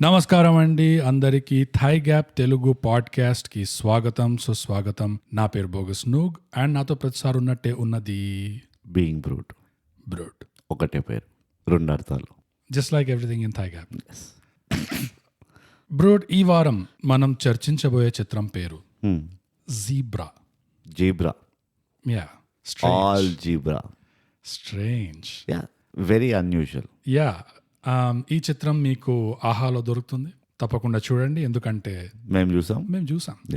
నమస్కారం అండి అందరికీ థై గ్యాప్ తెలుగు పాడ్కాస్ట్ కి స్వాగతం సుస్వాగతం. నా పేరు బోగస్ నూగ్ అండ్ నాతో ప్రతిసారి ఉన్నట్టే ఉన్నది బీయింగ్ బ్రూట్. బ్రూట్, ఒకటే పేరు, రెండు అర్థాలు. Just like everything in thy gap. బ్రూట్, ఈ వారం మనం చర్చించబోయే చిత్రం పేరు Zebra. Zebra, yeah, all Zebra. Strange, yeah, very unusual. Yeah. ఈ చిత్రం మీకు ఆహాలో దొరుకుతుంది, తప్పకుండా చూడండి, ఎందుకంటే మేము చూసాం.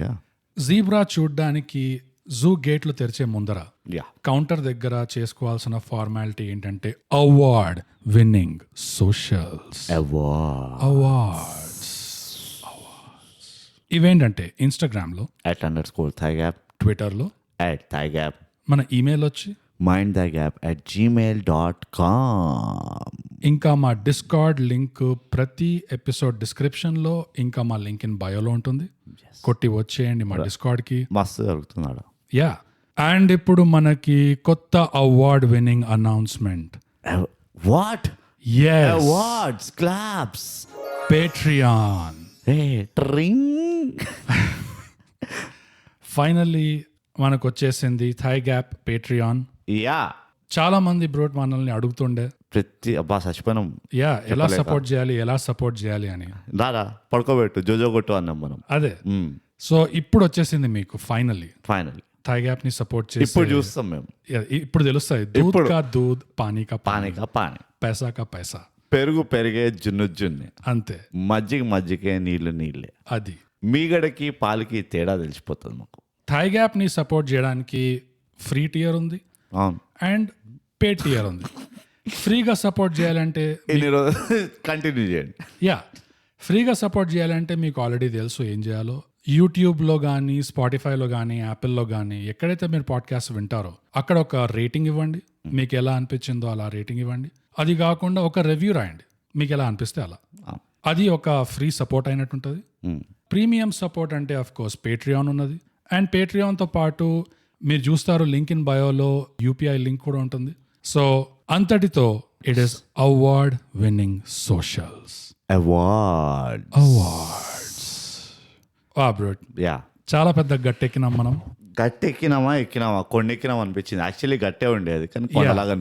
యా, జీబ్రా చూడ్డానికి జూ గేట్లు తెరిచే ముందర యా, కౌంటర్ దగ్గర చేసుకోవాల్సిన ఫార్మాలిటీ ఏంటంటే అవార్డ్ విన్నింగ్ సోషల్స్. అవార్డ్స్ ఇవేంటంటే ఇన్స్టాగ్రామ్లో @_thigap, ట్విట్టర్లో @thigap, మన ఈమెయిల్ వచ్చి mindthigap@gmail.com. ఇంకా మా డిస్కార్డ్ లింక్ ప్రతి ఎపిసోడ్ డిస్క్రిప్షన్లో, ఇంకా మా లింక్ ఇన్ బయోలో ఉంటుంది. కొట్టి వచ్చేయండి మా డిస్కార్డ్కి. మస్తు జరుగుతున్నాడు. యా, అండ్ ఇప్పుడు మనకి కొత్త award winning announcement. What? yes, awards, claps, Patreon. ట్రింగ్. ఫైనల్లీ మనకు వచ్చేసింది థై గ్యాప్ పేట్రియాన్. యా, చాలా మంది బ్రోట్ మనల్ని అడుగుతుండే ప్రతి అబ్బా చచ్చిపోయినాం, యా ఎలా సపోర్ట్ చేయాలి అని. దాదా పడుకోబెట్టు, జోజో కొట్టు అన్నాం మనం. అదే, సో ఇప్పుడు వచ్చేసింది మీకు ఫైనల్లీ ఫైనల్ థై గ్యాప్ ని సపోర్ట్ చేసి. ఇప్పుడు చూస్తాం మేము. ఇప్పుడు తెలుస్తాయి, దూద్ కా దూద్, పానీ కా పానీ కా పానీ, పైసా కా పైసా. పెరుగు పెరిగే, జున్ను జున్నే, అంతే. మజ్జిగే నీళ్లు నీళ్ళే. అది మీగడకి పాలకి తేడా తెలిసిపోతుంది మాకు. థై గ్యాప్ ని సపోర్ట్ చేయడానికి ఫ్రీ టియర్ ఉంది అవును, అండ్ పే టియర్ ఉంది. ఫ్రీగా సపోర్ట్ చేయాలంటే ఇన్ని రోజులు కంటిన్యూ చేయండి. యా, ఫ్రీగా సపోర్ట్ చేయాలంటే మీకు ఆల్రెడీ తెలుసు ఏం చేయాలో. యూట్యూబ్లో కానీ, స్పాటిఫైలో కానీ, యాపిల్లో కానీ, ఎక్కడైతే మీరు పాడ్కాస్ట్ వింటారో అక్కడ ఒక రేటింగ్ ఇవ్వండి. మీకు ఎలా అనిపించిందో అలా రేటింగ్ ఇవ్వండి. అది కాకుండా ఒక రివ్యూ రాయండి, మీకు ఎలా అనిపిస్తే అలా. అది ఒక ఫ్రీ సపోర్ట్ అయినట్టు ఉంటుంది. ప్రీమియం సపోర్ట్ అంటే అఫ్ కోర్స్ పేట్రియాన్ ఉన్నది. అండ్ పేట్రియాన్తో పాటు మీరు చూస్తారు లింక్ ఇన్ బయోలో యూపీఐ లింక్ కూడా ఉంటుంది. సో అంతటితో it is award winning socials. Awards brought, yeah, చాలా పెద్ద గట్టెక్కినాం మనం. ఎక్కినామా కొండెక్కినాం అనిపించింది. యాక్చువల్లీ గట్టే ఉండేది కానీ కొండలాగా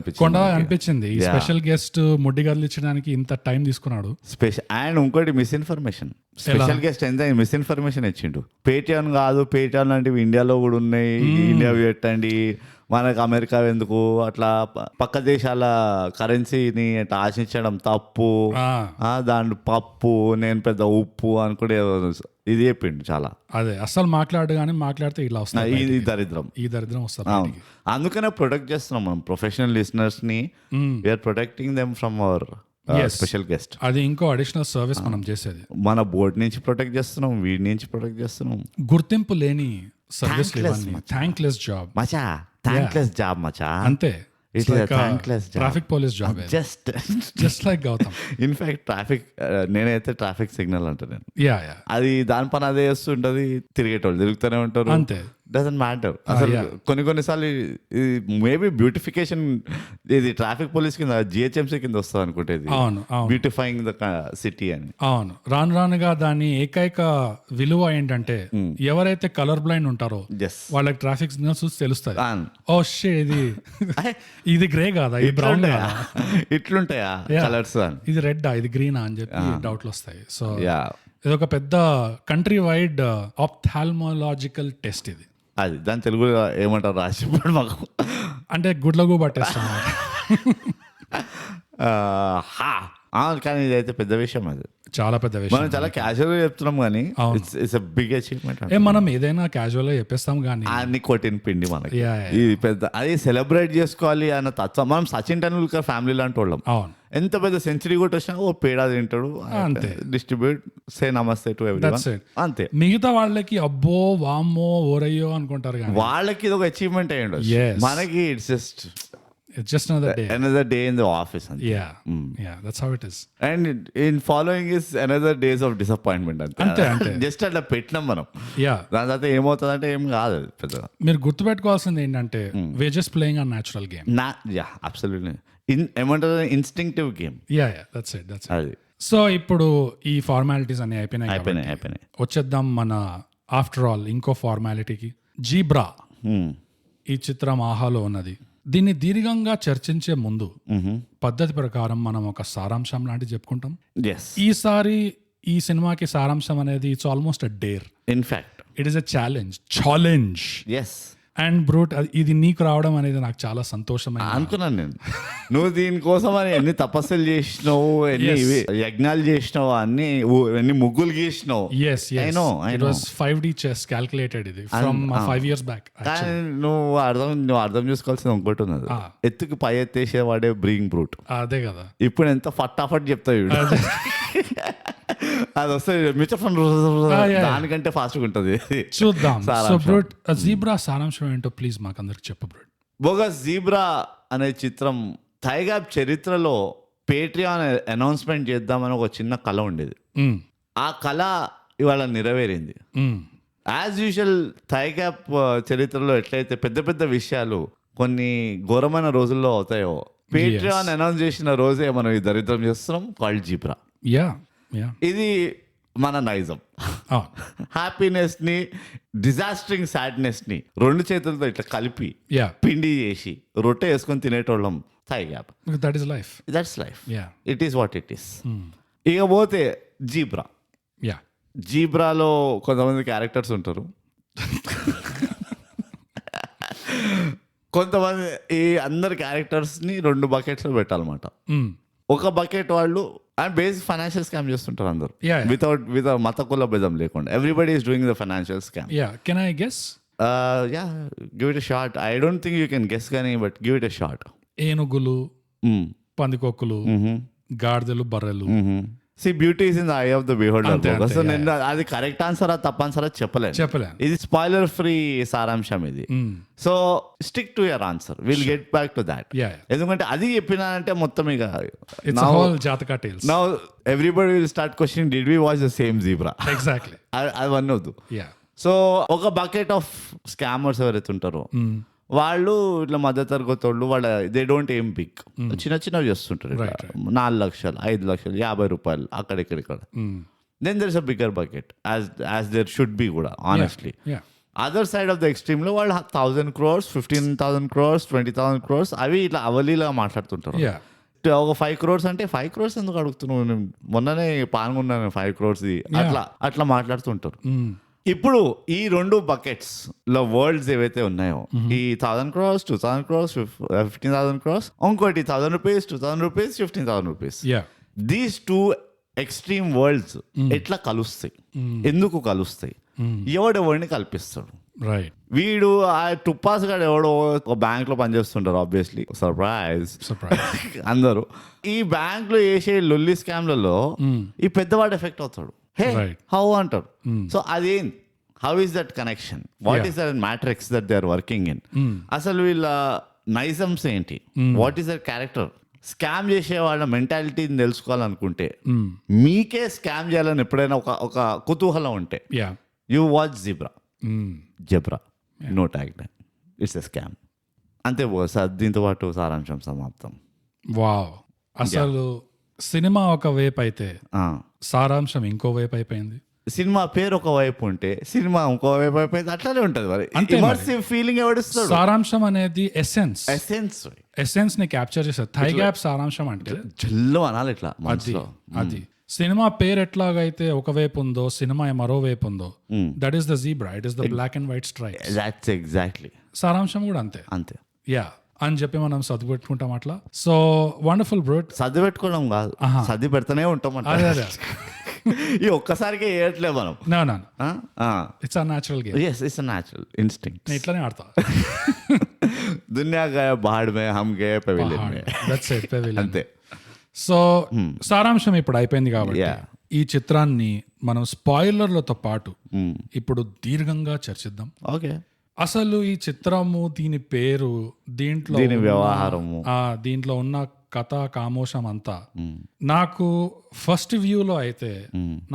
అనిపించింది. ఈ స్పెషల్ గెస్ట్ ముడ్డి కదిలించడానికి ఇంత టైం తీసుకున్నాడు. స్పెషల్ అండ్ ఇంకోటి మిస్ఇన్ఫర్మేషన్. స్పెషల్ గెస్ట్ ఎంత మిస్ఇన్ఫర్మేషన్ ఇచ్చిండు. పేటిఎం కాదు, పేటిఎం లాంటివి ఇండియాలో కూడా ఉన్నాయి, ఇండియా పెట్టండి, మనకు అమెరికా ఎందుకు, అట్లా పక్క దేశాల కరెన్సీని అట్లా ఆశించడం తప్పు, దాంట్లో పప్పు, నేను పెద్ద ఉప్పు అనుకుంటే ఇది చెప్పిండు చాలా. అదే అసలు మాట్లాడితే ఇలా వస్తుంది, ఈ దరిద్రం వస్తుంది. అందుకనే ప్రొటెక్ట్ చేస్తున్నాం మనం ప్రొఫెషనల్ లిసనర్స్ ని. We're protecting them from our special guest. అది ఇంకో అడిషనల్ సర్వీస్ మనం చేసేది. మన బోర్డు నుంచి ప్రొటెక్ట్ చేస్తున్నాం, వీడి నుంచి ప్రొటెక్ట్ చేస్తున్నాం. గుర్తింపు లేని సర్వీస్, థ్యాంక్లెస్ జాబ్ మచా, థ్యాంక్లెస్ జాబ్ మచా. అంతే, it's thankless job. Traffic police job, just like Gautam. In fact నేనైతే ట్రాఫిక్ సిగ్నల్ అంటే నేను అది దాని పని అదే చేస్తుంటది. తిరిగేటోళ్ళు తిరుగుతూనే ఉంటారు, అంతే, డజంట్ మ్యాటర్. అసలు కొన్నిసార్లు మేబీ బ్యూటిఫికేషన్ ఇది ట్రాఫిక్ పోలీస్ కింద, జిహెచ్ఎంసీ కింద వస్తుంది అనుకుంటేది, బ్యూటిఫైయింగ్ ద సిటీ అని. అవును, రానుగా దాని ఏకైక విలువ ఏంటంటే ఎవరైతే కలర్ బ్లైండ్ ఉంటారో వాళ్ళకి ట్రాఫిక్ సిగ్నల్స్ చూసి తెలుస్తుంది. ఓ షిట్, ఇది గ్రే కాదా, ఇది బ్రౌన్ కాదా, ఇట్లుంటాయా కలర్స్, ఇది రెడ్, ఇది గ్రీనా అని చెప్పి డౌట్లు వస్తాయి. సో ఇది ఒక పెద్ద కంట్రీ వైడ్ ఆప్థాల్మోలాజికల్ టెస్ట్. ఇది అది దాని తెలుగులో ఏమంటారు రాసిపోయాడు మాకు, అంటే గుడ్లకు పట్టేస్తాం. కానీ ఇదైతే పెద్ద విషయం, అది చాలా పెద్ద విషయం. మనం చాలా క్యాజువల్ గా చెప్తున్నాం కానీ ఇట్స్ బిగ్ అచీవ్మెంట్. మనం ఏదైనా క్యాజువల్ గా చెప్పేస్తాం కానీ అన్ని కొట్టిన పిండి మనకి ఇది పెద్ద, అది సెలబ్రేట్ చేసుకోవాలి అన్న తత్వం. మనం సచిన్ టెండూల్కర్ ఫ్యామిలీ లాంటి వాళ్ళం. అవును, ఎంత పెద్ద సెంచరీ కొట్టి వచ్చినా ఓ పేడా తింటాడు, అంతే, డిస్ట్రిబ్యూట్, సే నమస్తే టు ఎవ్రీవన్, అంతే. మిగతా వాళ్ళకి అబ్బో వామ్మో ఓరయ్యో అనుకుంటారు, వాళ్ళకి ఇది ఒక అచీవ్మెంట్ అయ్యండు. మనకి it's just another day in the office. Yeah, that's how it is. And in following is another days of disappointment. అంతే జస్ట్ అట్లా పెట్టినాం మనం. దాని తర్వాత ఏమవుతుంది అంటే ఏం కాదు పెద్దగా. మీరు గుర్తుపెట్టుకోవాల్సింది ఏంటంటే we're just playing a natural game. Absolutely. ఏమంటారు, ఇన్స్టింక్టివ్ గేమ్. That's it. అది సో ఇప్పుడు ఈ ఫార్మాలిటీస్ అన్ని అయిపోయినాయి కాబట్టి అయిపోయినాయి. వచ్చేద్దాం మన ఆఫ్టర్ ఆల్ ఇంకో ఫార్మాలిటీకి. జీబ్రా ఈ చిత్రం ఆహాలో ఉన్నది. దీన్ని దీర్ఘంగా చర్చించే ముందు పద్ధతి ప్రకారం మనం ఒక సారాంశం లాంటివి చెప్పుకుంటాం. ఈసారి ఈ సినిమాకి సారాంశం అనేది it's almost a dare. In fact it is a challenge. And brute ఇది నీకు రావడం అనేది నాకు చాలా సంతోషమైన. అనుకున్నాను నేను, నువ్వు దీనికోసం అని ఎన్ని తపస్సులు చేసినావు, ఎన్ని యజ్ఞాలు చేసినావు, ఎన్ని ముగ్గులు గీసినావు. It was 5D chess calculated ఇది from 5 years back. నువ్వు అర్థం చేసుకోవాల్సింది ఇంకోటి ఉన్నది. ఎత్తుకి పై ఎత్తేసే వాడే బ్రీయింగ్ బ్రూట్. అదే కదా. ఇప్పుడు ఎంత ఫటాఫట్ చెప్తావు, అది వస్తే మ్యూచువల్ ఫండ్ దానికంటే ఫాస్ట్గా ఉంటుంది. చూద్దాం. సో బ్రూట్ జీబ్రా సారాంశం ఏంటో ప్లీజ్ మాకు అందరికి చెప్పు బ్రూట్. బోగస్ జీబ్రా అనే చిత్రం థైగ్యాప్ చరిత్రలో పేట్రియాన్ అనౌన్స్మెంట్ చేద్దామని ఒక చిన్న కళ ఉండేది. ఆ కళ ఇవాళ నెరవేరింది. యాజ్ యూజువల్ థైగ్యాప్ చరిత్రలో ఎట్లయితే పెద్ద పెద్ద విషయాలు కొన్ని ఘోరమైన రోజుల్లో అవుతాయో, పేట్రియాన్ అనౌన్స్ చేసిన రోజే మనం ఈ దరిద్రం చేస్తున్నాం, కాల్డ్ జీబ్రా. ఇది మన నైజం. హ్యాపీనెస్ ని, డిజాస్టరింగ్ సాడ్నెస్ ని రెండు చేతులతో ఇట్లా కలిపి పిండి చేసి రొట్టె వేసుకొని తినేటోళ్ళం థైగ్యాప్. That's life. It is what it is. ఇక పోతే జీబ్రా. జీబ్రాలో కొంతమంది క్యారెక్టర్స్ ఉంటారు. కొంతమంది ఈ అందరి క్యారెక్టర్స్ ని 2 బకెట్స్ లో పెట్టాలన్నమాట. ఒక బకెట్ వాళ్ళు బేసిక్ ఫైనాన్షియల్ స్కామ్ చేస్తుంటారు అందరు, వితౌట్ మత కుల భేదం లేకుండా. Everybody is doing the financial scam. Can I guess? Give it a shot. I don't think you can guess కానీ, but give it a shot. ఏనుగులు, పందికొక్కులు, గాడిదలు, బర్రెలు. See, beauty is in the eye of the beholder. So నేను అది correct ఆన్సరా తప్పనిసరా చెప్పలేను. ఇది spoiler free సారాంశం ఇది. So stick to your answer. Will get back to that. ఎందుకంటే అది చెప్పినానంటే మొత్తం ఇక now everybody will start questioning, did we watch the same zebra? Exactly. అవన్నీ వద్దు. సో ఒక బకెట్ ఆఫ్ స్కామర్స్ ఎవరైతే ఉంటారో వాళ్ళు ఇట్లా మధ్యతరగతి వాళ్ళు, వాళ్ళ దే డోంట్ ఎయిమ్ బిగ్, చిన్న చిన్నవి చేస్తుంటారు. 4 లక్షలు, 5 లక్షలు, 50 రూపాయలు అక్కడిక్కడ. Then there is a bigger bucket as there should be కూడా, honestly. Other side of the extreme లో వాళ్ళు 1,000 crores, 15,000 crores, 20,000 crores అవి ఇట్లా అవలీలా మాట్లాడుతుంటారు. ఒక 5 crores అంటే 5 crores ఎందుకు అడుగుతున్నావు, మొన్ననే పాల్గొన్నాను 5 crores అట్లా మాట్లాడుతుంటారు. ఇప్పుడు ఈ 2 బకెట్స్ లో వరల్డ్స్ ఏవైతే ఉన్నాయో, ఈ 1,000 crores, 2,000 crores, 15,000 crores, ఇంకోటి 1,000 rupees, 2,000 rupees, 15,000 rupees. These 2 extreme world's ఎట్లా కలుస్తాయి, ఎందుకు కలుస్తాయి, ఎవడెవడిని కల్పిస్తాడు? వీడు ఆ టుప్పాస్ గాడు ఎవడో ఒక బ్యాంక్ లో పనిచేస్తుంటారు. ఆబ్వియస్లీ సర్ప్రైజ్ అందరూ ఈ బ్యాంక్ లో వేసే లొల్లి స్కామ్లలో ఈ పెద్దవాడు ఎఫెక్ట్ అవుతాడు. హే హౌ అంటారు. సో అదేం, how is that connection, what is that matrix that they are working in? అసలు వీళ్ళ నైజమ్స్ ఏంటి, what is that character? Scam చేసే వాళ్ళ మెంటాలిటీని తెలుసుకోవాలనుకుంటే, మీకే స్కామ్ చేయాలని ఎప్పుడైనా ఒక కుతూహలం ఉంటే, you watch Zebra. No tagline, it's a scam. అంతే సార్. దీంతో పాటు సారాంశం సమాప్తం. వావ్. అసలు సినిమా ఒక వైపు అయితే సారాంశం ఇంకో వైపు అయిపోయింది. సినిమా పేరు ఒక వైపు ఉంటే సినిమా ఇంకో వైపు అయిపోయింది. అట్లానే ఉంటది మరి. ఇమర్సివ్ ఫీలింగ్ ఎవడిస్తాడు? సారాంశం అనేది ఎసెన్స్ ని క్యాప్చర్ చేస్తారు. థైగ్యాప్ సారాంశం అంటే జల్లు అనాలి ఇట్లా. అది సినిమా పేరు ఎట్లాగైతే ఒకవైపు ఉందో, సినిమా మరోవైపు ఉందో, that is the zebra. It is the black and white stripe. That's exactly. సారాంశం కూడా అంతే. యా అని చెప్పి మనం చదువు పెట్టుకుంటాం అట్లా. So wonderful brute. చదువు పెట్టుకోవడం కాదు, చదివి పెడతానే ఉంటాం. ఈ ఒక్కసారికే వేయట్లే మనం. It's natural game. yes it's a natural instinct. నేను ఇట్లానే ఆడతా. దునియా గయా పహాడ్ మే హమ్ గయే పవేలియన్ మే. That's it, pavilion. అంతే. సో సారాంశం ఇప్పుడు అయిపోయింది కాబట్టి ఈ చిత్రాన్ని మనం స్పాయిలర్లతో పాటు ఇప్పుడు దీర్ఘంగా చర్చిద్దాం. ఓకే. అసలు ఈ చిత్రము, దీని పేరు, దీంట్లో వ్యవహారము, దీంట్లో ఉన్న కథ కామోషం అంతా నాకు ఫస్ట్ వ్యూలో అయితే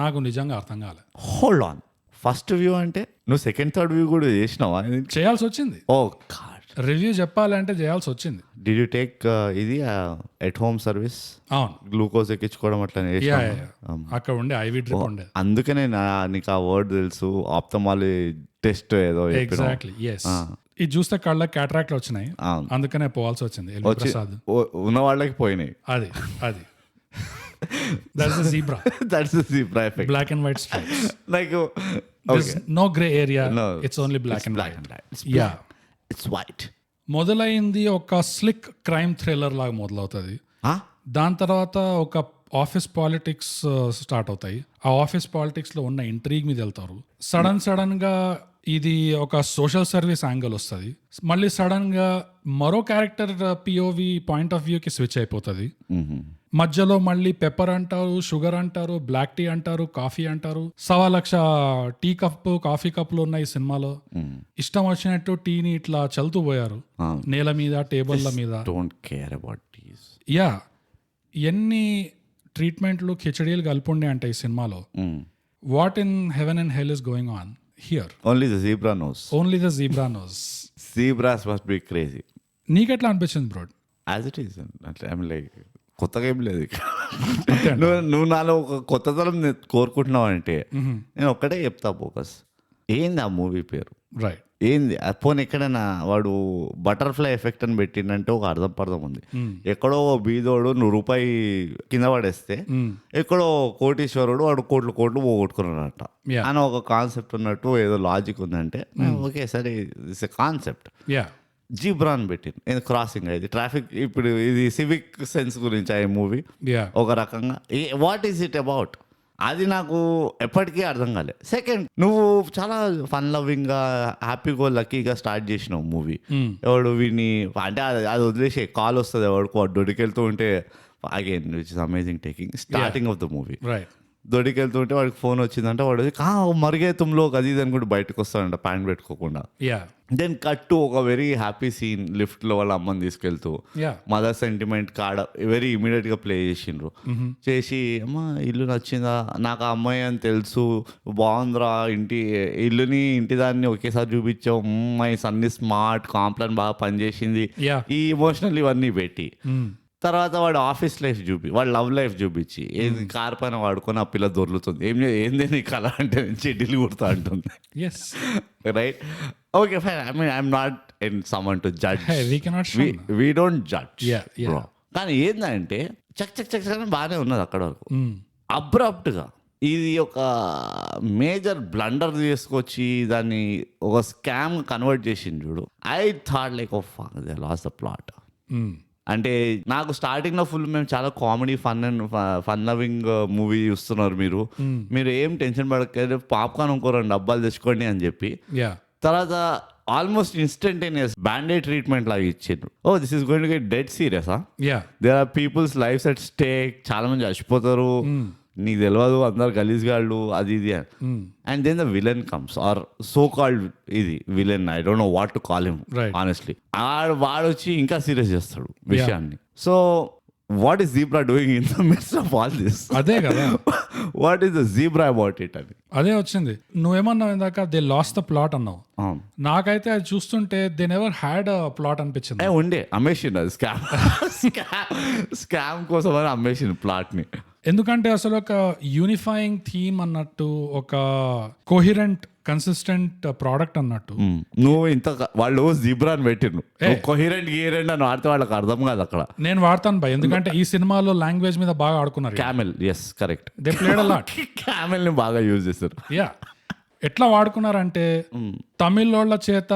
నాకు నిజంగా అర్థం కాలేదు. హోల్డ్ ఆన్, ఫస్ట్ వ్యూ అంటే నువ్వు సెకండ్ థర్డ్ వ్యూ కూడా చేసినావా? చేయాల్సి వచ్చింది. ఓ గాడ్, రివ్యూ చెప్పాలంటే చేయాల్సి వచ్చింది. డిడ్ యూ టేక్ ఇది ఎట్ హోమ్ సర్వీస్ అవును, గ్లూకోజ్ ఎక్కించుకోవడం అట్లా అక్కడ ఉండే ఐవి డ్రిప్ ఉండే. అందుకనే నీకు ఆ వర్డ్ తెలుసు, ఆప్తమాలి టెస్ట్ ఏదో ఎగ్జాక్ట్లీ, ఎస్. ఇది చూస్తే కళ్ళ క్యాటరాక్ట్లు వచ్చినాయి, అందుకనే పోవాల్సి వచ్చింది. ఎల్వి ప్రసాద్ ఉన్న వాళ్ళకి పోయినాయి. అది that's the zebra. That's the zebra effect. Black and white stripes. Like there's no gray area. No, it's only black and black white. and white. Yeah, it's white. మొదలైంది ఒక స్లిక్ క్రైమ్ థ్రిల్లర్ లాగా మొదలవుతుంది. దాని తర్వాత ఒక office politics start అవుతాయి. ఆ office politics లో ఉన్న ఇంట్రీగ్ మీద వెళ్తారు. సడన్ గా ఇది ఒక సోషల్ సర్వీస్ యాంగిల్ వస్తుంది. మళ్ళీ సడన్ గా మరో క్యారెక్టర్ పిఓవి పాయింట్ ఆఫ్ వ్యూకి స్విచ్ అయిపోతుంది. మధ్యలో మళ్ళీ పెప్పర్ అంటారు, షుగర్ అంటారు, బ్లాక్ టీ అంటారు, కాఫీ అంటారు. 1,00,000 టీ కప్పు, కాఫీ కప్పులు ఉన్నాయి ఈ సినిమాలో. ఇష్టం వచ్చినట్టు టీని ఇట్లా చల్లుతూ పోయారు నేల మీద, టేబుల్ల మీద. Don't care about teas. Yeah, ఎన్ని ట్రీట్మెంట్లు, కిచడీలు కలిపి అంటే ఈ సినిమాలో. What in heaven and hell is going on here? Only the zebra knows. Only the zebra knows. Zebras must be crazy. నీకెట్లా అనిపించింది బ్రో? As it is. అంటే ఐమ్ లైక్ కొత్తగా ఏం లేదు. నువ్వు నాలో ఒక కొత్తతనం కోరుకుంటున్నావు అంటే నేను ఒక్కటే చెప్తా ఫోకస్. ఏంది ఆ మూవీ పేరు? రైట్. ఏంది పోనీ ఎక్కడైనా వాడు బటర్ఫ్లై ఎఫెక్ట్ అని పెట్టిండంటే ఒక అర్థం ఉంది. ఎక్కడో బీదోడు ₹1 కింద పడేస్తే ఎక్కడో కోటీశ్వరుడు వాడు కోట్లు పోగొట్టుకున్నాడట అని ఒక కాన్సెప్ట్ ఉన్నట్టు ఏదో లాజిక్ ఉందంటే ఓకే సరే, ఇట్స్ ఎ కాన్సెప్ట్. జీబ్రా అని పెట్టింది, క్రాసింగ్ ఇది ట్రాఫిక్. ఇప్పుడు ఇది సివిక్ సెన్స్ గురించి ఆ మూవీ ఒక రకంగా. What is it about? అది నాకు ఎప్పటికీ అర్థం కాలేదు. సెకండ్, నువ్వు చాలా ఫన్ లవింగ్ గా హ్యాపీగా లక్కీగా స్టార్ట్ చేసినావు మూవీ. ఎవడు వీడిని అంటే అది వదిలేసే కాల్ వస్తుంది ఎవడికో దొడికెళ్తూ ఉంటే again which is amazing taking starting of the movie. దొడికెళ్తుంటే వాడికి ఫోన్ వచ్చిందంటే వాడు మరిగే తుమ్లో అది ఇది అనుకుంటే బయటకు వస్తాడంట ప్యాంట్ పెట్టుకోకుండా. దెన్ కట్ ఒక వెరీ హ్యాపీ సీన్, లిఫ్ట్ లో వాళ్ళ అమ్మని తీసుకెళ్తూ మదర్ సెంటిమెంట్ కాడ వెరీ ఇమీడియట్ గా ప్లే చేసిండ్రు. చేసి అమ్మ ఇల్లు నచ్చిందా, నాకు ఆ అమ్మాయి అని తెలుసు, బాగుందిరా, ఇల్లుని ఇంటి దాన్ని ఒకేసారి చూపించావు, my son is smart, complain బాగా పనిచేసింది, ఈ ఎమోషనల్ ఇవన్నీ పెట్టి తర్వాత వాడు ఆఫీస్ లైఫ్ వాడు లవ్ లైఫ్ చూపించి ఏది కార్ పైన వాడుకొని ఆ పిల్ల దొర్లుతుంది. ఏంది నీ కళ అంటే చెడ్డీలు కుడతా అంటుంది. Right, okay fine. I mean I'm not in someone to judge, we don't judge. కానీ ఏంటంటే చక్ చక్ చక్ చక్ బాగానే ఉన్నది అక్కడ వరకు. అబ్రప్ట్ గా ఇది ఒక మేజర్ బ్లండర్ తీసుకొచ్చి దాన్ని ఒక స్కామ్ కన్వర్ట్ చేసింది చూడు. I thought like oh fuck they lost the plot. అంటే నాకు స్టార్టింగ్ లో ఫుల్ మేము చాలా కామెడీ ఫన్ లవింగ్ మూవీ చూస్తున్నారు మీరు ఏం టెన్షన్ పడక పాప్కార్న్ ఇంకో 2 డబ్బాలు తెచ్చుకోండి అని చెప్పి తర్వాత ఆల్మోస్ట్ ఇన్స్టంటేనియస్ బ్యాండేడ్ ట్రీట్మెంట్ లాగా ఇచ్చిండ్రు. Oh this is going to get dead serious. There are people's lives at stake, చాలా మంది చచ్చిపోతారు, నీకు తెలియదు, అందరు గలీజ్గాళ్ళు అది ఇది. And then the villain comes, or so called ఇది villain, I don't know what to call him honestly. వాడు వచ్చి ఇంకా సీరియస్ చేస్తాడు విషయాన్ని. So what is Zebra doing in the midst of all this? అదే కదా, what is the Zebra about it అని అదే వచ్చింది. నువ్వేమన్నావు ఇందాక దే లాస్ట్ ద ప్లాట్ అన్నావు. నాకైతే అది చూస్తుంటే they never had a plot అనిపించింది. ఉండే అమ్మేసిండు, అది స్కామ్ కోసం అని అమ్మేసిండు ప్లాట్ ని. ఎందుకంటే అసలు ఒక యూనిఫైయింగ్ థీమ్ అన్నట్టు, ఒక కోహిరెంట్ కన్సిస్టెంట్ ప్రోడక్ట్ అన్నట్టు. నువ్వు ఇంత వాళ్ళు జీబ్రా అని పెట్టిండు, కోహిరెంట్ గీరెంట్ అని వాడితే వాళ్ళకి అర్థం కాదు. అక్కడ నేను వాడతాను భయ్, ఎందుకంటే ఈ సినిమాలో లాంగ్వేజ్ మీద బాగా ఆడుకున్నారు. Camel, yes correct, they played a lot. Camel ని బాగా యూజ్ చేస్తారు. యా, ఎట్లా వాడుకున్నారంటే తమిళోళ్ళ చేత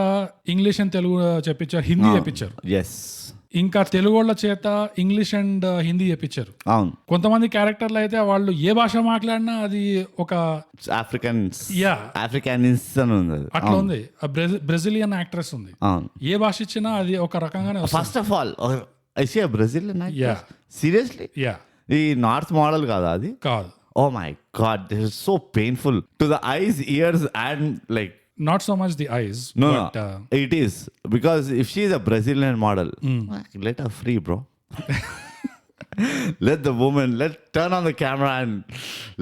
ఇంగ్లీష్ అండ్ తెలుగు చెప్పించారు, హిందీ చెప్పించారు. ఎస్, ఇంకా తెలుగు వాళ్ళ చేత ఇంగ్లీష్ అండ్ హిందీ చెప్పించారు. అవును, కొంతమంది క్యారెక్టర్లు అయితే వాళ్ళు ఏ భాష మాట్లాడినా అది ఒక ఆఫ్రికన్స్ అని ఉంది, అట్లా ఉంది. బ్రెజిలియన్ యాక్ట్రెస్ ఉంది, ఏ భాష ఇచ్చినా అది ఒక రకంగానే. First of all I see Brazilian seriously, ఈ నార్త్ మోడల్ కాదా అది? కాదు. Oh my God, this is so painful to the eyes, ears and like... Not so much the eyes. No, but, it is. Because if she is a Brazilian model, let her free, bro. let the woman, let's turn on the camera and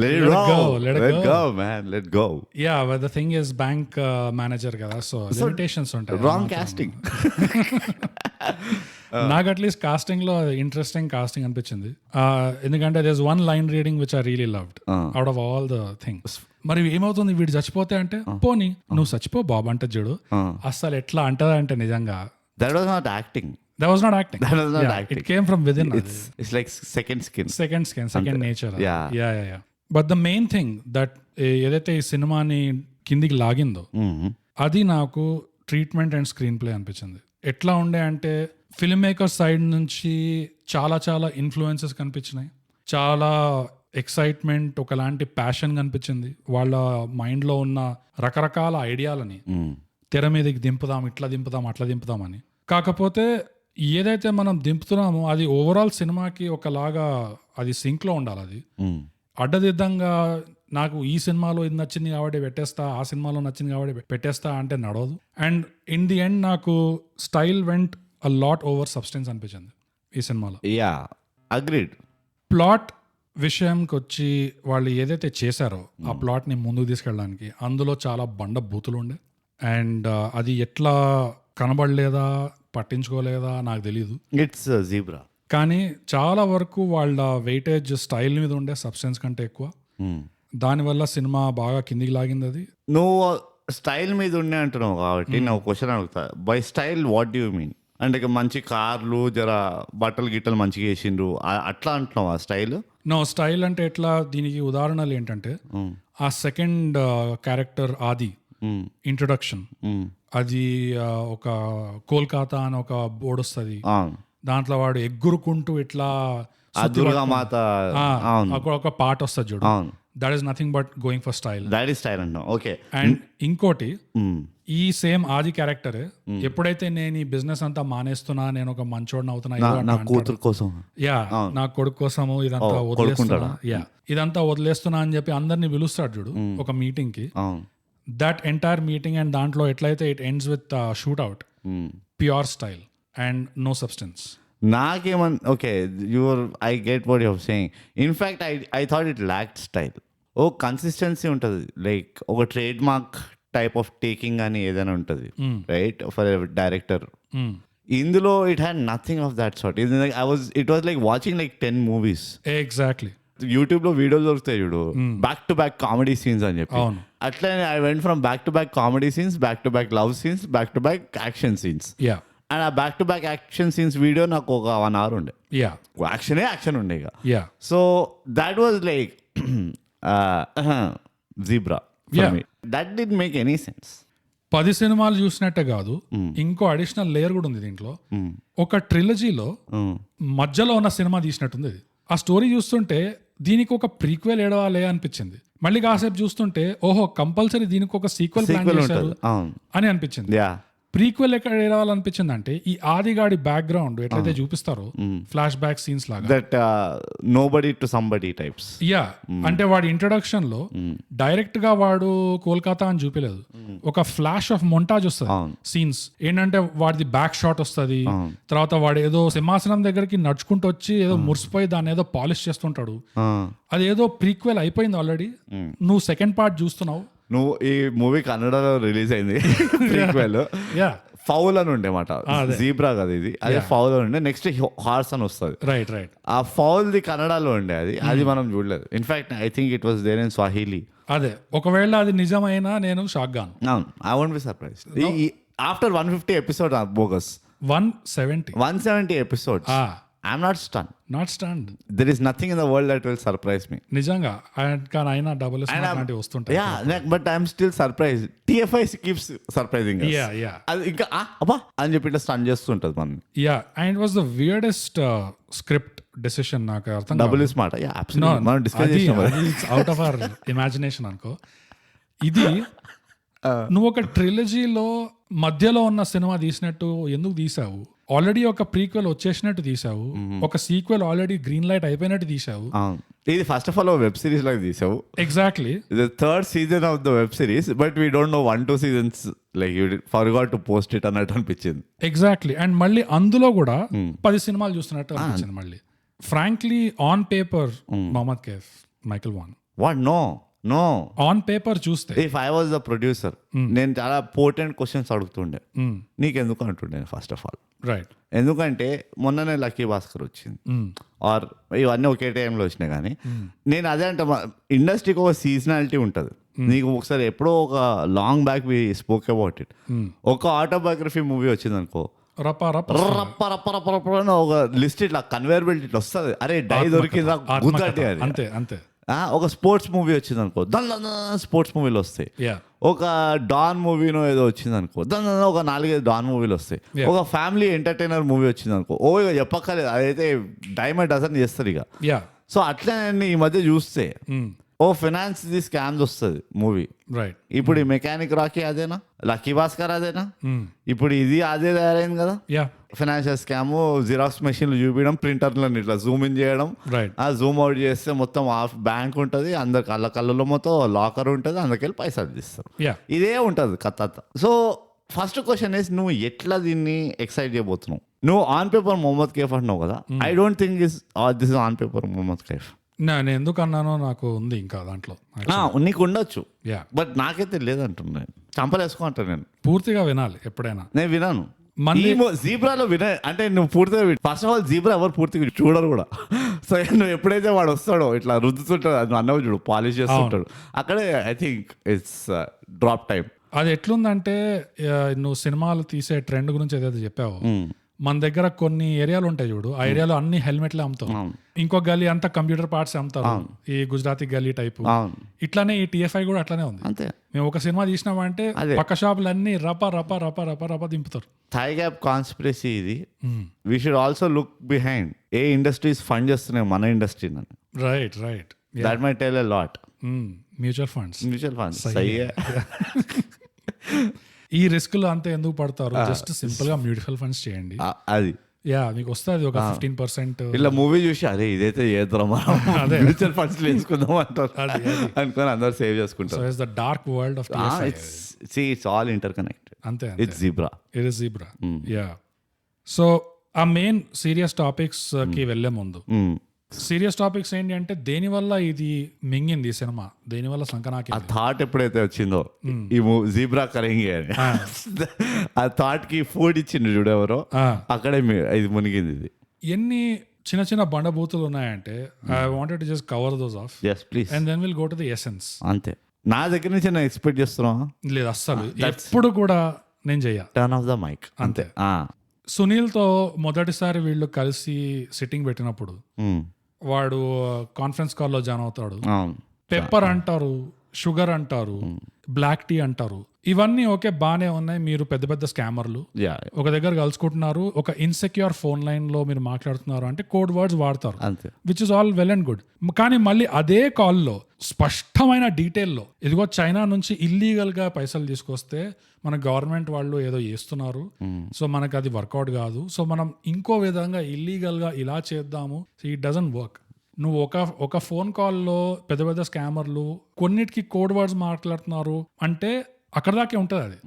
let it Let it go. go, let it go. Man, let go. Yeah but the thing is bank manager కదా, so limitations ఉంటాయి. Wrong casting. నాకు at least casting లో interesting casting అనిపించింది. ఎందుకంటే there is one line reading which I really loved out of all the things. మరి ఏమవుతుంది వీడు చచ్చిపోతే అంటే, పోనీ నువ్వు చచ్చిపో బాబు అంటే చూడు, అస్సలు ఎట్లా అంటదా అంటే నిజంగా That was not acting. that was not acting. That was not acting. It came from within. It's like second skin. Second nature. Yeah. But the main thing that ఏదైతే ఈ సినిమాని కిందికి లాగిందో అది నాకు ట్రీట్మెంట్ అండ్ స్క్రీన్ ప్లే అనిపించింది. ఎట్లా ఉండే అంటే ఫిల్మ్ మేకర్ సైడ్ నుంచి చాలా చాలా ఇన్ఫ్లుయెన్సెస్ కనిపించినాయి, చాలా ఎక్సైట్మెంట్, ఒకలాంటి ప్యాషన్ కనిపించింది. వాళ్ళ మైండ్లో ఉన్న రకరకాల ఐడియాలని తెర మీదకి దింపుదాం, ఇట్లా దింపుదాం, అట్లా దింపుదాం అని. కాకపోతే ఏదైతే మనం దింపుతున్నామో అది ఓవరాల్ సినిమాకి ఒకలాగా అది సింక్లో ఉండాలి. అది అడ్డదిద్దంగా నాకు ఈ సినిమాలో ఇది నచ్చింది కాబట్టి పెట్టేస్తా, ఆ సినిమాలో నచ్చింది కాబట్టి పెట్టేస్తా అంటే నడవదు. అండ్ ఇన్ ది ఎండ్ నాకు style vent a lot over substance అనిపించింది ఈ సినిమాలో. Yeah, agreed. ప్లాట్ విషయంకి వచ్చి వాళ్ళు ఏదైతే చేశారో ఆ ప్లాట్ని ముందుకు తీసుకెళ్ళడానికి అందులో చాలా బండ బూతులు ఉండే. అండ్ అది ఎట్లా కనబడలేదా, పట్టించుకోలేదా నాకు తెలీదు. It's a zebra. కానీ చాలా వరకు వాళ్ళ వెయిటేజ్ స్టైల్ మీద ఉండే సబ్స్టెన్స్ కంటే ఎక్కువ. దానివల్ల సినిమా బాగా కిందికి లాగింది. అది నువ్వు స్టైల్ మీద ఉండే అంటున్నావు కాబట్టి నువ్వు క్వశ్చన్ అడుగుతా, by style what do you mean? అంటే ఇక మంచి కార్లు, జర బట్టలు గిట్టలు మంచిగా వేసిండ్రు అట్లా అంటున్నావు ఆ స్టైల్? నో, స్టైల్ అంటే ఎట్లా, దీనికి ఉదాహరణలు ఏంటంటే ఆ సెకండ్ క్యారెక్టర్ ఆది ఇంట్రొడక్షన్, అది ఒక కోల్కతా అని ఒక బోర్డు వస్తుంది, దాంట్లో వాడు ఎగ్గురుకుంటూ ఇట్లా దుర్గామాత ఒక పాట వస్తుంది చూడు, that is nothing but going for style. That is style అంటున్నావు. ఓకే. అండ్ ఇంకోటి ఈ సేమ్ ఆది క్యారెక్టర్ ఎప్పుడైతే నేను ఈ బిజినెస్ అంతా మానేస్తున్నా, నేను ఒక మంచోడిని అవుతున్నా, నా కూతురు కోసం, నా కొడుకు కోసము ఇదంతా వదిలేస్తున్నా, ఇదంతా వదిలేస్తున్నా అని చెప్పి అందరిని పిలుస్తాడు చూడు ఒక మీటింగ్ కి. దట్ ఎంటైర్ మీటింగ్ అండ్ దాంట్లో ఎట్లయితే it ends with shootout, pure style and no substance. నాకేమన్ okay, I get what your saying. In fact I thought it lacked style. Oh consistency ఉంటుంది, లైక్ ఒక trademark type of taking అని ఏదైనా ఉంటుంది right for director. ఇందులో it had nothing of that sort. It was like watching like 10 movies. Exactly. YouTube లో వీడియోలు దొరుకుతాయి చూడు, back to back comedy scenes అని చెప్పి. అట్లనే I went from back to back comedy scenes, back to back love scenes, back to back action scenes. And ఆ back to back action scenes video నాకు ఒక 1 hour ఉండే. Action ఉండే ఇక. So that was like Zebra. That did make any sense. 10 సినిమాలు చూసినట్టే కాదు, ఇంకో అడిషనల్ లేయర్ కూడా ఉంది దీంట్లో. ఒక ట్రిలజీలో మధ్యలో ఉన్న సినిమా తీసినట్టుంది ఇది. ఆ స్టోరీ చూస్తుంటే దీనికి ఒక ప్రీక్వెల్ ఏడవాలే అనిపించింది. మళ్ళీ కాసేపు చూస్తుంటే ఓహో కంపల్సరీ దీనికి ఒక సీక్వెల్ ప్లాన్ చేశారు అని అనిపించింది. ప్రీక్వెల్ ఎక్కడ ఏడవాలనిపించింది అంటే ఈ ఆదిగాడి బ్యాక్గ్రౌండ్ ఎట్లయితే చూపిస్తారో ఫ్లాష్ బ్యాక్ సీన్స్ లాగా, that nobody to somebody types. అంటే వాడి ఇంట్రొడక్షన్ లో డైరెక్ట్ గా వాడు కోల్కతా అని చూపించలేదు, ఒక ఫ్లాష్ ఆఫ్ మొంటాజ్ వస్తుంది సీన్స్. ఏంటంటే వాడిది బ్యాక్ షాట్ వస్తుంది, తర్వాత వాడు ఏదో సింహాసనం దగ్గరికి నడుచుకుంటూ వచ్చి ఏదో మురిసిపోయి దాన్ని ఏదో పాలిష్ చేస్తుంటాడు. అది ఏదో ప్రీక్వెల్ అయిపోయింది ఆల్రెడీ, నువ్వు సెకండ్ పార్ట్ చూస్తున్నావు. నువ్వు ఈ మూవీ కన్నడలో రిలీజ్ అయింది ప్రీక్వెల్, ఫౌల్ అని ఉండే మాట, జీబ్రా కదా ఇది, అదే ఫౌల్ అని ఉండే. నెక్స్ట్ హార్స్ అని వస్తుంది. రైట్. ఆ ఫౌల్ ది కన్నడలో ఉండే, అది మనం చూడలేదు. In fact I think it was there in Swahili. అదే ఒకవేళ అది నిజమైనా నేను షాక్ గాను. అవును, I won't be surprise. After 150 episode bogus 170 episodes, I'm not stunned. There is nothing in the world that will surprise me. నిజంగా. కానీ అయినా డబుల్ అలాంటివి వస్తుంటాయి. But I'm still surprised. TFI keeps surprising us. అది ఇంకా అబ్బా అని చెప్పి ఇట్లా స్టన్ చేస్తుంటది మనం. And it was the weirdest script decision నాకు అర్థం. Double smart. Absolutely. మనం డిస్కస్ చేసాం. It's out of our imagination అనుకో. ఇది నువ్వు ఒక ట్రిలజీలో మధ్యలో ఉన్న సినిమా తీసినట్టు ఎందుకు తీసావు? ఆల్రెడీ ఒక ప్రీక్వెల్ వచ్చేసినట్టు తీసావు, ఒక సీక్వెల్ ఆల్రెడీ గ్రీన్ లైట్ అయిపోయినట్టు తీసావు. ఇది first of all web series లాగా తీసావు. Exactly. The third season of the web series, but we don't know 1-2 seasons, like you forgot to post it అన్నట్టు అనిపించింది. ఎగ్జాక్ట్లీ. అండ్ మళ్ళీ అందులో కూడా 10 సినిమాలు చూస్తున్నట్టు అనిపించింది. మళ్ళీ frankly on paper Mohammad Kaif, Michael Vaughan what no on paper చూస్తే if I was the producer నేను చాలా పోర్టెంట్ క్వశ్చన్స్ అడుగుతుండే. నీకెందుకు అంటుండే ఫస్ట్ ఆఫ్ ఆల్. రైట్. ఎందుకంటే మొన్ననే లక్కీ భాస్కర్ వచ్చింది ఆర్ ఇవన్నీ ఒకే టైంలో వచ్చినాయి. కానీ నేను అదే అంటే ఇండస్ట్రీకి ఒక సీజనాలిటీ ఉంటుంది. నీకు ఒకసారి ఎప్పుడో ఒక long back we spoke about it. ఒక ఆటోబయోగ్రఫీ మూవీ వచ్చింది అనుకో, రప్ప రప్ప రప్ప రప్ప రప్ప రప్ప అని ఒక లిస్ట్ ఇట్లా కన్వేర్ బెల్ట్ ఇట్లా వస్తుంది. అరే డై దొరికిందా గుద్దంటే అది. అంతే అంతే. ఒక స్పోర్ట్స్ మూవీ వచ్చింది అనుకో, దానిలో స్పోర్ట్స్ మూవీలు వస్తాయి. ఒక డాన్ మూవీనో ఏదో వచ్చింది అనుకో, దానిలో ఒక 4-5 డాన్ మూవీలు వస్తాయి. ఒక ఫ్యామిలీ ఎంటర్టైనర్ మూవీ వచ్చింది అనుకో, ఇక చెప్పక్కర్లేదు, అదైతే డైమండ్ డజన్ చేస్తారు ఇక. సో అట్లా ఈ మధ్య చూస్తే ఫైనాన్స్ ది స్కామ్స్ వస్తుంది మూవీ. రైట్. ఇప్పుడు ఈ మెకానిక్ రాకీ అదేనా, లక్కీ భాస్కర్ అదేనా, ఇప్పుడు ఇది అదే తయారైంది కదా. ఫైనాన్షియల్ స్కామ్, జిరాక్స్ మెషిన్లు చూపించడం, ప్రింటర్లను ఇట్లా జూమ్ ఇన్ చేయడం, జూమ్ అవుట్ చేస్తే మొత్తం ఆఫ్ బ్యాంక్ ఉంటుంది, అందరు కళ్ళలో మొత్తం లాకర్ ఉంటుంది, అందుకెళ్ళి పైసలు తీస్తారు. ఇదే ఉంటుంది కథ. సో ఫస్ట్ క్వశ్చన్ ఇస్, నువ్వు ఎట్లా దీన్ని ఎక్సైట్ చేయబోతున్నావు? నువ్వు ఆన్ పేపర్ మొహమ్మద్ కైఫ్ అంటున్నావు కదా. I don't think this is on paper Mohammad Kaif. నేను ఎందుకు అన్నానో నాకు ఉంది ఇంకా దాంట్లో. నీకు ఉండొచ్చు, బట్ నాకైతే లేదంటున్నాను. చంపలేసుకో అంటాను నేను. పూర్తిగా వినాలి ఎప్పుడైనా. నేను వినాను. జీబ్రాలో అంటే నువ్వు పూర్తిగా ఫస్ట్ ఆఫ్ ఆల్ జీబ్రా ఎవరు పూర్తిగా చూడరు కూడా. సో నువ్వు ఎప్పుడైతే వాడు వస్తాడో ఇట్లా రుద్దుతుంటాడు, అది అన్నవి చూడు, పాలిష్ చేస్తుంటాడు, అక్కడే I think it's drop time. అది ఎట్లుందంటే, నువ్వు సినిమాలు తీసే ట్రెండ్ గురించి ఏదైతే చెప్పావో, మన దగ్గర కొన్ని ఏరియాలు ఉంటాయి చూడు, ఆ ఏరియాలో అన్ని హెల్మెట్లే అమ్ముతారు. ఇంకో గల్లీ అంతా కంప్యూటర్ పార్ట్స్ అమ్ముతారు, ఈ గుజరాతీ గల్లీ టైపు. ఇట్లానే ఈ TFI కూడా అట్లానే ఉంది. అంతే. మేము ఒక సినిమా తీసినామంటే పక్క షాపులు అన్ని రప రప రప రప రప దింపుతారు. థై గ్యాప్ కాన్స్పిరసీ ఇది. We should also look behind A industries fund చేస్తున్నాయి మన ఇండస్ట్రీని. Right right. That my tell a lot. Mutual funds ఈ రిస్క్ లో అంతా ఎందుకు పడతారు? జస్ట్ సింపుల్ గా మ్యూచువల్ ఫండ్స్ చేయండి, అది మీకు వస్తుంది ఒక 15%. ఇలా మూవీ చూసి అదే ఇదైతే చేద్దాం మ్యూచువల్ ఫండ్స్ వేసుకుందాం అంటారు అనుకొని అందరు సేవ్ చేసుకుంటారు. So it's the dark world of TFI. It's all interconnected. అంతే. It's Zebra. It is Zebra. Yeah. So ఆ మెయిన్ సీరియస్ టాపిక్స్ కి వెళ్లే ముందు, సీరియస్ టాపిక్స్ ఏంటి అంటే, దేనివల్ల ఇది మింగింది ఈ సినిమా, దేనివల్ల సంకనాకి ఆ థాట్ ఎప్పుడైతే వచ్చిందో ఈ జీబ్రా కరెంగి అని, ఆ థాట్ కి ఫుడ్ ఇచ్చిండు చూడెవరో, అక్కడే ఇది మునిగింది. ఇది ఎన్ని చిన్న చిన్న బండబూతులు ఉన్నాయంటే, I wanted to just cover those of. yes please and then we'll go to the essence. అంతే. నా దగ్గర నుంచి నేను ఎక్స్పెక్ట్ చేస్తున్నా లేదు అస్సలు, ఎప్పుడు కూడా నేను చెయ్య. టర్న్ ఆఫ్ ద మైక్ అంతే. సునీల్తో మొదటిసారి వీళ్ళు కలిసి సిట్టింగ్ పెట్టినప్పుడు, వాడు కాన్ఫరెన్స్ కాల్లో జాయిన్ అవుతాడు, పెప్పర్ అంటారు, షుగర్ అంటారు, బ్లాక్ టీ అంటారు, ఇవన్నీ ఓకే బానే ఉన్నాయి. మీరు పెద్ద పెద్ద స్కామర్లు ఒక దగ్గర కలుసుకుంటున్నారు, ఒక ఇన్సెక్యూర్ ఫోన్ లైన్ లో మీరు మాట్లాడుతున్నారు అంటే కోడ్ వర్డ్స్ వాడతారు, which is all well and good. కానీ మళ్ళీ అదే కాల్లో స్పష్టమైన డీటెయిల్లో, ఇదిగో చైనా నుంచి ఇల్లీగల్ గా పైసలు తీసుకొస్తే మన గవర్నమెంట్ వాళ్ళు ఏదో చేస్తున్నారు, సో మనకు అది వర్కౌట్ కాదు, సో మనం ఇంకో విధంగా ఇల్లీగల్ గా ఇలా చేద్దాము, ఇట్ డజంట్ వర్క్. నువ్వు ఒక ఫోన్ కాల్లో పెద్ద పెద్ద స్కామర్లు కొన్నిటికి కోడ్ వర్డ్స్ మాట్లాడుతున్నారు అంటే అక్కడ దాకే ఉంటుంది అది.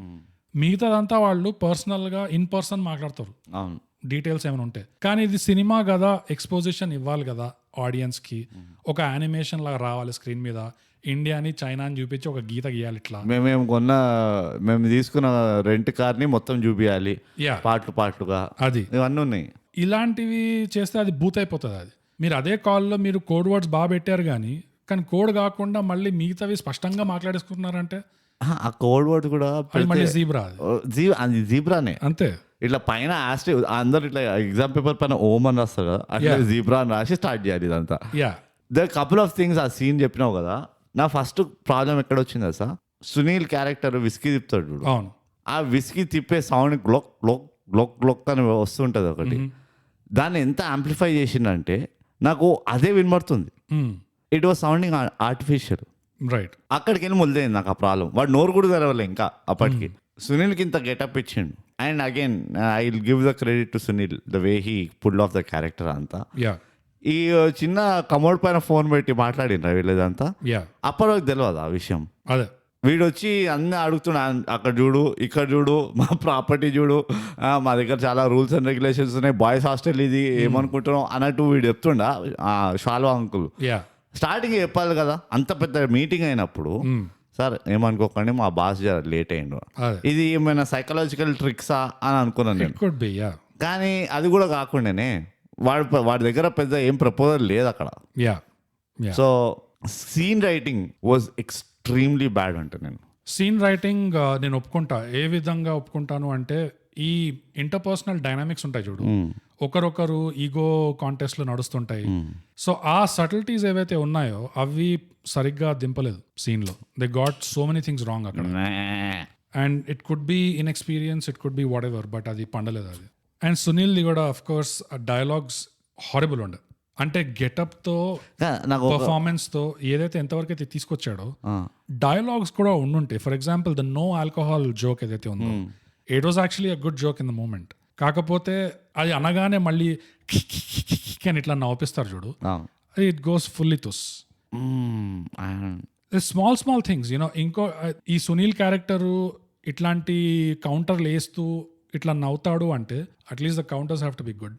మిగతాదంతా వాళ్ళు పర్సనల్ గా ఇన్ పర్సన్ మాట్లాడతారు, డీటెయిల్స్ ఏమైనా ఉంటాయి. కానీ ఇది సినిమా కదా, ఎక్స్పోజిషన్ ఇవ్వాలి కదా ఆడియన్స్ కి, ఒక యానిమేషన్ లాగా రావాలి స్క్రీన్ మీద, ఇండియాని చైనాని చూపించి ఒక గీత గీయాలి. ఇట్లా మేము తీసుకున్న రెంట్ కార్ ని మొత్తం చూపించాలి పాటలుగా, అది ఇవన్నీ ఉన్నాయి. ఇలాంటివి చేస్తే అది బూత్ అయిపోతుంది. అది మీరు అదే కాల్లో మీరు కోడ్ వర్డ్స్ బాగా పెట్టారు కానీ కోడ్ కాకుండా మళ్ళీ మిగతావి స్పష్టంగా మాట్లాడేసుకుంటున్నారంటే ఆ కోడ్ వర్డ్ కూడా మళ్ళీ జీబ్రానే అంతే. ఇట్లా పైన అందరు ఇట్లా ఎగ్జామ్ పేపర్ పైన ఓమ్ అని రాస్తారు కదా, అట్లా జీబ్రా అని రాసి స్టార్ట్ చేయాలి ఇదంతా. ద కపుల్ ఆఫ్ థింగ్స్ ఆ సీన్ చెప్పినావు కదా, నా ఫస్ట్ ప్రాబ్లం ఎక్కడ వచ్చిందా సార్, సునీల్ క్యారెక్టర్ విస్కీ తిప్పుతాడు చూడు, ఆ విస్కీ తిప్పే సౌండ్ గ్లోక్ గ్లోక్ గ్లోక్ గ్లోక్ అని వస్తుంటది ఒకటి, దాన్ని ఎంత యాంప్లిఫై చేసిందంటే నాకు అదే వినబడుతుంది. It was sounding artificial. Right. అక్కడికి వెళ్ళి మొదలైంది నాకు ఆ ప్రాబ్లం. వాడు నోరు కూడా తెరవలే ఇంకా అప్పటికి. సునీల్కి ఇంత గెటప్ ఇచ్చిండు. And again I will give the credit to Sunil, the way he pulled off the character అంతా. ఈ చిన్న కమోడ్ పైన ఫోన్ పెట్టి మాట్లాడినరా వీళ్ళదంతా, అప్పటివరకు తెలియదు ఆ విషయం. అదే వీడు వచ్చి అన్నీ అడుగుతున్నా, అక్కడ చూడు, ఇక్కడ చూడు, మా ప్రాపర్టీ చూడు, మా దగ్గర చాలా రూల్స్ అండ్ రెగ్యులేషన్స్ ఉన్నాయి, బాయ్స్ హాస్టల్ ఇది, ఏమనుకుంటున్నాం అన్నట్టు వీడు చెప్తుండా షాల్వా అంకుల్. యా స్టార్టింగ్ చెప్పాలి కదా, అంత పెద్ద మీటింగ్ అయినప్పుడు, సార్ ఏమనుకోకండి మా బాస్ లేట్ అయ్యిండు, ఇది ఏమైనా సైకలాజికల్ ట్రిక్సా అని అనుకున్నాను నేను. Could be yeah. కానీ అది కూడా కాకుండానే వాడి దగ్గర పెద్ద ఏం ప్రపోజల్ లేదు అక్కడ. Yeah so scene writing was extremely bad అంటే నేను. సీన్ రైటింగ్ నేను ఒప్పుకుంటా. ఏ విధంగా ఒప్పుకుంటాను అంటే ఈ ఇంటర్పర్సనల్ డైనామిక్స్ ఉంటాయి చూడు, ఒకరొకరు ఈగో కాంటెస్ట్ లో నడుస్తుంటాయి. సో ఆ సటిల్టీస్ ఏవైతే ఉన్నాయో అవి సరిగ్గా దింపలేదు సీన్ లో. They got so many things wrong అక్కడ. And it could be inexperience, it could be whatever, but అది పండలేదు అది. అండ్ సునీల్ది కూడా అఫ్ కోర్స్ డైలాగ్స్ హారిబుల్ ఉండే. అంటే గెటప్ తో పర్ఫార్మెన్స్ తో ఏదైతే ఎంతవరకు అయితే తీసుకొచ్చాడో డైలాగ్స్ కూడా ఉండుంటాయి. For example the no alcohol joke ఏదైతే ఉందో, it was actually a good joke in the moment. కాకపోతే అది అనగానే మళ్ళీ అని ఇట్లా నవ్విస్తారు చూడు, ఇట్ గోస్ ఫుల్లీ తుస్. Small small things you know. ఇంకో ఈ సునీల్ క్యారెక్టర్ ఇట్లాంటి కౌంటర్లు వేస్తూ ఇట్లా నవ్వుతాడు అంటే at least the counters have to be good.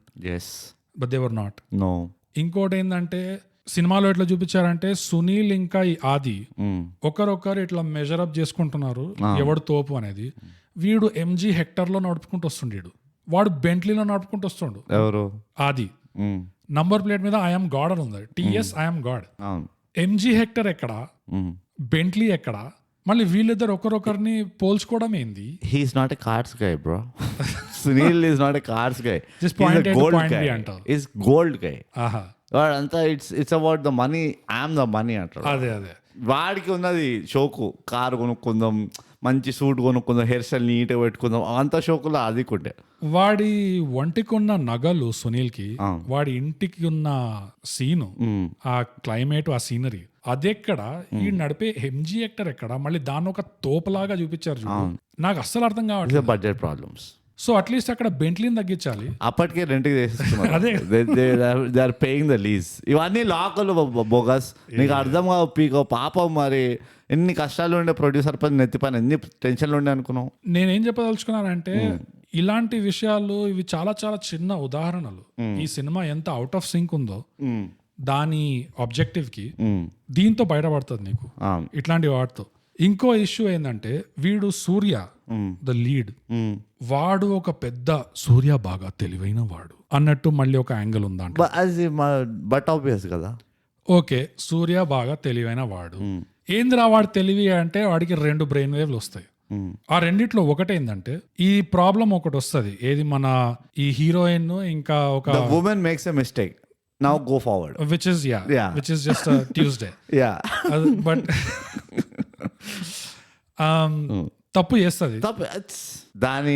But they were not. ఇంకోటి ఏంటంటే సినిమాలో ఎట్లా చూపించారంటే సునీల్ ఇంకా ఈ ఆది ఒకరొకరు ఇట్లా మెజర్ అప్ చేసుకుంటున్నారు ఎవడు తోపు అనేది. వీడు ఎంజీ హెక్టర్ లో నడుపుకుంటూ వస్తుండేడు, వాడు బెంట్లీలో నడుపుకుంటూ వస్తుండు. ఎవరు? ఆది. నంబర్ ప్లేట్ మీద ఐఎమ్ గాడ్ అని ఉంది, TS I'm God. MG Hector ఎక్కడ, బెంట్లీ ఎక్కడ, మళ్ళీ వీళ్ళిద్దరు ఒకరొకరిని పోల్చుకోవడం ఏంది? He is not a cards guy bro. Sunil is not a cards guy, is gold guy. వాడంతా it's about the money, I'm the money అంటాడు. అదే అదే వాడికి ఉన్నది షోకు, కారు కొనుక్కుందాం, మంచి సూట్ కొనుక్కుందాం, హెయిర్ స్టైల్ నీట్గా పెట్టుకుందాం, అంత షోకులో అది కొంటే. వాడి ఒంటికి ఉన్న నగలు సునీల్ కి, వాడి ఇంటికి ఉన్న సీను, ఆ క్లైమేట్, ఆ సీనరీ అదెక్కడ, ఈ నడిపే ఎంజీ యాక్టర్ ఎక్కడ, మళ్ళీ దాన్ని ఒక తోపలాగా చూపించారు చూడు. నాకు అస్సలు అర్థం కావట్లేదు. Budget problems. సో అట్లీస్ట్ అక్కడ బెంట్లీని తగ్గించాలి. అప్పటికే రెంట్కి they are paying the lease. ఇవన్నీ లాకలు బోగస్, నీకు అర్థం కావు పీకో పాపం. మరి ఎన్ని కష్టాలు ఉండే ప్రొడ్యూసర్ పని, నెత్తి పని ఎన్ని టెన్షన్లు ఉండే అనుకున్నావు. నేనేం చెప్పదలుచుకున్నానంటే ఇలాంటి విషయాలు ఇవి చాలా చాలా చిన్న ఉదాహరణలు. ఈ సినిమా ఎంత అవుట్ ఆఫ్ సింక్ ఉందో దాని ఆబ్జెక్టివ్ కి దీంతో బయటపడుతుంది నీకు ఇట్లాంటి వాటితో. ఇంకో ఇష్యూ ఏంటంటే వీడు సూర్య ద లీడ్, వాడు ఒక పెద్ద సూర్య బాగా తెలివైన వాడు అన్నట్టు మళ్ళీ ఒక యాంగిల్ ఉందంట. బట్ ఆబ్వియస్ కదా. ఓకే, సూర్య బాగా తెలివైన వాడు. ఏందిరా వాడు తెలివి అంటే వాడికి 2 బ్రెయిన్ వేవ్లు వస్తాయి. ఆ రెండిట్లో ఒకటేందంటే ఈ ప్రాబ్లం ఒకటి వస్తుంది, ఏది మన ఈ హీరోయిన్ ఇంకా ఒక woman makes a mistake, now go forward, which is just Tuesday. But తప్పు చేస్తుంది. దాని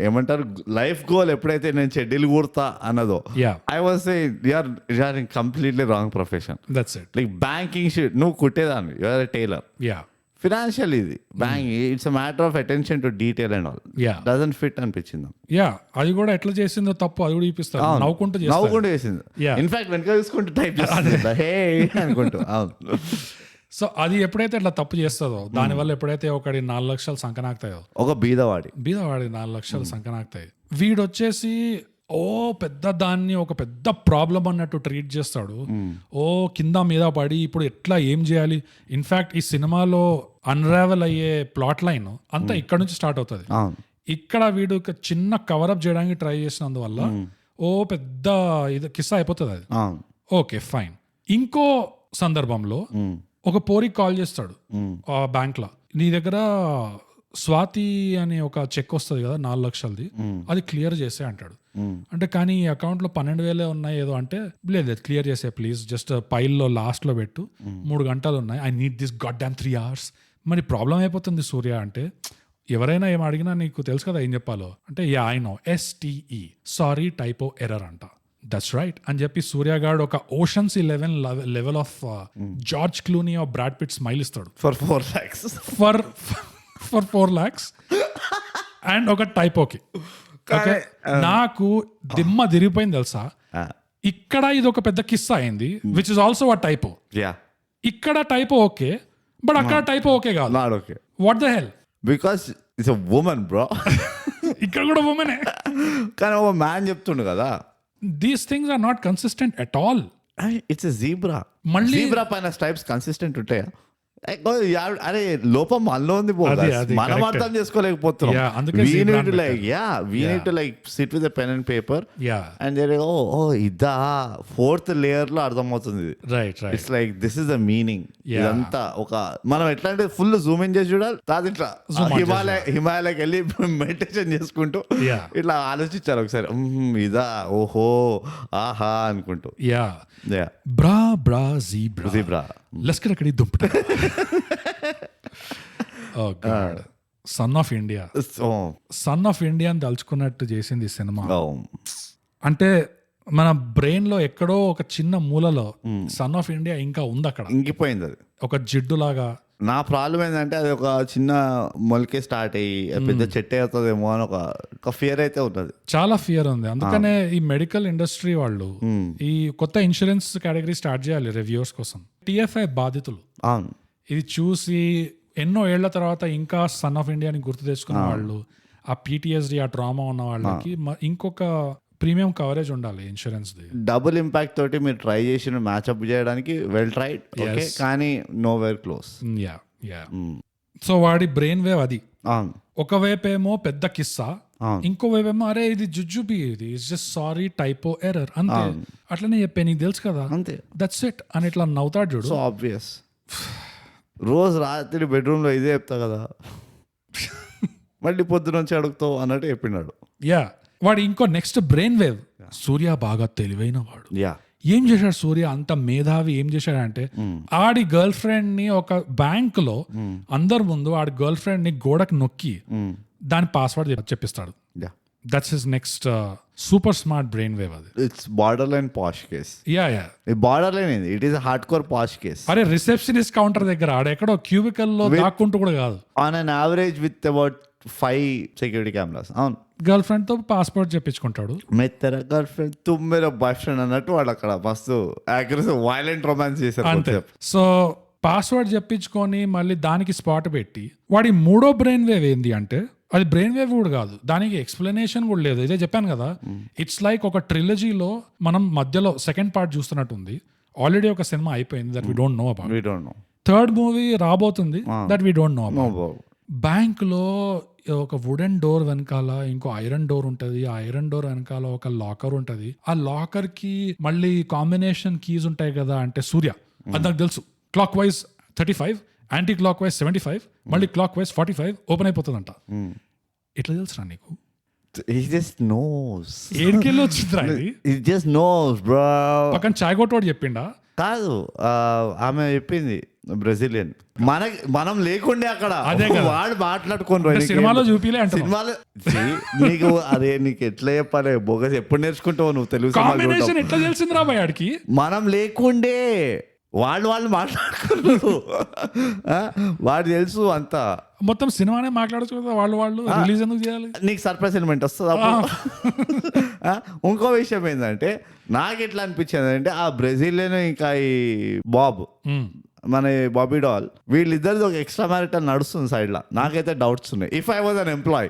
ఏమంటారు, లైఫ్ గోల్ ఎప్పుడైతే నేను చెడ్డీలు కూడతా అన్నదో, I was you're in completely wrong profession. That's it. Like banking shit, నువ్వు కుట్టేదాన్ని, యూఆర్ ఎ టైలర్. ఫినాన్షియల్ ఇది bank, it's a matter of attention to detail and all. Doesn't fit అనిపించింది. అది కూడా ఎట్లా చేసిందో తప్పు, అది కూడా చూపిస్తారు. నవ్వుకుంటూ చేసింది. ఇన్ఫాక్ట్ వెనక చూసుకుంటూ టైప్ చేస్తుంది హే అనుకుంటూ. సో అది ఎప్పుడైతే ఇట్లా తప్పు చేస్తుందో, దానివల్ల ఎప్పుడైతే ఒకటి 4 లక్షలు సంకనాకుతాయో, ఒక బీదవాడి 4 లక్షలు సంకనాకుతాయి. వీడు వచ్చేసి పెద్ద దాన్ని ఒక పెద్ద ప్రాబ్లం అన్నట్టు ట్రీట్ చేస్తాడు. కింద మీద పడి ఇప్పుడు ఎట్లా ఏం చేయాలి. ఇన్ఫాక్ట్ ఈ సినిమాలో అన్రావెల్ అయ్యే ప్లాట్ లైన్ అంతా ఇక్కడ నుంచి స్టార్ట్ అవుతుంది. ఇక్కడ వీడు ఒక చిన్న కవరప్ చేయడానికి ట్రై చేసినందువల్ల పెద్ద ఇది కిస్సా అయిపోతుంది అది. Okay fine. ఇంకో సందర్భంలో ఒక పోరికి కాల్ చేస్తాడు బ్యాంక్ లో, నీ దగ్గర స్వాతి అనే ఒక చెక్ వస్తుంది కదా 4 లక్షలది, అది క్లియర్ చేసే అంటాడు. అంటే కానీ ఈ అకౌంట్ లో 12,000 ఉన్నాయి ఏదో అంటే, లేదు క్లియర్ చేసే ప్లీజ్, జస్ట్ పైల్లో లాస్ట్ లో పెట్టు, 3 గంటలు ఉన్నాయి, I need this god damn 3 hours. మరి ప్రాబ్లం అయిపోతుంది సూర్య అంటే, ఎవరైనా ఏం అడిగినా నీకు తెలుసు కదా ఏం చెప్పాలో అంటే, I know STE sorry typo error అంట. దట్స్ రైట్ అని చెప్పి సూర్యగాడు ఒక Ocean's 11 level of George Clooney of Brad Pitt smile ఇస్తాడు for 4 lakhs for 4 lakhs and ఒక టైపోకి. నాకు దిమ్మ తిరిగిపోయింది తెలుసా. ఇక్కడ ఇది ఒక పెద్ద కిస్సా అయింది, which is also a typo. ఇక్కడ టైపో ఓకే, బట్ అక్కడ టైప్ ఓకే కాదు. Not okay what the hell, because it's a women bro. ఇక్కడ కూడా ఉమెనే. కానీ ఒక మ్యాన్ చెప్తుండు కదా, these things are not consistent at all. It's zebra. మళ్ళీ జీబ్రా పైన స్ట్రైప్స్ కన్సిస్టెంట్ ఉంటాయా? అరే లోపం మనలో ఉంది, అది మనం correct. అర్థం చేసుకోలేకపోతున్నాం. Yeah, అందుకే zebra అని we need to like sit with a pen and paper yeah and they're like, oh ఇదా ఫోర్త్ లేయర్ లో అర్థమవుతుంది. Right right. It's like this is the meaning. Yeah. ఇదంతా ఒక మనం ఎట్లా అంటే ఫుల్ జూమ్ ఇన్ చేసి చూడాలి, కాదు ఇట్లా Zoom out హిమాలయకి వెళ్ళి మెడిటేషన్ చేసుకుంటూ Yeah. ఇట్లా ఆలోచించారు ఒకసారి, ఇదా ఓహో ఆహా అనుకుంటూ. Yeah Yeah. బ్రా బ్రా జీబ్రా Zebra. లస్కర్ అక్కడి దుంపట. Oh God, son of India. So, son of India అని తలుచుకున్నట్టు చేసింది ఈ సినిమా. oh. అంటే మన బ్రెయిన్ లో ఎక్కడో ఒక చిన్న మూలలో సన్ ఆఫ్ ఇండియా ఇంకా ఉంది అక్కడ, ఇంకిపోయింది అది. ఒక జిడ్డులాగా. నా ప్రాబ్లం ఏంటంటే అది ఒక చిన్న మొలకే స్టార్ట్ అయ్యి పెద్ద చెట్టు అవుతుందేమో అని ఒక ఫియర్ అయితే ఉన్నది. చాలా ఫియర్ ఉంది. అందుకనే ఈ మెడికల్ ఇండస్ట్రీ వాళ్ళు ఈ కొత్త ఇన్సూరెన్స్ కేటగిరీ స్టార్ట్ చేయాలి రివ్యూవర్స్ కోసం. టిఎఫ్ఐ బాధితులు అవును, ఇది చూసి ఎన్నో ఏళ్ల తర్వాత ఇంకా సన్ ఆఫ్ ఇండియాని గుర్తు తెచ్చుకున్న వాళ్ళు, ఆ పిటిఎస్డి ఆ ట్రామా ఉన్న వాళ్ళకి ఇంకొక ప్రీమియం కవరేజ్ ఉండాలి ఇన్సూరెన్స్ ది. డబుల్ ఇంపాక్ట్ తోటి మీరు ట్రై చేసిన మ్యాచ్అప్ చేయడానికి వెల్ ట్రైడ్, ఓకే, కానీ know where close. Yeah yeah. So వాడి బ్రెయిన్ వేవ్ అది. అవును ఒకవైపు ఏమో పెద్ద కిస్సా, అవును. ఇంకోవైపు ఏమో అరే ఇది జుజుబి, ఇది it's just sorry typo error అంతే. అట్లనే చెప్పే నీకు తెలుసు కదా, అంతే, దట్స్ ఇట్ అని ఇట్లా నవ్వుతాడు చూడు. So obvious. రోజు రాత్రి బెడ్రూమ్ లో ఇదే చెప్తా కదా, మళ్ళీ పొద్దున వచ్చి అడుగుతావు అన్నట్టు చెప్పినాడు. యా, వాడు ఇంకో నెక్స్ట్ బ్రెయిన్ వేవ్. సూర్య బాగా తెలివైన వాడు. యా, ఏం చేశాడు సూర్య అంత మేధావి? ఏం చేశాడంటే ఆడి గర్ల్ ఫ్రెండ్ ని ఒక బ్యాంక్ లో అందరి ముందు ఆడి గర్ల్ ఫ్రెండ్ ని గోడకు నొక్కి దాని పాస్వర్డ్ చెప్పిస్తాడు. Yeah, that's his next super smart brain wave అది. It's borderline posh case. Yeah yeah. Borderline ఏంది, it is hardcore posh case. అరే రిసెప్షనిస్ట్ కౌంటర్ దగ్గర ఆడ ఎక్కడో క్యూబికల్ లో దాక్కుంటూ కూడా కాదు, on an average with about 5 security cameras. అవును, గర్ల్ ఫ్రెండ్ తో పాస్పోర్ట్ చెప్పించుకుంటాడు. మెత్తర గర్ల్ ఫ్రెండ్ తుమ్ మేరా బాయ్ ఫ్రెండ్ అన్నట్టు వాడు అక్కడ మస్తు అగ్రెసివ్ వైలెంట్ రొమాన్స్ చేశారు. అంతే. సో పాస్వర్డ్ చెప్పించుకొని మళ్ళీ దానికి స్పాట్ పెట్టి వాడి మూడో బ్రెయిన్ వేవ్ ఏంది అంటే, అది బ్రెయిన్ వేవ్ కూడా కాదు, దానికి ఎక్స్ప్లెనేషన్ కూడా లేదు. ఇదే చెప్పాను కదా, ఇట్స్ లైక్ ఒక ట్రిలజీలో మనం మధ్యలో సెకండ్ పార్ట్ చూస్తున్నట్టుంది. ఆల్రెడీ ఒక సినిమా అయిపోయింది that we don't know about. We don't know. Third movie రాబోతుంది that we don't know No, about. bro. Bank లో ఒక వుడెన్ డోర్ వెనకాల ఇంకో ఐరన్ డోర్ ఉంటది. ఆ ఐరన్ డోర్ వెనకాల ఒక లాకర్ ఉంటది. ఆ లాకర్ కి మళ్ళీ కాంబినేషన్ కీస్ ఉంటాయి కదా. అంటే సూర్య అది నాకు తెలుసు, clock wise 35, anti clock wise 75, మళ్ళీ క్లాక్ వైజ్ 45 ఓపెన్ అయిపోతుందంట. ఎట్లా తెలుసురా నీకు? He just knows. ఏడికెళ్ళి వచ్చిందిరా ఇది? He just knows, bro. పక్కన చాయ్ కొట్టోడు చెప్పిండా? కాదు, ఆమె చెప్పింది బ్రెజిలియన్. మనం లేకుండే అక్కడ అదే కదా. వాడు మాట్లాడుకోండి. అంటే సినిమాలో చూపిలే అంటే సినిమాలో నీకు అరే నీకు ఎట్లా చెప్పాలి బోగస్, ఎప్పుడు నేర్చుకుంటావు నువ్వు తెలుగు సినిమాలు కాంబినేషన్ చూడటం? ఎట్లా తెలిసిందిరా భయాడికి? మనం లేకుండే వాళ్ళు మాట్లాడుకున్నారు. వాడు తెలుసు అంతా. మొత్తం సినిమానే మాట్లాడచ్చు కదా వాళ్ళు రిలీజ్ ఎందుకు చేయాలి? నీకు సర్ప్రైజ్ ఎలిమెంట్ వస్తుంది అప్పుడు. ఇంకో విషయం ఏంటంటే నాకు ఎట్లా అనిపించింది అంటే ఆ బ్రెజిలియన్ ఇంకా ఈ బాబ్ మన బాబీ డాల్ వీళ్ళిద్దరిది ఒక ఎక్స్ట్రా మ్యారిటల్ నడుస్తుంది సైడ్ లా. నాకైతే డౌట్స్ ఉన్నాయి. If I was unemployed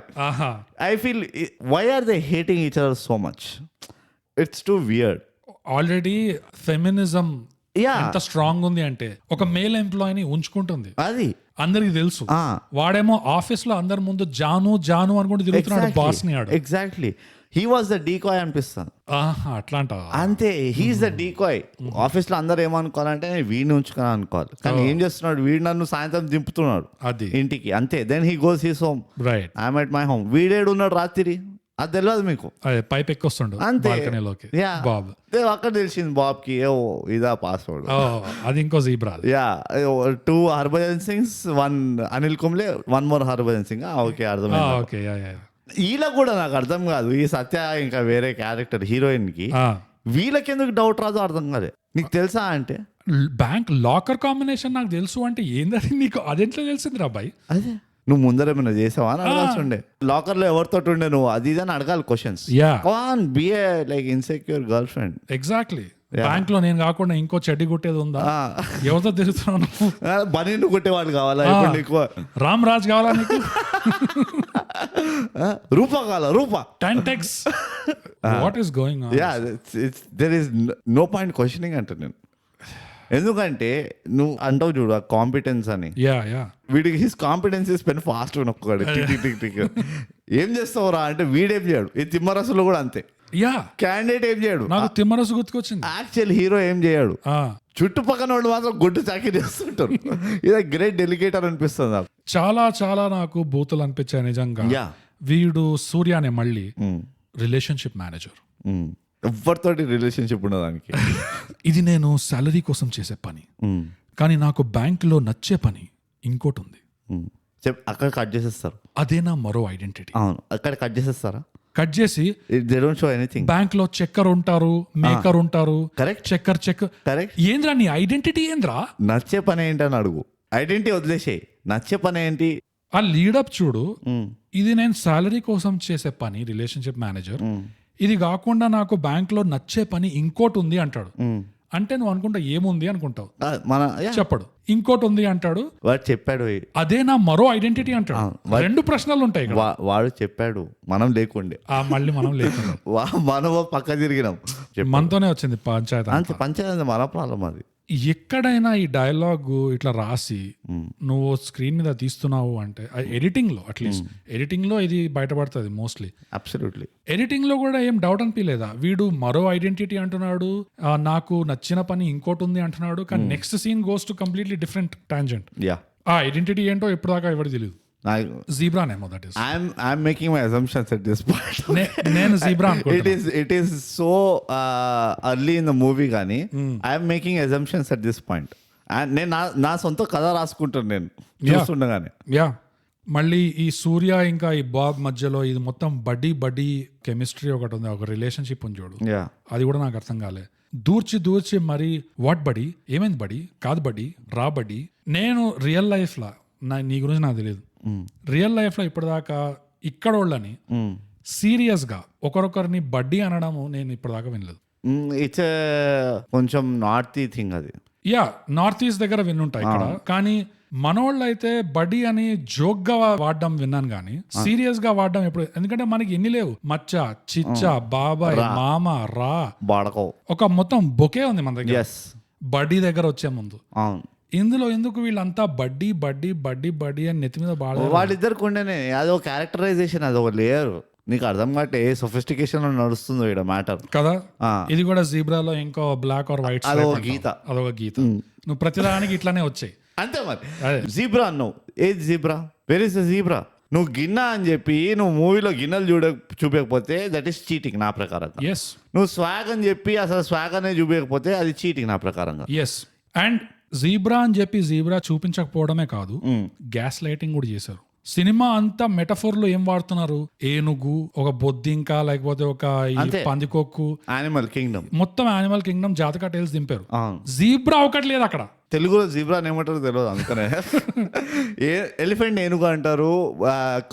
I feel why are they hating each other so much? It's too weird. Already feminism yeah, ఎంత స్ట్రాంగ్ ఉంది అంటే ఒక మేల్ ఎంప్లాయీని ఉంచుకుంటుంది, అది అందరికి తెలుసు. వాడేమో ఆఫీస్ లో అందరి ముందు జాను జాను అనుకుంటూ తిరుగుతున్నాడు బాస్ ని. ఆడు exactly he was the decoy అనిపిస్తాను. అట్లా అంటావా? అంతే, హీఈస్ ద డీకాయ్. ఆఫీస్ లో అందరు ఏమనుకోవాలంటే వీడిని ఉంచుకొని అనుకోవాలి, కానీ ఏం చేస్తున్నాడు వీడు నన్ను సాయంత్రం దింపుతున్నాడు అది ఇంటికి, అంతే. Then he goes his home, right. I'm at my home. వీడేడు ఉన్నాడు రాత్రి, అది తెలియదు మీకు. అదే పైప్ ఎక్కొస్తుండు అంతే. బాల్కనీలోకి బాబ్. అక్కడ తెలిసింది బాబ్ కి ఓ ఇదా పాస్వర్డ్. అది ఇంకో Zebra. Yeah, 2 Harbhajan Singhs, 1 Anil Kumble, 1 more Harbhajan Singh. Okay, అర్థమైంది. ఓకే. వీళ్ళ కూడా నాకు అర్థం కాదు, ఈ సత్య ఇంకా వేరే క్యారెక్టర్ హీరోయిన్ కి వీళ్ళకి ఎందుకు డౌట్ రాదో అర్థం కాదు. నీకు తెలుసా అంటే బ్యాంక్ లాకర్ కాంబినేషన్ నాకు తెలుసు అంటే ఏందని నీకు అదెంట్లో తెలిసింది రా బాయ్? అదే నువ్వు ముందర ఏమైనా చేసావా అని అడగాల్సి ఉండే. లాకర్ లో ఎవరితో ఉండే నువ్వు అది ఇది అని అడగాలి questions. Yeah. Can be a like insecure girlfriend. Exactly. Bank లో నేను కాకుండా ఇంకో చెడ్డి కుట్టేది ఉందా? ఎవరితో తిరుగుతున్నావు నువ్వు? బనీను కొట్టేవాళ్ళు కావాలా ఇప్పుడు నీకు? రామ్ రాజ్ కావాలా నీకు? రూపా కావాలా? రూపా టెంటెక్స్ what is going on? There is no point questioning అంటే నేను. ఎందుకంటే నువ్వు అంటావు చూడు ఆ కాంపిటెన్స్ అని, యా వీడికి హిస్ కాంపిటెన్స్ స్పెండ్ ఫాస్ట్ నొక్కడు టిక్ ఏం చేస్తావురా అంటే వీడేం చేయడు. ఈ తిమ్మరసులో కూడా అంతే. యా క్యాండిడేట్ ఏం చేయడు. నాకు తిమ్మరసు గుర్తుకొచ్చింది. యాక్చువల్ హీరో ఏం చేయడు. చుట్టుపక్కల వాళ్ళు మాత్రం గుడ్డు చాకరీ చేస్తుంటారు. ఇది గ్రేట్ డెలికేటర్ అనిపిస్తుంది నాకు. చాలా నాకు బూతులు అనిపించాయి నిజంగా. వీడు సూర్యానే మళ్ళీ రిలేషన్షిప్ మేనేజర్. ఎవరితోటి రిలేషన్షిప్ ఉన్నదానికి. ఇది నేను సాలరీ కోసం చేసే పని, కానీ నాకు బ్యాంకులో నచ్చే పని ఇంకోటి ఉంది. అక్కడ కట్ చేసేస్తారు. అదే నా మరో ఐడెంటిటీ. అవును, అక్కడ కట్ చేసేస్తారా? కట్ చేసి they don't show anything. Bank లో చెక్కర్ ఉంటారు, మేకర్ ఉంటారు. కరెక్ట్, చెక్కర్ కరెక్ట్. ఏంద్రా నీ ఐడెంటిటీ ఏంద్రా? నచ్చే పని ఏంటని అడుగు. ఐడెంటిటీ వదిలేసే, నచ్చే పని ఏంటి? ఆ లీడప్ చూడు. ఇది నేను సాలరీ కోసం చేసే పని, రిలేషన్షిప్ మేనేజర్. ఇది కాకుండా నాకు బ్యాంక్ లో నచ్చే పని ఇంకోటి ఉంది అంటాడు. అంటే నువ్వు అనుకుంటా ఏముంది అనుకుంటావు, చెప్పడు. ఇంకోటి ఉంది అంటాడు. వాడు చెప్పాడు అదే నా మరో ఐడెంటిటీ అంటాడు. రెండు ప్రశ్నలు ఉంటాయి. వాడు చెప్పాడు, మనం లేకుండే. మళ్ళీ మనం లేకుండా మనం పక్క తిరిగినాం. మనతోనే వచ్చింది పంచాయతీ. పంచాయతీ మన ప్రాబ్లం అది. ఎక్కడైనా ఈ డైలాగ్ ఇట్లా రాసి నువ్వు స్క్రీన్ మీద తీస్తున్నావు అంటే ఎడిటింగ్ లో, అట్లీస్ట్ ఎడిటింగ్ లో ఇది బయటపడుతుంది మోస్ట్లీ. అబ్సల్యూట్లీ. ఎడిటింగ్ లో కూడా ఏం డౌట్ అనిపించలేదా? వీడు మరో ఐడెంటిటీ అంటున్నాడు, నాకు నచ్చిన పని ఇంకోటి ఉంది అంటున్నాడు, కానీ next scene goes to completely different tangent. ఆ ఐడెంటిటీ ఏంటో ఎప్పుడు దాకా ఎవరికి తెలియదు. జీబ్రానేమో that is. I'm making my assumptions at this point. నేను జీబ్రా అనుకుంటున్నా. It is so early in the movie కానీ I'm making assumptions at this point. నేను నా సొంత కథ రాసుకుంటాను నేను చూస్తుండగానే. మళ్ళీ ఈ సూర్య ఇంకా ఈ బాబ్ మధ్యలో ఇది మొత్తం బడ్డీ కెమిస్ట్రీ ఒకటి ఉంది, ఒక రిలేషన్షిప్ ఉంది చూడు. అది కూడా నాకు అర్థం కాలే. దూర్చి మరి వాట్ బడి, ఏమైంది బడి, కాదు బడి, రా బడి. నేను రియల్ లైఫ్ లా నీ గురించి నాకు తెలియదు. రియల్ లైఫ్ లో ఇప్పటిదాకా ఇక్కడ వాళ్ళని సీరియస్ గా ఒకరొకరిని బడ్డీ అనడము నేను ఇప్పటిదాకా వినలేదు. ఇట్స్ కొంచెం నార్త్ థింగ్ అది. నార్త్ ఈస్ట్ దగ్గర విన్నుంటాయి ఇక్కడ, కానీ మనోళ్ళు అయితే బడ్డీ అని జోక్ గా వాడడం విన్నాను, కానీ సీరియస్ గా వాడడం ఎప్పుడు. ఎందుకంటే మనకి ఎన్ని లేవు, మచ్చ, చిచ్చ, బాబాయ్, మామ, రా, బాడకో, ఒక మొత్తం బొకే ఉంది మన దగ్గర బడ్డీ దగ్గర వచ్చే ముందు. ఇందులో ఎందుకు వీళ్ళంతా బడ్డీ అని నెత్తి మీద బాగా వాళ్ళిద్దరికి ఉండేనే అదొక క్యారెక్టరైజేషన్, అదొక లేయర్. నీకు అర్థం కాట్టే ఏ సొఫిస్టికేషన్ లో నడుస్తుందో ఇక్కడ మ్యాటర్ కదా. ఇది కూడా జీబ్రాలో ఇంకో బ్లాక్ ఆర్ వైట్ అదొక గీత. నువ్వు ప్రతిదానికి ఇట్లానే వచ్చాయి అంతే. మరి జీబ్రా అన్నావు, ఏది zebra, where is the zebra? నువ్వు గిన్నా అని చెప్పి నువ్వు మూవీలో గిన్నెలు చూపకపోతే దట్ ఈస్ చీటింగ్ నా ప్రకారంగా. నువ్వు స్వాగ్ అని చెప్పి అసలు స్వాగ్ అనే చూపించకపోతే అది చీటింగ్ నా ప్రకారంగా. అండ్ జీబ్రా అని చెప్పి జీబ్రా చూపించకపోవడమే కాదు, గ్యాస్ లైటింగ్ కూడా చేశారు. సినిమా అంతా మెటఫోర్లు ఏం వాడుతున్నారు, ఏనుగు, ఒక బొద్దింక, లేకపోతే ఒక పందికొక్కు, యానిమల్ కింగ్డమ్, మొత్తం యానిమల్ కింగ్డమ్ జాతక టైల్స్ దింపారు. జీబ్రా ఒకటి లేదు అక్కడ. తెలుగులో జీబ్రా ఏమంటారు తెలియదు, అందుకనే ఎలిఫెంట్ ఏనుగు అంటారు,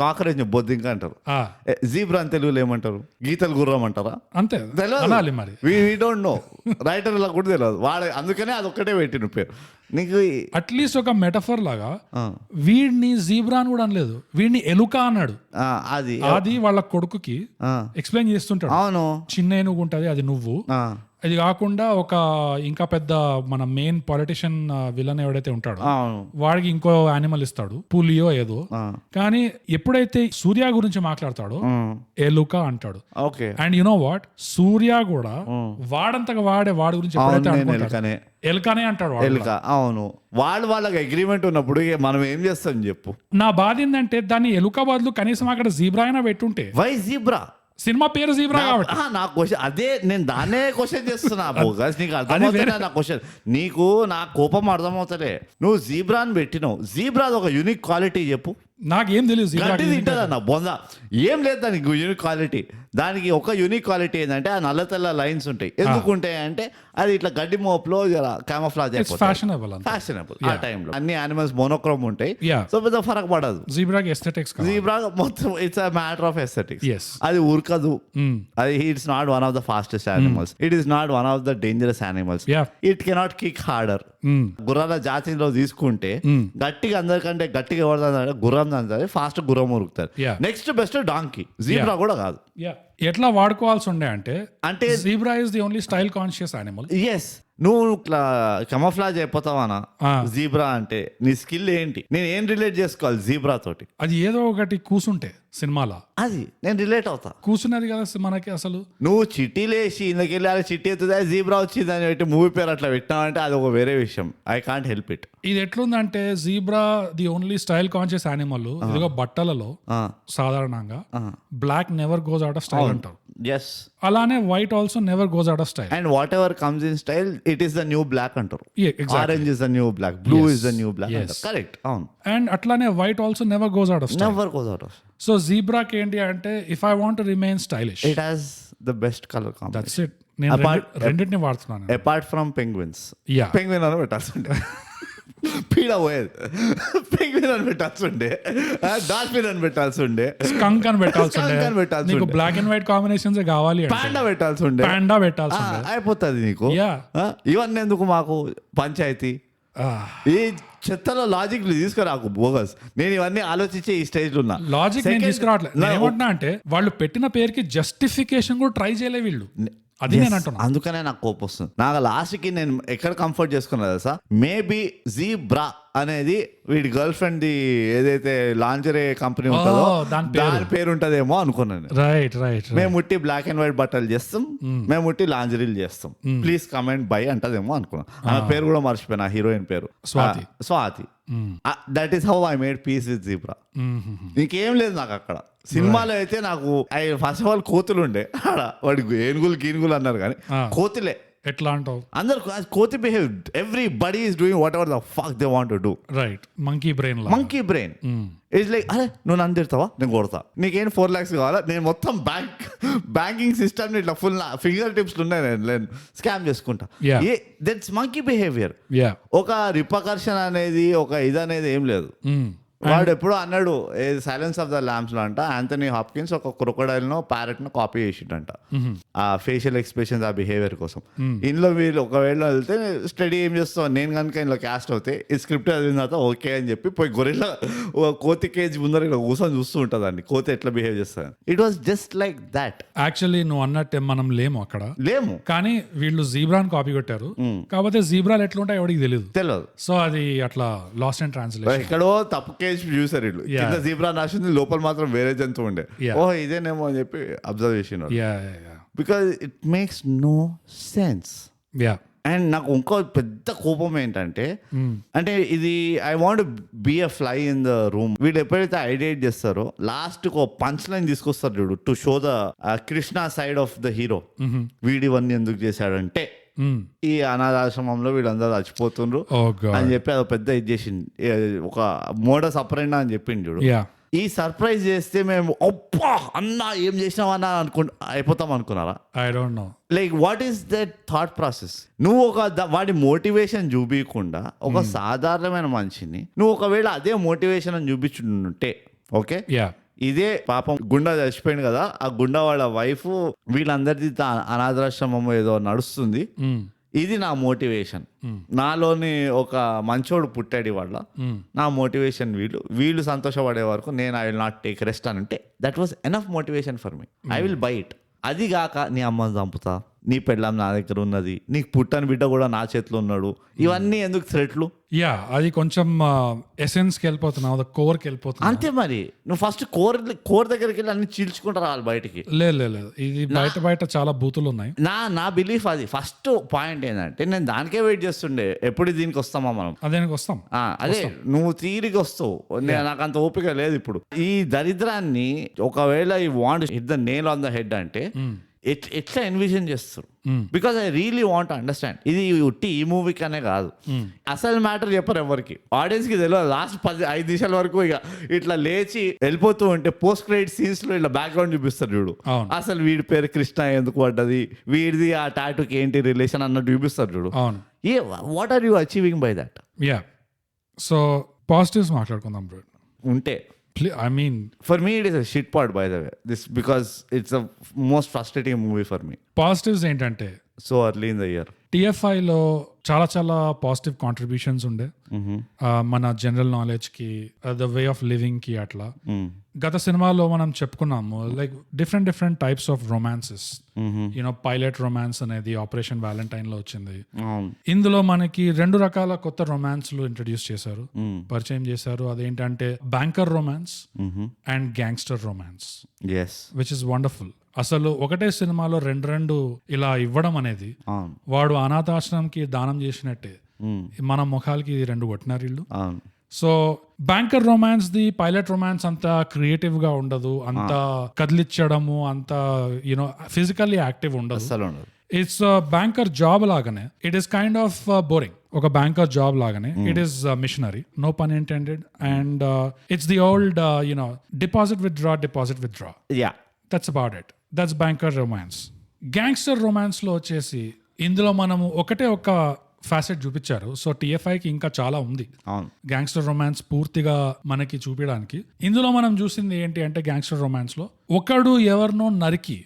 కాకరేజ్ బొద్దింక అంటారు. జీబ్రా అని తెలుగులో ఏమంటారు, గీతలు గుర్రం అంటారా? అంతే తెలియదు మరి. వి డోంట్ నో, రైటర్ లా కూడా తెలియదు వాడు, అందుకనే అదొక్కటే పెట్టిన పేరు. నీకు అట్లీస్ట్ ఒక మెటఫర్ లాగా వీడిని జీబ్రా అని కూడా అనలేదు, వీడిని ఎలుక అన్నాడు. అది వాళ్ళ కొడుకుకి ఎక్స్ప్లెయిన్ చేస్తుంటాడు. అవును, చిన్న ఏనుగు ఉంటది అది నువ్వు. ఇది కాకుండా ఒక ఇంకా పెద్ద మన మెయిన్ పొలిటిషియన్ విలన్ ఎవడైతే ఉంటాడో వాడికి ఇంకో యానిమల్ ఇస్తాడు, పులియో ఏదో. కానీ ఎప్పుడైతే సూర్య గురించి మాట్లాడతాడో ఎలుక అంటాడు. అండ్ యు నో వాట్, సూర్య కూడా వాడంతగా వాడి గురించి ఎప్పుడైతే ఎలుకనే అంటాడు. అవును, వాళ్ళకి అగ్రిమెంట్ ఉన్నప్పుడు మనం ఏం చేస్తాం చెప్పు. నా బాధ ఏంటంటే దాన్ని ఎలుక బదులు కనీసం అక్కడ జీబ్రా అయినా పెట్టుంటే. Why zebra? సినిమా పేరు జీబ్రా కాబట్టి నా క్వశ్చన్ అదే, నేను దాన్నే క్వశ్చన్ చేస్తున్నా. నీకు అర్థమవుతుందా నా క్వశ్చన్? నీకు నా కోపం అర్థమవుతలే. నువ్వు జీబ్రా అని పెట్టినావు, జీబ్రా ఒక యూనిక్ క్వాలిటీ చెప్పు. నాకేం తెలియదు జీబ్రా గడ్డి తింటదన్న బొంద, ఏం లేదు దానికి యూనిక్ క్వాలిటీ. దానికి ఒక యూనిక్ క్వాలిటీ ఏంటంటే ఆ నల్ల తెల్ల లైన్స్ ఉంటాయి. ఎందుకు ఉంటాయి అంటే అది ఇట్లా గడ్డి మోపులో క్యామోఫ్లాజ్ ఫ్యాషనబుల్ ఫ్యాషనబుల్. ఆ టైంలో అన్ని యానిమల్స్ మోనోక్రోమ్ ఉంటాయి, Yeah. సో పెద్ద ఫరక్ పడదు. జీబ్రాకి ఎస్థెటిక్స్ జీబ్రా మొత్తం it's a matter of aesthetics. Yes. అది ఉరకదు, అది it's not one of the fastest animals, it is not one of the dangerous animals, Yeah. It cannot kick harder. గుర్రాల జాతిలో తీసుకుంటే గట్టిగా అందరికంటే గట్టిగా ఎవరు గుర్రం దంతారు, ఫాస్ట్ గుర్రం ఉరుకుతారు. Yeah. Next best donkey, zebra కూడా కాదు. ఎట్లా వాడుకోవాల్సి ఉండే అంటే అంటే zebra is the only style conscious animal. Yes, నువ్వు కెమోఫ్లాజ్ అయిపోతావానా జీబ్రా అంటే? నీ స్కిల్ ఏంటి? నేను ఏం రిలేట్ చేసుకోవాలి జీబ్రా తోటి? అది ఏదో ఒకటి కూసుంటే సినిమాలో అది నేను రిలేట్ అవుతా. కూర్చున్నది కదా మనకి అసలు. నువ్వు చిట్టీలేసి ఇందుకెళ్ళి అది చిట్టి ఎత్తుదా జీబ్రా వచ్చింది అని పెట్టి మూవీ పేరు అట్లా పెట్టినావంటే అది ఒక వేరే విషయం. I can't help it. ఇది ఎట్లుందంటే zebra the only style conscious animal. ఇదిగో బట్టలలో సాధారణంగా black never goes out of style అంటారు. ఎస్, అలానే white also never goes out of style. And what ever comes in style it is the new black అంటారు. Orange is the new black, blue is the new black అంటారు. Correct, అవును. And అట్లానే white also never goes out of style. Never goes out of. So జీబ్రాకి ఏంటి అంటే if I want to remain stylish, it has the best colour combination. That's it. నేను రెండింటిని వాడుతున్నాను. Apart from penguins. Yeah. Penguin అని పెట్టాల్సి ఉండే, పీడ పోయేది. పెంగ్విన్ అని పెట్టాల్సి ఉండే, డాల్ఫిన్ అని పెట్టాల్సి ఉండే, స్కంక్ అని పెట్టాల్సి ఉండే. Skunk అని పెట్టాల్సి నీకు ఉండే. బ్లాక్ అండ్ వైట్ కాంబినేషన్స్ కావాలి అంటే పాండా పెట్టాల్సి ఉండే, పాండా పెట్టాల్సి ఉండే. అయిపోతుంది నీకు. Yeah. ఇవన్నీ ఎందుకు మాకు పంచాయతీ? ఈ చెత్తలో లాజిక్ తీసుకురాకు బోగస్. నేను ఇవన్నీ ఆలోచించే ఈ స్టేజ్ లో ఉన్నా. లాజిక్ నేను తీసుకురావట్లేదు. నేను ఏమంటున్నా అంటే వాళ్ళు పెట్టిన పేరుకి జస్టిఫికేషన్ కూడా ట్రై చేయలే వీళ్ళు. అది నేను అంటున్నా. అందుకనే నాకు కోపం వస్తుంది. నాకు లాస్ట్ కి నేను ఎక్కడ కంఫర్ట్ చేసుకున్నా తెలుసా? మేబీ జీబ్రా అనేది వీడి గర్ల్ ఫ్రెండ్ ది ఏదైతే లాంజరే కంపెనీ ఉంటుందో దాని పేరు ఉంటదేమో అనుకున్నాను. Right right. మేము ఉట్టి బ్లాక్ అండ్ వైట్ బట్టలు చేస్తాం, మేము ఉట్టి లాంజరీలు చేస్తాం, ప్లీజ్ కమెంట్ బై అంటదేమో అనుకున్నాం. ఆ పేరు కూడా మర్చిపోయినా, హీరోయిన్ పేరు Swathi. That is how I made peace with zebra. ఇంకేం లేదు నాకు అక్కడ. సినిమాలో అయితే నాకు ఫస్ట్ ఆఫ్ ఆల్ కోతులు ఉండే ఆడ, వాడి ఏనుగులు గీనుగులు అన్నారు కానీ కోతులే. ఎట్లా అంటావు? అందరు కోతి behave, everybody is doing whatever the fuck they want to do. Right, monkey brain. It's like, అరే నువ్వు నన్ను తిడతావా, నేను కొడతా. నీకేం 4 lakhs కావాలా, నేను మొత్తం బ్యాంకింగ్ సిస్టమ్ ఇట్లా ఫుల్ ఫింగర్ టిప్స్ ఉన్నాయి, నేను స్కామ్ చేసుకుంటా. That's monkey behaviour. ఒక రిపకర్షన్ అనేది, ఒక ఇది అనేది ఏం లేదు. వాడు ఎప్పుడు అన్నాడు సైలెన్స్ ఆఫ్ ద ల్యాంప్స్ లో అంట, ఆంథనీ హాప్కిన్స్ ఒక crocodile no parrot no copy చేసిండంట ఆ ఫేషియల్ ఎక్స్ప్రెషన్స్, ఆ బిహేవియర్ కోసం. ఇందులో వీళ్ళు ఒకవేళ వెళ్తే స్టడీ ఏం చేస్తాం, నేను కనుక ఇందులో క్యాస్ట్ అవుతే ఈ స్క్రిప్ట్ చదివిన తర్వాత ఓకే అని చెప్పి పోయి గొరిల్లా కోతి కేజీ ముందర ఇలా కూర్చొని చూస్తూ ఉంటుందండి కోతి ఎట్లా బిహేవ్ చేస్తుంది. It was just like that. Actually నువ్వు అన్నట్టే మనం లేము అక్కడ, లేము. కానీ వీళ్ళు జీబ్రాని కాపీ కొట్టారు. కాకపోతే జీబ్రాలు ఎట్లా ఉంటాయి ఎవరికి తెలియదు. సో అది అట్లా లాస్ట్ అండ్ ట్రాన్స్లేషన్. ఎక్కడో తప్పు చూసారు వీళ్ళు, కింద జీబ్రా రాసింది, లోపల మాత్రం వేరే జంతువు ఉండే. ఓహో ఇదేనేమో అని చెప్పి అబ్జర్వ్ చేసిన, because it makes no sense. And నాకు ఇంకో పెద్ద కోపం ఏంటంటే, అంటే ఇది I want be a fly in the room. వీళ్ళు ఎప్పుడైతే ఐడియేట్ చేస్తారో లాస్ట్ ఒక పంచ్ లైన్ తీసుకొస్తారు చూడు, to show the Krishna side of the hero. వీడి ఇవన్నీ ఎందుకు చేశాడంటే ఈ అనాథాశ్రమంలో వీళ్ళందరూ చచ్చిపోతుండ్రు అని చెప్పి అది పెద్ద ఇది చేసింది, ఒక మోడస్ ఆపరెండా అని చెప్పింది చూడు. ఈ సర్ప్రైజ్ చేస్తే మేము అబ్బా అన్నా ఏం చేసినావా అన్న అయిపోతాం అనుకున్నారా? I don't no. Like what is that thought process? నువ్వు ఒక వాడి మోటివేషన్ చూపించకుండా ఒక సాధారణమైన మనిషిని నువ్వు ఒకవేళ అదే మోటివేషన్ అని చూపించుంటే ఓకే, ఇదే పాపం గుండా చచ్చిపోయింది కదా, ఆ గుండా వాళ్ళ వైఫ్ వీళ్ళందరిది అనాథాశ్రమం ఏదో నడుస్తుంది, ఇది నా మోటివేషన్, నాలోని ఒక మంచోడు పుట్టాడు వాళ్ళ, నా మోటివేషన్ వీళ్ళు సంతోషపడే వరకు నేను I will not take rest అని అంటే that was enough motivation for me. I will buy it. అది కాక నీ అమ్మని చంపుతా, నీ పెళ్ళాం నా దగ్గర ఉన్నది, నీకు పుట్టని బిడ్డ కూడా నా చేతిలో ఉన్నాడు, ఇవన్నీ ఎందుకు థ్రెట్లు? అది కొంచెం ఎసెన్స్కి వెళ్ళిపోతున్నావు, కోర్కి వెళ్ళిపోతున్నావు. అంతే మరి, నువ్వు ఫస్ట్ కోర్ దగ్గరికి వెళ్ళి అన్ని చీల్చుకుంటా రావాలి బయటికి. లేదు ఇది బయట చాలా బూతులు ఉన్నాయి. నా బిలీఫ్ అది. ఫస్ట్ పాయింట్ ఏంటంటే నేను దానికే వెయిట్ చేస్తుండే, ఎప్పుడు దీనికి వస్తామా మనం, అదేనికి వస్తాం. అదే నువ్వు తీరికి వస్తావు, నాకు అంత ఓపిక లేదు ఇప్పుడు. ఈ దరిద్రాన్ని ఒకవేళ ఈ want hit the nail on the head అంటే ఎట్లా ఎన్విజన్ చేస్తారు. Because I really want understand. ఇది ఉట్టి ఈ మూవీకి అనే కాదు, అసలు మ్యాటర్ చెప్పరు ఎవరికి, ఆడియన్స్ కి తెలియదు. లాస్ట్ 5 నిమిషాల వరకు ఇక ఇట్లా లేచి వెళ్ళిపోతూ ఉంటే పోస్ట్ క్రెడిట్ సీన్స్ లో ఇట్లా బ్యాక్గ్రౌండ్ చూపిస్తారు చూడు. అసలు వీడి పేరు కృష్ణ ఎందుకు పడ్డది, వీడిది ఆ టాటూకి ఏంటి రిలేషన్ అన్నట్టు చూపిస్తారు చూడు. What are you achieving by that? Yeah, so positives మాట్లాడుకుందాం బ్రో. ఉంటే I mean, for me it is a shit part, by the way, this, because it's a most frustrating movie for me. Positives ఏంటంటే So early in the year, TFI లో చాలా చాలా positive contributions ఉండే. మన general knowledge కి, the way of living కి అట్లా. గత సినిమాలో మనం చెప్పుకున్నాము like different types of romances. You know pilot romance అనేది ఆపరేషన్ వ్యాలంటైన్ లో వచ్చింది. ఇందులో మనకి 2 రకాల కొత్త రొమాన్స్లు ఇంట్రడ్యూస్ చేశారు, పరిచయం చేశారు. అదేంటంటే banker romance and gangster romance, which is wonderful. అసలు ఒకటే సినిమాలో 2 ఇలా ఇవ్వడం అనేది, వాడు అనాథాశ్రమంకి దానం చేసినట్టే మన ముఖాలకి 2 కొట్టినారు వీళ్ళు. So banker romance the pilot romance అంత క్రియేటివ్ గా ఉండదు, అంత కదిలిచ్చడము, అంత యూనో ఫిజికల్లీ యాక్టివ్ ఉండదు. ఇట్స్ బ్యాంకర్ జాబ్ లాగానే, it is kind of boring. ఒక బ్యాంకర్ జాబ్ లాగానే ఇట్ ఈస్ మిషనరీ, నో పన్ intended. And it's the old you know deposit with draw. That's about it. That's banker romance. Gangster romance లో వచ్చేసి ఇందులో మనము ఒక facet చూపించారు. సో TFIకి ఇంకా చాలా ఉంది గ్యాంగ్స్టర్ రొమాన్స్ పూర్తిగా మనకి చూపించడానికి. ఇందులో మనం చూసింది ఏంటి అంటే, గ్యాంగ్స్టర్ రొమాన్స్ లో ఒకడు ఎవరినో నరికి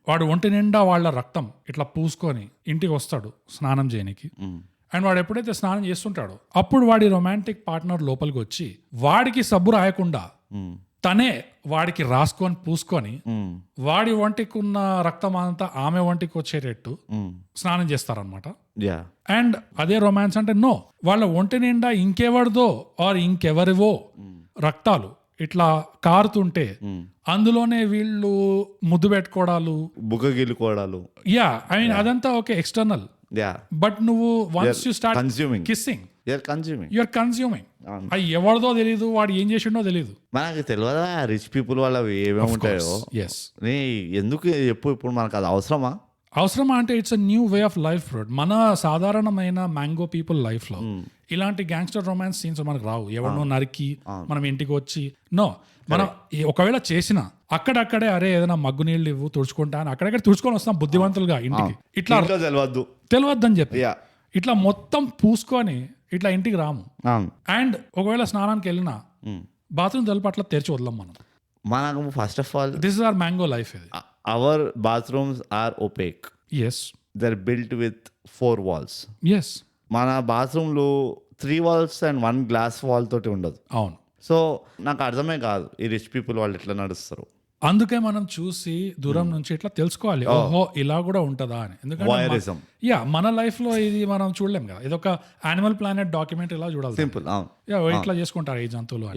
వాడు ఒంటి నిండా వాళ్ళ రక్తం ఇట్లా పూసుకొని ఇంటికి వస్తాడు స్నానం చేయనికి. అండ్ వాడు ఎప్పుడైతే స్నానం చేస్తుంటాడో అప్పుడు వాడి రొమాంటిక్ పార్ట్నర్ లోపలికి వచ్చి వాడికి సబ్బు రాయకుండా తనే వాడికి రాసుకొని పూసుకొని వాడి ఒంటికి ఉన్న రక్తం అంతా ఆమె ఒంటికి వచ్చేటట్టు స్నానం చేస్తారనమాట. అండ్ అదే రొమాన్స్ అంటే, నో, వాళ్ళ ఒంటి నిండా ఇంకెవరిదో ఆర్ ఇంకెవరివో రక్తాలు ఇట్లా కారుతుంటే అందులోనే వీళ్ళు ముద్దు పెట్టుకోవడాలు, బుగ్గగిల్లుకోవడాలు. యా, ఐ మీన్ అదంతా ఓకే ఎక్స్టర్నల్. బట్ నువ్వు once you start kissing, you're consuming. అది ఎవరిదో తెలీదు, వాడు ఏం చేసిండో తెలీదు. మనకి తెలియదా రిచ్ పీపుల్ వాళ్ళవి ఏమేమి ఉంటాయో. ఎందుకు చెప్పు, ఇప్పుడు మనకు అది అవసరమా అంటే it's a new way of life bro. మన సాధారణమైన మ్యాంగో పీపుల్ లైఫ్ లో ఇలాంటి గ్యాంగ్స్టర్ రొమాన్స్ సీన్స్ మనకు రావు. ఎవరినో నరికి మనం ఇంటికి వచ్చి, నో, మనం ఒకవేళ చేసిన అక్కడక్కడే అరే ఏదైనా మగ్గు నీళ్ళు ఇవ్వు తుడుచుకుంటా అని అక్కడక్కడ తుడుచుకొని వస్తాం బుద్ధివంతులుగా ఇంటికి. ఇట్లా తెలియద్దని చెప్పి ఇట్లా మొత్తం పూసుకొని ఇట్లా ఇంటికి రాము. అండ్ ఒకవేళ స్నానానికి వెళ్ళినా బాత్రూమ్ తలుపు అట్లా తెరిచి వదలం మనం. మనకు first of all this is our mango life. ఇది our bathrooms are opaque. They are built with 4 walls. మన బాత్రూమ్లో 3 walls అండ్ 1 glass wall తోటి ఉండదు. అవును. సో నాకు అర్థమే కాదు ఈ రిచ్ పీపుల్ వాళ్ళు ఎట్లా నడుస్తారు. అందుకే మనం చూసి దూరం నుంచి ఇట్లా తెలుసుకోవాలి, ఓహో ఇలా కూడా ఉంటదా అని. ఎందుకంటే మన లైఫ్ లో ఇది మనం చూడలేం కదా. ఇది ఒక యానిమల్ ప్లానెట్ డాక్యుమెంట్ ఇలా చూడాలి. సింపుల్. ఇట్లా చేసుకుంటారు ఈ జంతువులు.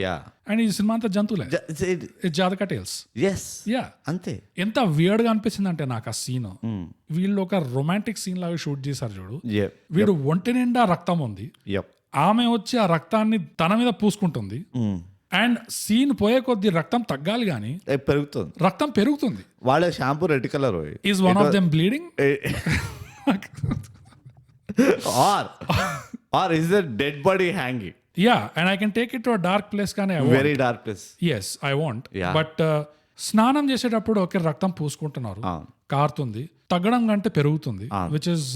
అండ్ ఈ సినిమా అంతా జంతువులే, జాతక టేల్స్. అంతే. ఎంత వియర్డ్ గా అనిపించింది అంటే నాకు ఆ సీన్. వీళ్ళు ఒక రొమాంటిక్ సీన్ లాగా షూట్ చేశారు చూడు. వీడు ఒంటి నిండా రక్తం ఉంది, ఆమె వచ్చి ఆ రక్తాన్ని తన మీద పూసుకుంటుంది. అండ్ సీన్ పోయే కొద్ది రక్తం తగ్గాలి గానీ పెరుగుతుంది, రక్తం పెరుగుతుంది. వాళ్ళ shampoo red colour. Is one of them bleeding or is the dead body hanging? And I can take it to a dark place కానీ very dark place. Yes, I want. But స్నానం చేసేటప్పుడు ఒకే రక్తం పూసుకుంటున్నారు, కారుతుంది, తగ్గడం కంటే పెరుగుతుంది, విచ్ ఇస్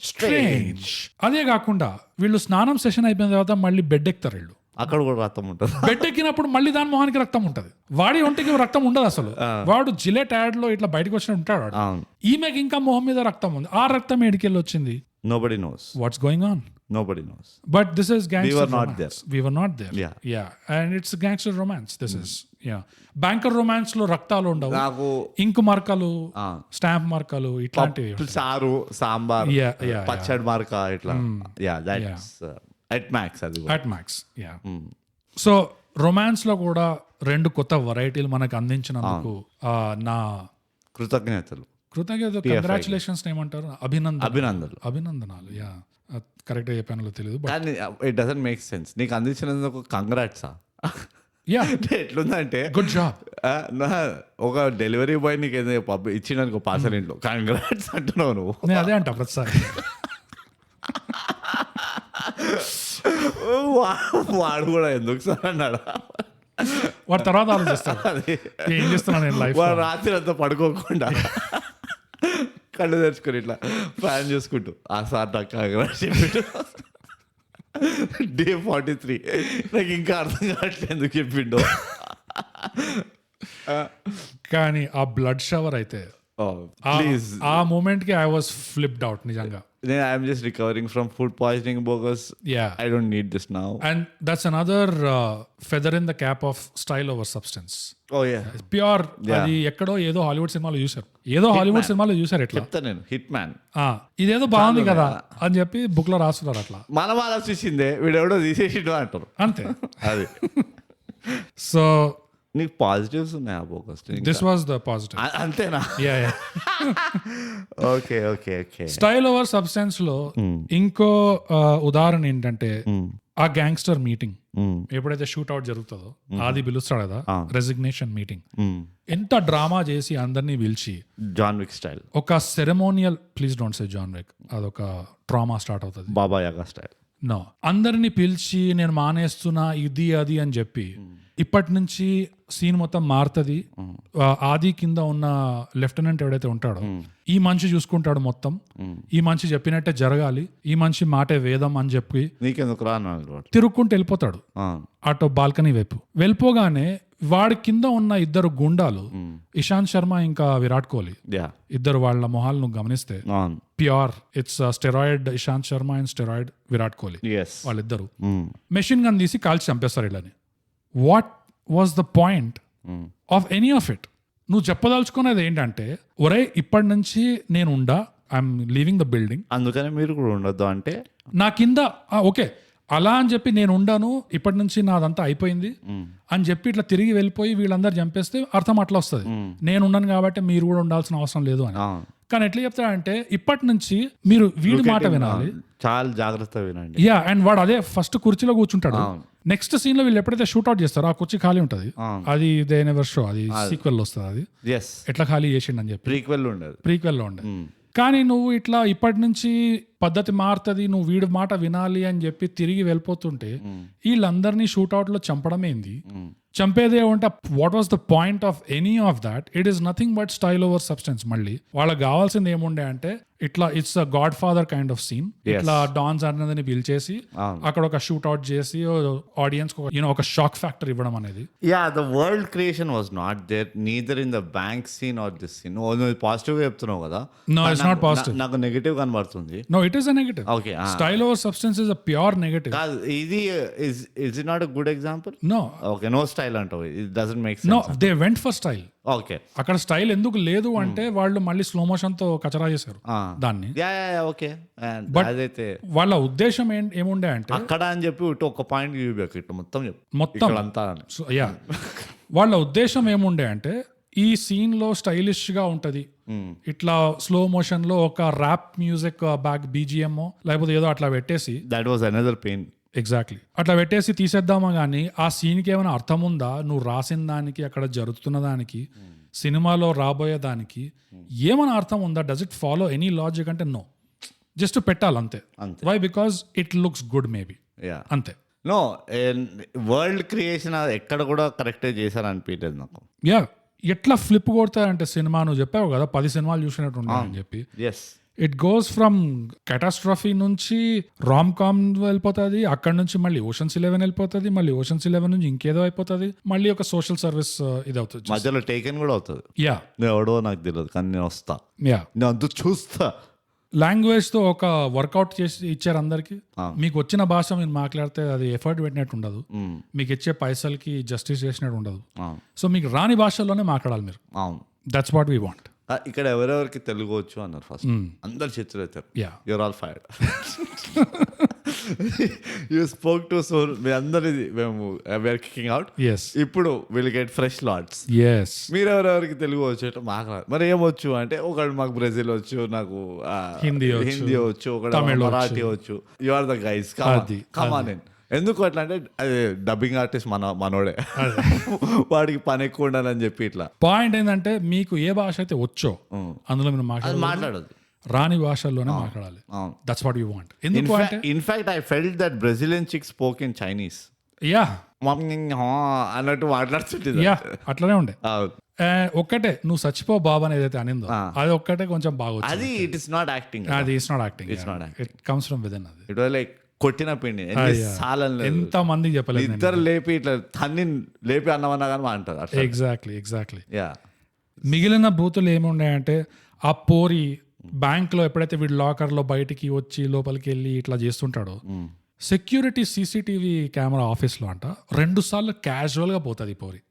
స్ట్రేంజ్. అదే కాకుండా వీళ్ళు స్నానం సెషన్ అయిపోయిన తర్వాత మళ్ళీ బెడ్ ఎక్కుతారు. వీళ్ళు అక్కడ కూడా రక్తం ఉంటుంది. బెడ్ ఎక్కినప్పుడు మళ్ళీ దాని మొహానికి రక్తం ఉంటుంది, వాడి ఒంటికి రక్తం ఉండదు అసలు. వాడు జిలెట్ యాడ్ లో ఇట్లా బయటకు వచ్చిన ఉంటాడు. ఈమెకి ఇంకా మొహం మీద రక్తం ఉంది. ఆ రక్తం ఎడికెళ్ళి వచ్చింది? Nobody knows what's going on. Nobody knows. But this is gangster romance. We were not there. And it's gangster romance. This is banker romance లో రక్తాలు ఉండవు, నాకు ఇంకు మార్కలు, స్టాంప్ మార్కలు, ఇట్లాంటివి, సారు సాంబార్, పచ్చడి మార్క ఇట్లా. that's at max. అది at max. సో రొమాన్స్ లో కూడా 2 కొత్త వెరైటీలు మనకు అందించినందుకు నా కృతజ్ఞతలు. కంగ్రాచులేషన్స్ ఏమంటారు, అభినందనాలు. కరెక్ట్ గా చెప్పానో తెలియదు, ఇట్ డజంట్ మేక్ సెన్స్. నీకు అందించినందుకు కంగ్రాట్సా? యా, ఎట్లుందంటే గుడ్ జాబ్. ఒక డెలివరీ బాయ్ నీకు ఏదో ఇచ్చిండనుకో పార్సల్ ఇంట్లో, కంగ్రాట్స్ అంటున్నావు నువ్వు. నేను అదే అంటా ప్రతిసారి. వాడు కూడా ఎందుకు సార్ అన్నాడు. వాడు తర్వాత ఆలోచిస్తాడు అది ఏం చేస్తున్నాను నేను లైఫ్. వాడు రాత్రి అంతా పడుకోకుండా కళ్ళు తెరుచుకొని ఇట్లా ప్లాన్ చేసుకుంటూ ఆ సార్ నాకు కంగ్రాట్స్ చెప్పిండు. డే 43 నాకు ఇంకా అర్థం కావట్లేదు ఎందుకు చెప్పిండో. కానీ ఆ బ్లడ్ షవర్ అయితే ప్లీజ్, ఆ మూమెంట్ కి ఐ వాస్ ఫ్లిప్డ్ అవుట్ నిజంగా. నేను I'm just recovering from food poisoning bogus. Yeah, I don't need this now. And that's another feather in the cap of style over substance. Oh yeah, pure. అది ఎక్కడో ఏదో Hollywood సినిమాలో చూసారు, ఏదో Hollywood సినిమాలో చూసారు ఎట్లా. చెప్తా నేను, హిట్ మ్యాన్ ఇదేదో బాగుంది కదా అని చెప్పి బుక్ లో రాస్తున్నారు అట్లా. మనం ఆలోచించిందే వీడెవడో తీసేసిండు అంటారు అంతే. అది. సో నీకు పాజిటివ్స్ ఉన్నాయా bogus? This was the positive. అంతేనా? Yeah yeah. Okay okay okay. Style over substance లో ఇంకో ఉదాహరణ ఏంటంటే ఆ గ్యాంగ్స్టర్ మీటింగ్ ఎప్పుడైతే షూట్ అవుట్ జరుగుతుందో, ఆది పిలుస్తాడు కదా రెసిగ్నేషన్ మీటింగ్. ఎంత డ్రామా చేసి అందరినీ పిలిచి జాన్ విక్ స్టైల్ ఒక ceremonial, please don't say John Wick, అదొక ట్రామా స్టార్ట్ అవుతుంది. బాబా యాగా స్టైల్. నో, అందరినీ పిలిచి నేను మానేస్తున్నా ఇది అది అని చెప్పి ఇప్పటి నుంచి సీన్ మొత్తం మారుతుంది. ఆది కింద ఉన్న లెఫ్టినెంట్ ఎవడైతే ఉంటాడో ఈ మనిషి చూసుకుంటాడు మొత్తం, ఈ మనిషి చెప్పినట్టే జరగాలి, ఈ మనిషి మాటే వేదం అని చెప్పి నీకెందుకు రా తిరుక్కుంటూ వెళ్ళిపోతాడు అటు బాల్కనీ వైపు. వెళ్ళిపోగానే వాడి కింద ఉన్న ఇద్దరు గుండాలు, ఇషాంత్ శర్మ ఇంకా విరాట్ కోహ్లీ, ఇద్దరు వాళ్ళ మొహాలు నువ్వు గమనిస్తే pure it's steroid Ishant Sharma and steroid Virat Kohli. వాళ్ళిద్దరు మెషిన్ గన్ తీసి కాల్చి చంపేస్తారు ఇళ్ళని. What was the point of any of it? నువ్వు చెప్పదలుచుకునేది ఏంటంటే, ఒరే ఇప్పటి నుంచి నేను ఉండా, ఐఎమ్ లీవింగ్ ద బిల్డింగ్, అందుకని మీరు కూడా ఉండొద్దు అంటే నా కింద ఓకే అలా అని చెప్పి నేను ఉండాను, ఇప్పటి నుంచి నాదంతా అయిపోయింది అని చెప్పి ఇట్లా తిరిగి వెళ్ళిపోయి వీళ్ళందరూ చంపేస్తే అర్థం అట్లా వస్తుంది, నేను ఉన్నాను కాబట్టి మీరు కూడా ఉండాల్సిన అవసరం లేదు అని. కానీ ఎట్లా చెప్తాడంటే, ఇప్పటి నుంచి మీరు వీడి మాట వినాలి, చాలా జాగ్రత్తగా వినండి. యా, అండ్ వాడు అదే ఫస్ట్ కుర్చీలో కూర్చుంటాడు. నెక్స్ట్ సీన్ లో వీళ్ళు ఎప్పుడైతే షూట్అవుట్ చేస్తారో ఆ కుర్చీ ఖాళీ ఉంటుంది. అది దే నెవర్ షో, అది సీక్వెల్ వస్తుంది. అది ఎట్లా ఖాళీ చేసిండు అని చెప్పి ప్రీక్వెల్ లో ఉండదు. కానీ నువ్వు ఇట్లా ఇప్పటి నుంచి పద్ధతి మారుతుంది, నువ్వు వీడి మాట వినాలి అని చెప్పి తిరిగి వెళ్ళిపోతుంటే వీళ్ళందరినీ షూట్అవుట్ లో చంపడమేంది? చంపేదే ఉంటే what was the point of any of that? It is nothing but style over substance. మళ్ళీ వాళ్ళకి కావాల్సింది ఏముండే అంటే, ఇట్లా it's a godfather kind of scene. ఇట్లా డాన్స్ అన్నదని పిలిచేసి అక్కడ ఒక షూట్ అవుట్ చేసి ఆడియన్స్ ఒక షాక్ ఫ్యాక్టర్ ఇవ్వడం అనేది. The world creation was not there neither in the bank scene or this scene. నువ్వు పాజిటివ్ గా చెప్తున్నావు కదా, నో ఇట్స్ నాట్ పాజిటివ్, నాకు నెగటివ్ కనబడుతుంది. No it is a negative. Okay, style over substance is a pure negative. ఇది is it not a good example? No. Okay, no style అంటావు, it doesn't make no, sense. They went for style. Okay, అక్కడ style ఎందుకు లేదు అంటే వాళ్ళు మళ్ళీ slow motion తో కచరా చేశారు దాన్ని. ఓకే, బట్ అదైతే వాళ్ళ ఉద్దేశం ఏముండే అంటే, అక్కడ అని చెప్పి ఒక పాయింట్ ఇట్లా మొత్తం అంతా యా, వాళ్ళ ఉద్దేశం ఏముండే అంటే, ఈ సీన్ లో స్టైలిష్ గా ఉంటది, ఇట్లా స్లో మోషన్ లో ఒక ర్యాప్ మ్యూజిక్ బ్యాక్ బీజిఎం లేకపోతే ఏదో అట్లా పెట్టేసి, that was another pain. Exactly, అట్లా పెట్టేసి తీసేద్దామా కానీ ఆ సీన్కి ఏమైనా అర్థం ఉందా? నువ్వు రాసిన దానికి, అక్కడ జరుగుతున్న దానికి, సినిమాలో రాబోయే దానికి ఏమైనా అర్థం ఉందా? Does it follow any logic అంటే నో, జస్ట్ పెట్టాలి అంతే. Why? Because it looks good maybe, అంతే. నో, వరల్డ్ క్రియేషన్ ఎక్కడ కూడా కరెక్టే చేశారు అనిపించలేదు నాకు. యా, ఎట్లా ఫ్లిప్ కొడతారంటే సినిమా, నువ్వు చెప్పావు కదా 10 సినిమాలు చూసినట్టు అని చెప్పి. ఇట్ గోస్ ఫ్రమ్ క్యాటాస్ట్రఫీ నుంచి రామ్ కామ్ వెళ్ళిపోతుంది, అక్కడ నుంచి మళ్ళీ ఓషన్స్ 11 వెళ్ళిపోతుంది, మళ్ళీ ఓషన్స్ 11 నుంచి ఇంకేదో అయిపోతుంది, మళ్ళీ ఒక సోషల్ సర్వీస్ ఇది అవుతుంది, మధ్యలో టేకెన్ కూడా అవుతుంది. యా, ఎవడో నాకు తెలియదు కానీ నేను వస్తా, నేను అంత చూస్తా. లాంగ్వేజ్ తో ఒక వర్కౌట్ చేసి ఇచ్చారు అందరికి. మీకు వచ్చిన భాష మీరు మాట్లాడితే అది ఎఫర్ట్ పెట్టినట్టు ఉండదు, మీకు ఇచ్చే పైసలకి జస్టిస్ చేసినట్టు ఉండదు. సో మీకు రాని భాషల్లోనే మాట్లాడాలి మీరు. That's what we want. ఇక్కడ ఎవరెవరికి తెలుగు వచ్చు అన్నారు ఫస్ట్, అందరు చేతులు ఎత్తారు. You're all fired. You spoke to so మీ అందరిది మేము వీఆర్ కికింగ్ అవుట్. ఇప్పుడు విల్ గెట్ ఫ్రెష్ లాట్స్. మీరు ఎవరెవరికి తెలుగు వచ్చు? మాకు మరి ఏమొచ్చు అంటే, ఒకడు మాకు బ్రెజిల్ వచ్చు, నాకు హిందీ వచ్చు, ఒకడు మరాఠీ వచ్చు. You are the guys, come on. ఎందుకు అట్లా అంటే అది డబ్బింగ్ ఆర్టిస్ట్ మనోడే వాడికి పని ఎక్కువ ఉండాలని చెప్పి ఇట్లా. పాయింట్ ఏంటంటే మీకు ఏ భాష అయితే వచ్చో అందులో మీరు మాట్లాడదు, రాని భాషల్లోనే మాట్లాడాలి. That's what you want. ఎందుకు అంటే in fact I felt that Brazilian chick spoke in Chinese yeah అన్నట్టు మాట్లాడుతుంటే యా అట్లనే ఉండే. ఒక్కటే నువ్వు చచ్చిపో బాబు అని ఏదైతే అనిందో అది ఒక్కటే కొంచెం బాగా అది ఇట్ ఇస్ నాట్ యాక్టింగ్, అది it's not acting, it comes from within. అది ఇట్ వాజ్ లైక్ కొట్టిన పిండి ఎంత మందికి చెప్పలేదు, ఇద్దరు లేపి ఇట్లా తన్ని లేపి అన్నమన్నా కానీ అంటారు. ఎగ్జాక్ట్లీ మిగిలిన బూతులు ఏమి ఉన్నాయంటే ఆ పోరి బ్యాంక్ లో ఎప్పుడైతే వీడు లాకర్ లో బయటికి వచ్చి లోపలికి వెళ్ళి ఇట్లా చేస్తుంటాడో, సెక్యూరిటీ సీసీటీవీ కెమెరా ఆఫీస్ లో అంట 2 సార్లు క్యాజువల్ గా పోతుంది పోరి.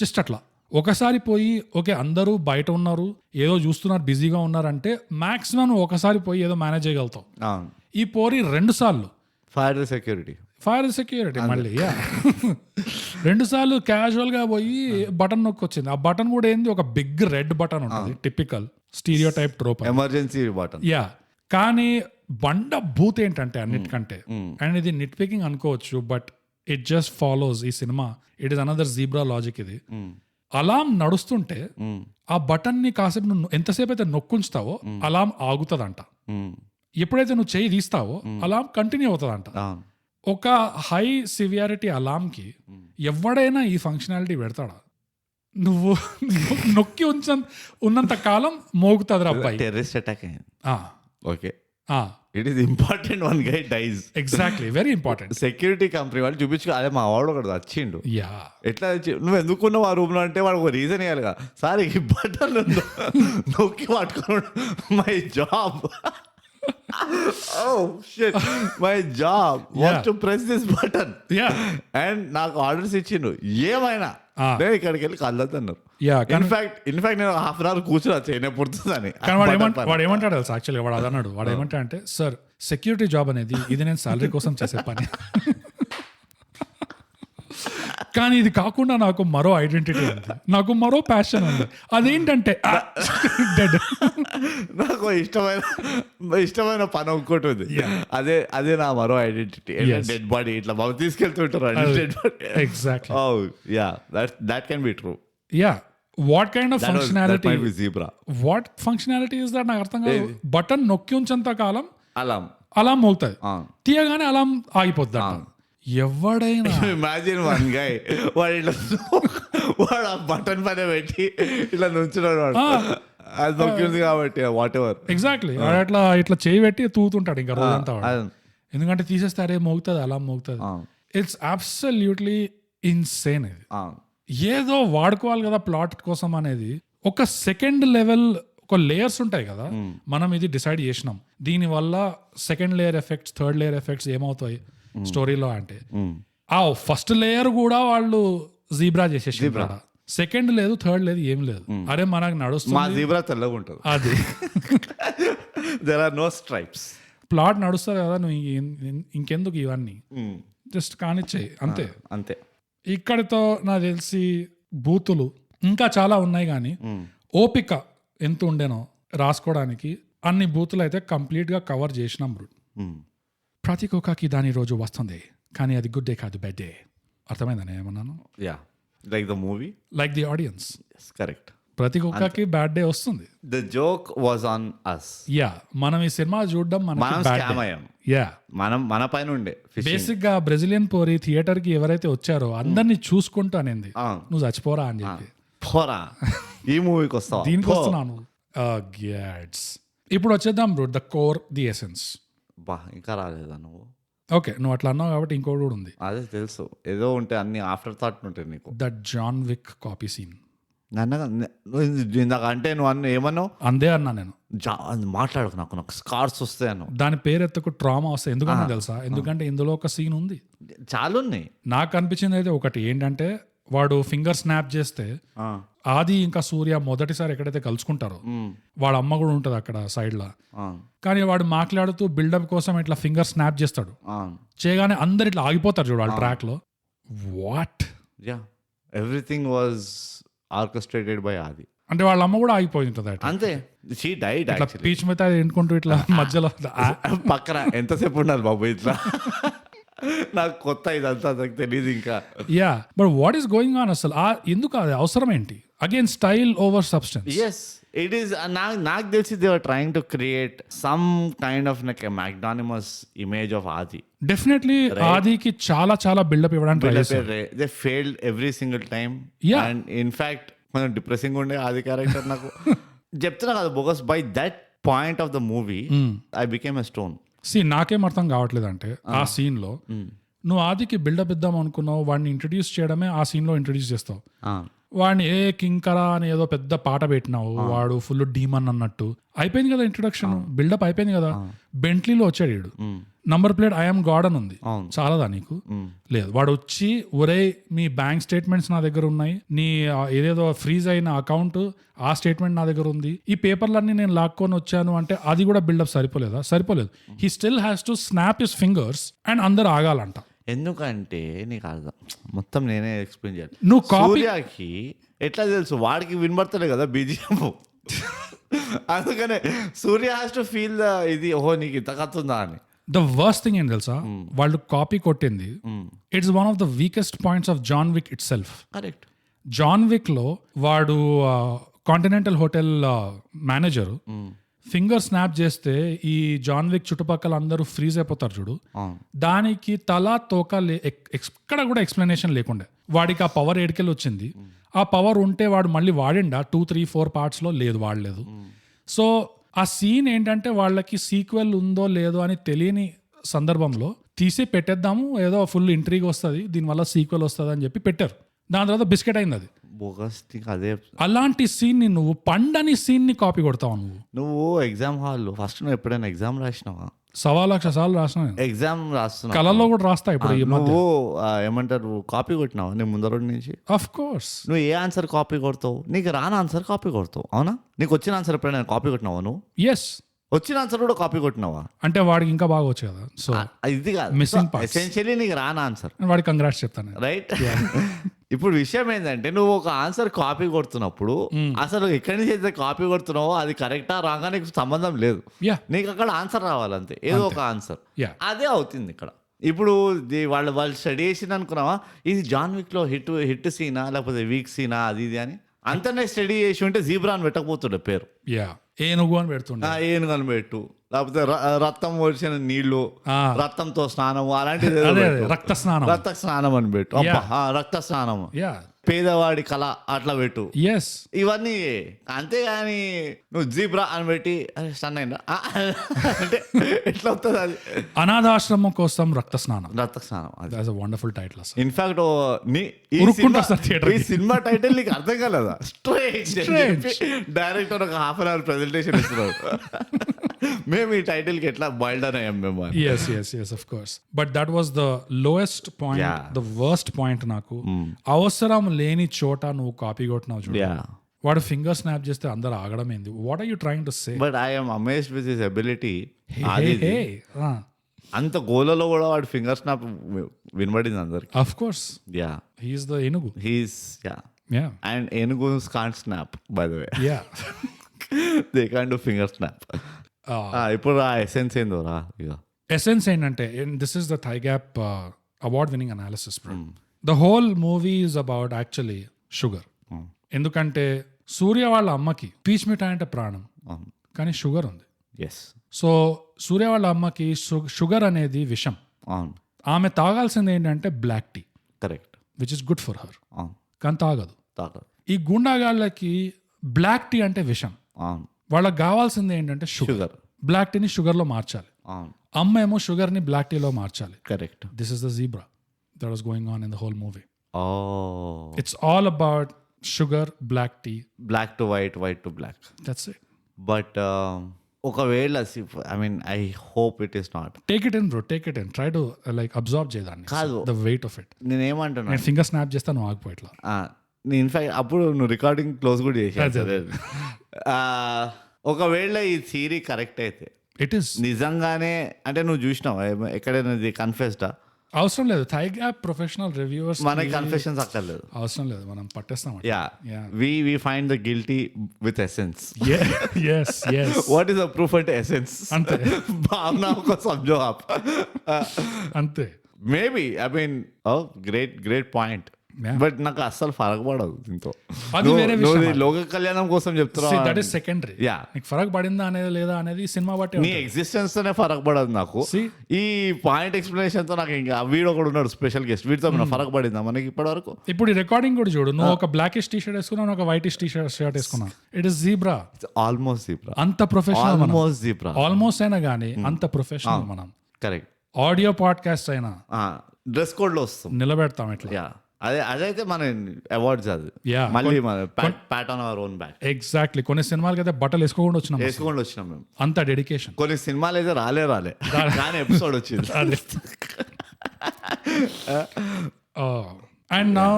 జస్ట్ అట్లా ఒకసారి పోయి ఓకే అందరూ బయట ఉన్నారు ఏదో చూస్తున్నారు బిజీగా ఉన్నారంటే మాక్సిమం ఒకసారి పోయి ఏదో మేనేజ్ చేయగలుగుతాం. ఈ పోరి 2 సార్లు ఫైర్ సెక్యూరిటీ మళ్ళీ 2 సార్లు క్యాజువల్ గా పోయి బటన్ నొక్కొచ్చింది. ఆ బటన్ కూడా ఏంది ఒక బిగ్ రెడ్ బటన్ ఉంటుంది, typical stereotype trope emergency button. Yeah కానీ బండ బూత్ ఏంటంటే అన్నిటికంటే, అండ్ ఇది నిట్ పికింగ్ అనుకోవచ్చు బట్ ఇట్ జస్ట్ ఫాలోస్ ఈ సినిమా. It is another zebra logic ఇది. అలాం నడుస్తుంటే ఆ బటన్ ని కాసేపు నువ్వు ఎంతసేపు అయితే నొక్కుంచుతావో అలాం ఆగుతుందంట. ఎప్పుడైతే నువ్వు చేయి తీస్తావో అలాం కంటిన్యూ అవుతుందంట. ఒక హై సివియారిటీ అలాంకి ఎవడైనా ఈ ఫంక్షనాలిటీ పెడతాడా? నువ్వు నొక్కి ఉన్నంత కాలం మోగుతుంది రా అబ్బాయి. Terrorist attack okay, it is important, one guy dies. Exactly, very important. Security company వాళ్ళు చూపించు, అదే మా వాడు ఒకటి వచ్చిండు, యా ఎట్లా నువ్వు ఎందుకున్నావు ఆ రూమ్ లో అంటే వాడు ఒక రీజన్ ఇవ్వాలి. సార్ ఈ బటన్ నొక్కి పట్టుకున్నాడు, my job my job was to press this button and నాకు ఆర్డర్స్ ఇచ్చిండు ఏమైనా నేను ఇక్కడికి వెళ్ళి కలదు అన్నారు. ఇన్ఫాక్ట్ నేను హాఫ్ అన్ అవర్ కూర్చున్నా చేయనే పుడుతుందని. వాడు ఏమంటాడు తెలుసు యాక్చువల్గా, వాడు అదన్నాడు. వాడు ఏమంటా అంటే సార్ సెక్యూరిటీ జాబ్ అనేది ఇది నేను సాలరీ కోసం చేసే పని, కానీ ఇది కాకుండా నాకు మరో ఐడెంటిటీ ఉంది, నాకు మరో ప్యాషన్ ఉంది. అదేంటంటే నాకు ఇష్టమైన పని ఇంకోటి ఉంది, అదే నా మరో ఐడెంటిటీ. డెడ్ బాడీ ఇట్లా బాగా తీసుకెళ్తుంటారు. Exactly, that can be true. Yeah what kind of functionality, what functionality is that నాకు అర్థం కాదు. బటన్ నొక్కి ఉంచంత కాలం అలాం మోగుతుంది, తీయగానే అలాం ఆగిపోద్ది. ఎవడైనా ఇమాజిన్ వన్ గై వాడు ఇట్లా వాడు ఆ బటన్ పైన పెట్టి ఇట్లా నుంచున్నాడు, వాడు అది నొక్కింది కాబట్టి వాట్ ఎవర్. ఎగ్జాక్ట్లీ, వాడు ఇట్లా చేయి పెట్టి తూతుంటాడు ఇంకా రోజంతా వాడు. ఎందుకంటే తీసేస్తే అరే మోగుతుంది అలా మోగుతుంది. It's absolutely insane. ఇది ఏదో వాడుకోవాలి కదా ప్లాట్ కోసం అనేది. ఒక సెకండ్ లెవెల్ ఒక లేయర్స్ ఉంటాయి కదా, మనం ఇది డిసైడ్ చేసినాం దీనివల్ల second layer effects third layer effects ఏమవుతాయి స్టోరీలో అంటే, ఆ ఫస్ట్ లేయర్ కూడా వాళ్ళు జీబ్రా చేసేసి, సెకండ్ లేదు థర్డ్ లేదు ఏం లేదు. అరే మనకు నడుస్తుంది జీబ్రా తెల్లగా ఉంటుంది, అది there are no stripes, plot నడుస్తుంది కదా, నువ్వు ఇంకెందుకు ఇవన్నీ జస్ట్ కానిచ్చేయి అంతే. ఇక్కడితో నాకు తెలిసి బూతులు ఇంకా చాలా ఉన్నాయి కానీ ఓపిక ఎంత ఉండేనో రాసుకోవడానికి అన్ని బూతులు అయితే కంప్లీట్ గా కవర్ చేసినాం. ప్రతి కుక్కకి దాని రోజు వస్తుంది కానీ అది గుడ్ డే కాదు, బ్యాడ్ డే. అర్థమైందని ఏమన్నాను? Like the movie, like the audience. Correct, ప్రతి కుక్కకి బ్యాడ్ డే వస్తుంది. The joke was on us. మనం ఈ సినిమా చూడడం మన పైన ఉండే. బేసిక్ గా బ్రెజిలియన్ పోరి థియేటర్ కి ఎవరైతే వచ్చారో అందరినీ చూసుకుంటూ అనింది నువ్వు చచ్చిపోరా అని చెప్పి, పోరా ఈ మూవీకి వస్తావు, దీనికి వస్తున్నాను. ఇప్పుడు వచ్చేద్దాం bro, the core, the essence. ఇంకా రాలేదా నువ్వు? ఓకే, నువ్వు అట్లా అన్నావు కాబట్టి ఇంకోటి కూడా ఉంది. అదే తెలుసు, ఏదో ఉంటే అన్ని ఆఫ్టర్ థాట్ ఉంటాయి నీకు. That John Wick copy scene ఇందాక అంటే నువ్వు అన్న ఏమన్నావు? అందే అన్నా నేను. మాట్లాడకు, నాకు స్కార్స్ వస్తాయను. దాని పేరు ఎత్తుకు ట్రామా వస్తాయి. ఎందుకన్నా తెలుసా? ఎందుకంటే ఇందులో ఒక సీన్ ఉంది, చాలా ఉన్నాయి. నాకు అనిపించింది అయితే ఒకటి ఏంటంటే, వాడు ఫింగర్ స్నాప్ చేస్తే ఆది ఇంకా సూర్య మొదటిసారి ఎక్కడైతే కలుసుకుంటారో వాడు అమ్మ కూడా ఉంటది అక్కడ సైడ్ లా, కానీ వాడు మాట్లాడుతూ బిల్డప్ కోసం ఇట్లా ఫింగర్ స్నాప్ చేస్తాడు, చేయగానే అందరు ఇట్లా ఆగిపోతారు చూడు వాళ్ళ ట్రాక్ లో. What, everything was orchestrated by ఆది. అంటే వాళ్ళ అమ్మ కూడా ఆగిపోయి ఉంటుంది అంతే. షీ డైడ్ పీచ్ మీద ఎండుకుంటూ ఇట్లా మధ్యలో పక్కన ఎంతసేపు ఉండాలి బాబు ఇట్లా నాకు కొత్త ఇదంతా నాకు తెలియదు ఇంకా. Yeah but what is going on అసలు ఎందుకు అది అవసరం ఏంటి? Again style over substance. Yes it is. నాకు తెలిసి they are trying to create some kind of like a magnanimous image of Aadi. Definitely ఆదికి చాలా చాలా బిల్డప్ ఇవ్వడానికి ట్రై చేశారు. They failed every single time. Yeah. And in fact కొంచెం depressing ఉండే Aadi character నాకు. చెప్తున్నా కదా bogus by that point of the movie I became a stone. నాకేం అర్థం కావట్లేదు అంటే ఆ సీన్ లో నువ్వు ఆదికి బిల్డప్ ఇద్దాం అనుకున్నావు, వాడిని ఇంట్రడ్యూస్ చేయడమే ఆ సీన్ లో ఇంట్రడ్యూస్ చేస్తావు. వాడిని కింకరా అని ఏదో పెద్ద పాట పెట్టినావు, వాడు ఫుల్ డీమన్ అన్నట్టు అయిపోయింది కదా ఇంట్రొడక్షన్, బిల్డప్ అయిపోయింది కదా. బెంట్లీలో వచ్చాడు వీడు, నంబర్ ప్లేట్ ఐఎమ్ గాడ్ అని ఉంది. చాలాదా నీకు? లేదు, వాడు వచ్చి ఒరే మీ బ్యాంక్ స్టేట్మెంట్స్ నా దగ్గర ఉన్నాయి, నీ ఏదేదో ఫ్రీజ్ అయిన అకౌంట్ ఆ స్టేట్మెంట్ నా దగ్గర ఉంది, ఈ పేపర్లన్నీ నేను లాక్కొని వచ్చాను అంటే అది కూడా బిల్డప్ సరిపోలేదా? సరిపోలేదు. He still has to snap his fingers and అందరు ఆగాలంట. ఎందుకంటే నీకు అర్థం మొత్తం నేనే ఎక్స్ప్లెయిన్ చేయాలి. నువ్వు సూర్యకి ఎట్లా తెలుసు? వాడికి వినబడతలే కదా బీజిఎం. అందుకనే సూర్య హ్యాస్ టు ఫీల్ ద ఇది, ఓహో నీకు ఇంత కథ ఉందా అని. ద వర్స్ట్ థింగ్ ఏం తెలుసా, వాళ్ళు కాపీ కొట్టింది. It's one of the weakest points of John Wick itself. Correct. John Wick లో వాడు continental hotel manager finger snap చేస్తే ఈ జాన్ విక్ చుట్టుపక్కల అందరూ ఫ్రీజ్ అయిపోతారు చూడు, దానికి తల తోక ఎక్కడ కూడా ఎక్స్ప్లెనేషన్ లేకుండే. వాడికి ఆ పవర్ ఏడికెళ్ళి వచ్చింది, ఆ పవర్ ఉంటే వాడు మళ్ళీ వాడిండా 2, 3, 4 పార్ట్స్ లో? లేదు, వాడలేదు. సో ఆ సీన్ ఏంటంటే వాళ్ళకి సీక్వెల్ ఉందో లేదో అని తెలియని సందర్భంలో తీసి పెట్టేద్దాము, ఏదో ఫుల్ ఇంట్రీగ్ వస్తుంది దీనివల్ల సీక్వెల్ వస్తుంది అని చెప్పి పెట్టారు. దాని తర్వాత బిస్కెట్ అయింది అది. అదే అలాంటి సీన్ ని నువ్వు పండని సీన్ ని కాపీ కొడతావు. నువ్వు ఎగ్జామ్ హాల్లో ఫస్ట్ నువ్వు ఎప్పుడైనా ఎగ్జామ్ రాసినావా? 1,00,000 సార్లు రాసిన. ఎగ్జామ్ రాస్తున్నా, కళల్లో కూడా రాస్తా ఇప్పుడు. నువ్వు ఏమంటారు కాపీ కొట్టినావా నీ ముందర నుంచి? Of course. నువ్వు ఏ ఆన్సర్ కాపీ కొడతావు? నీకు రాని ఆన్సర్ కాపీ కొడతావు, అవునా? నీకు వచ్చిన ఆన్సర్ ఎప్పుడైనా కాపీ కొట్టినావా నువ్వు? ఎస్. వచ్చిన ఆన్సర్ కూడా కాపీ కొట్టినావా? అంటే వాడికి ఇంకా బాగా వచ్చు కదా, సో ఇది కాదు మిస్సింగ్ పార్ట్స్. ఎసెన్షియలీ నీకు రాని ఆన్సర్, వాడికి కంగ్రాట్స్ చెప్తాను, రైట్? ఇప్పుడు విషయం ఏంటంటే నువ్వు ఒక ఆన్సర్ కాపీ కొడుతున్నప్పుడు అసలు ఎక్కడి నుంచి అయితే కాపీ కొడుతున్నావో అది కరెక్టా రాగా నీకు సంబంధం లేదు. నీకు అక్కడ ఆన్సర్ రావాలంతే, ఏదో ఒక ఆన్సర్. అదే అవుతుంది ఇక్కడ. ఇప్పుడు వాళ్ళు స్టడీ చేసింది అనుకున్నావా, ఇది జాన్ విక్ లో హిట్ సీనా లేకపోతే వీక్ సీనా అది ఇది అని అంతనే స్టడీ చేసి ఉంటే జీబ్రా అని పెట్టకపోతుండే పేరు. ఏనుగు అని పెడుతుండే, ఏనుగు అని పెట్టు, లేకపోతే రక్తం వచ్చిన నీళ్లు, రక్తంతో స్నానము అలాంటిది, రక్త స్నానం అని పెట్టు, రక్త స్నానము, పేదవాడి కళ అట్లా పెట్టు. ఇవన్నీ అంతేగాని నువ్వు జీబ్రా అని పెట్టి స్టన్ అయినా అంటే ఎట్లా అవుతుంది అది? అనాథాశ్రమం కోసం రక్త స్నానం. Wonderful title. ఇన్ఫాక్ట్ ఈ సినిమా టైటిల్ నీకు అర్థం కాలేదా? స్ట్రేంజ్. డైరెక్టర్ ఒక హాఫ్ అన్ అవర్ ప్రెజెంటేషన్ ఇస్తున్నాడు, మేము ఈ టైటిల్ కి ఎట్లా బాయిల్డ్ అని అయ్యాం మేము. yes of course, but that was the lowest point, the worst point. నాకు అవసరం లేని చోట నువ్వు కాపీ కొట్టినావు చూడు, వాడు ఫింగర్ స్నాప్ చేస్తే అందరు ఆగడం ఏంది? What are you trying to say? But I'm amazed with his ability. అంత గోలలో కూడా వాడు ఫింగర్ స్నాప్ వినబడింది అందరికి. Of course, he is the ఏనుగు. And ఏనుగుస్ can't snap, by the way. They can't do finger snap. ఇప్పుడు ఆ ఎసెన్స్ ఏందో రా. ఎసెన్స్ ఏంటంటే, this is the thigh gap award winning analysis. The whole movie is about actually sugar. ఎందుకంటే సూర్య వాళ్ళ అమ్మకి పీచ్ మిఠాయి అంటే ప్రాణం, కానీ షుగర్ ఉంది. సో సూర్య వాళ్ళ అమ్మకి షుగర్ అనేది విషం. ఆమె తాగాల్సింది ఏంటంటే black tea, correct, which is good for her, కానీ తాగదు. ఈ గుండాగాళ్ళకి బ్లాక్ టీ అంటే విషం, వాళ్ళకి కావాల్సింది ఏంటంటే షుగర్. బ్లాక్ టీని షుగర్ లో మార్చాలి, అమ్మ ఏమో షుగర్ ని బ్లాక్ టీలో మార్చాలి. Correct. This is the zebra that was going on in the whole movie. It's all about sugar, black tea, black to white, white to black. That's it. But ఒకవేళ I mean I hope it is not. Take it in bro, take it in, try to like observe చేయదాన్ని, కాదు the weight of it. నేనేమంటున్నా, నేను finger snap చేస్తాను ఆగిపోయిట్లా. In fact అప్పుడు నువ్వు recording close కూడా చేసావు. ఒకవేళ ఈ థియరీ కరెక్ట్ అయితే, ఇట్ ఈస్ నిజంగానే, అంటే నువ్వు చూసినావా ఎక్కడైనా ఇది కన్ఫెస్డా? అవసరం లేదు, థై గ్యాప్ ప్రొఫెషనల్ రివ్యూవర్స్ మనకి కన్ఫెషన్స్ అక్కర్లేదు, అవసరం లేదు, మనం పట్టేస్తాం. we find the guilty with essence. yes what is the proof అంటే essence. అంతే, భావన ఒక సమझो आप. అంతే. Maybe I mean great point. Yeah. But నాకు అస్సలు ఫరక్ పడదు దీంతో. అది వేరే విషయం. లోక కళ్యాణం కోసం చెప్తున్నా. That is secondary. Yeah. నీకు ఫరక్ పడిందా అనేది లేదా అనేది సినిమా బట్టి నీ ఎగ్జిస్టెన్స్ తోనే ఫరక్ పడదు నాకు. See? ఈ పాయింట్ ఎక్స్ప్లెనేషన్ తో నాకు ఇంకా వీడు ఒకడు ఉన్నాడు స్పెషల్ గెస్ట్, వీడితో ఫరక్ పడిందా మనకి ఇప్పటి వరకు? ఇప్పుడు ఈ రికార్డింగ్ కూడా చూడు, నువ్వు ఒక బ్లాకిష్ టీ షర్ట్ వేసుకున్నావు, ఒక వైటిష్ టీ షర్ట్ వేసుకున్నావు. It is zebra. Almost zebra. అంత ప్రొఫెషనల్ మనం. Almost zebra. ఆల్మోస్ట్ అయినా కానీ అంత ప్రొఫెషనల్ మనం. కరెక్ట్. ఆడియో పాడ్కాస్ట్ అయినా డ్రెస్ కోడ్ లో వస్తాం, నిలబెడతాం ఇట్లా. యా అదైతే మన అవార్డ్స్ అది. Yeah. మళ్ళీ మన Pat on our own back. Exactly. కొన్ని సినిమాలకి అయితే బట్టలు వేసుకోకుండా వచ్చినాం, వేసుకొని వచ్చినాం మేము. అంత డెడికేషన్. కొన్ని సినిమాలు అయితే రాలే కానీ ఎపిసోడ్ వచ్చింది. అండ్ నా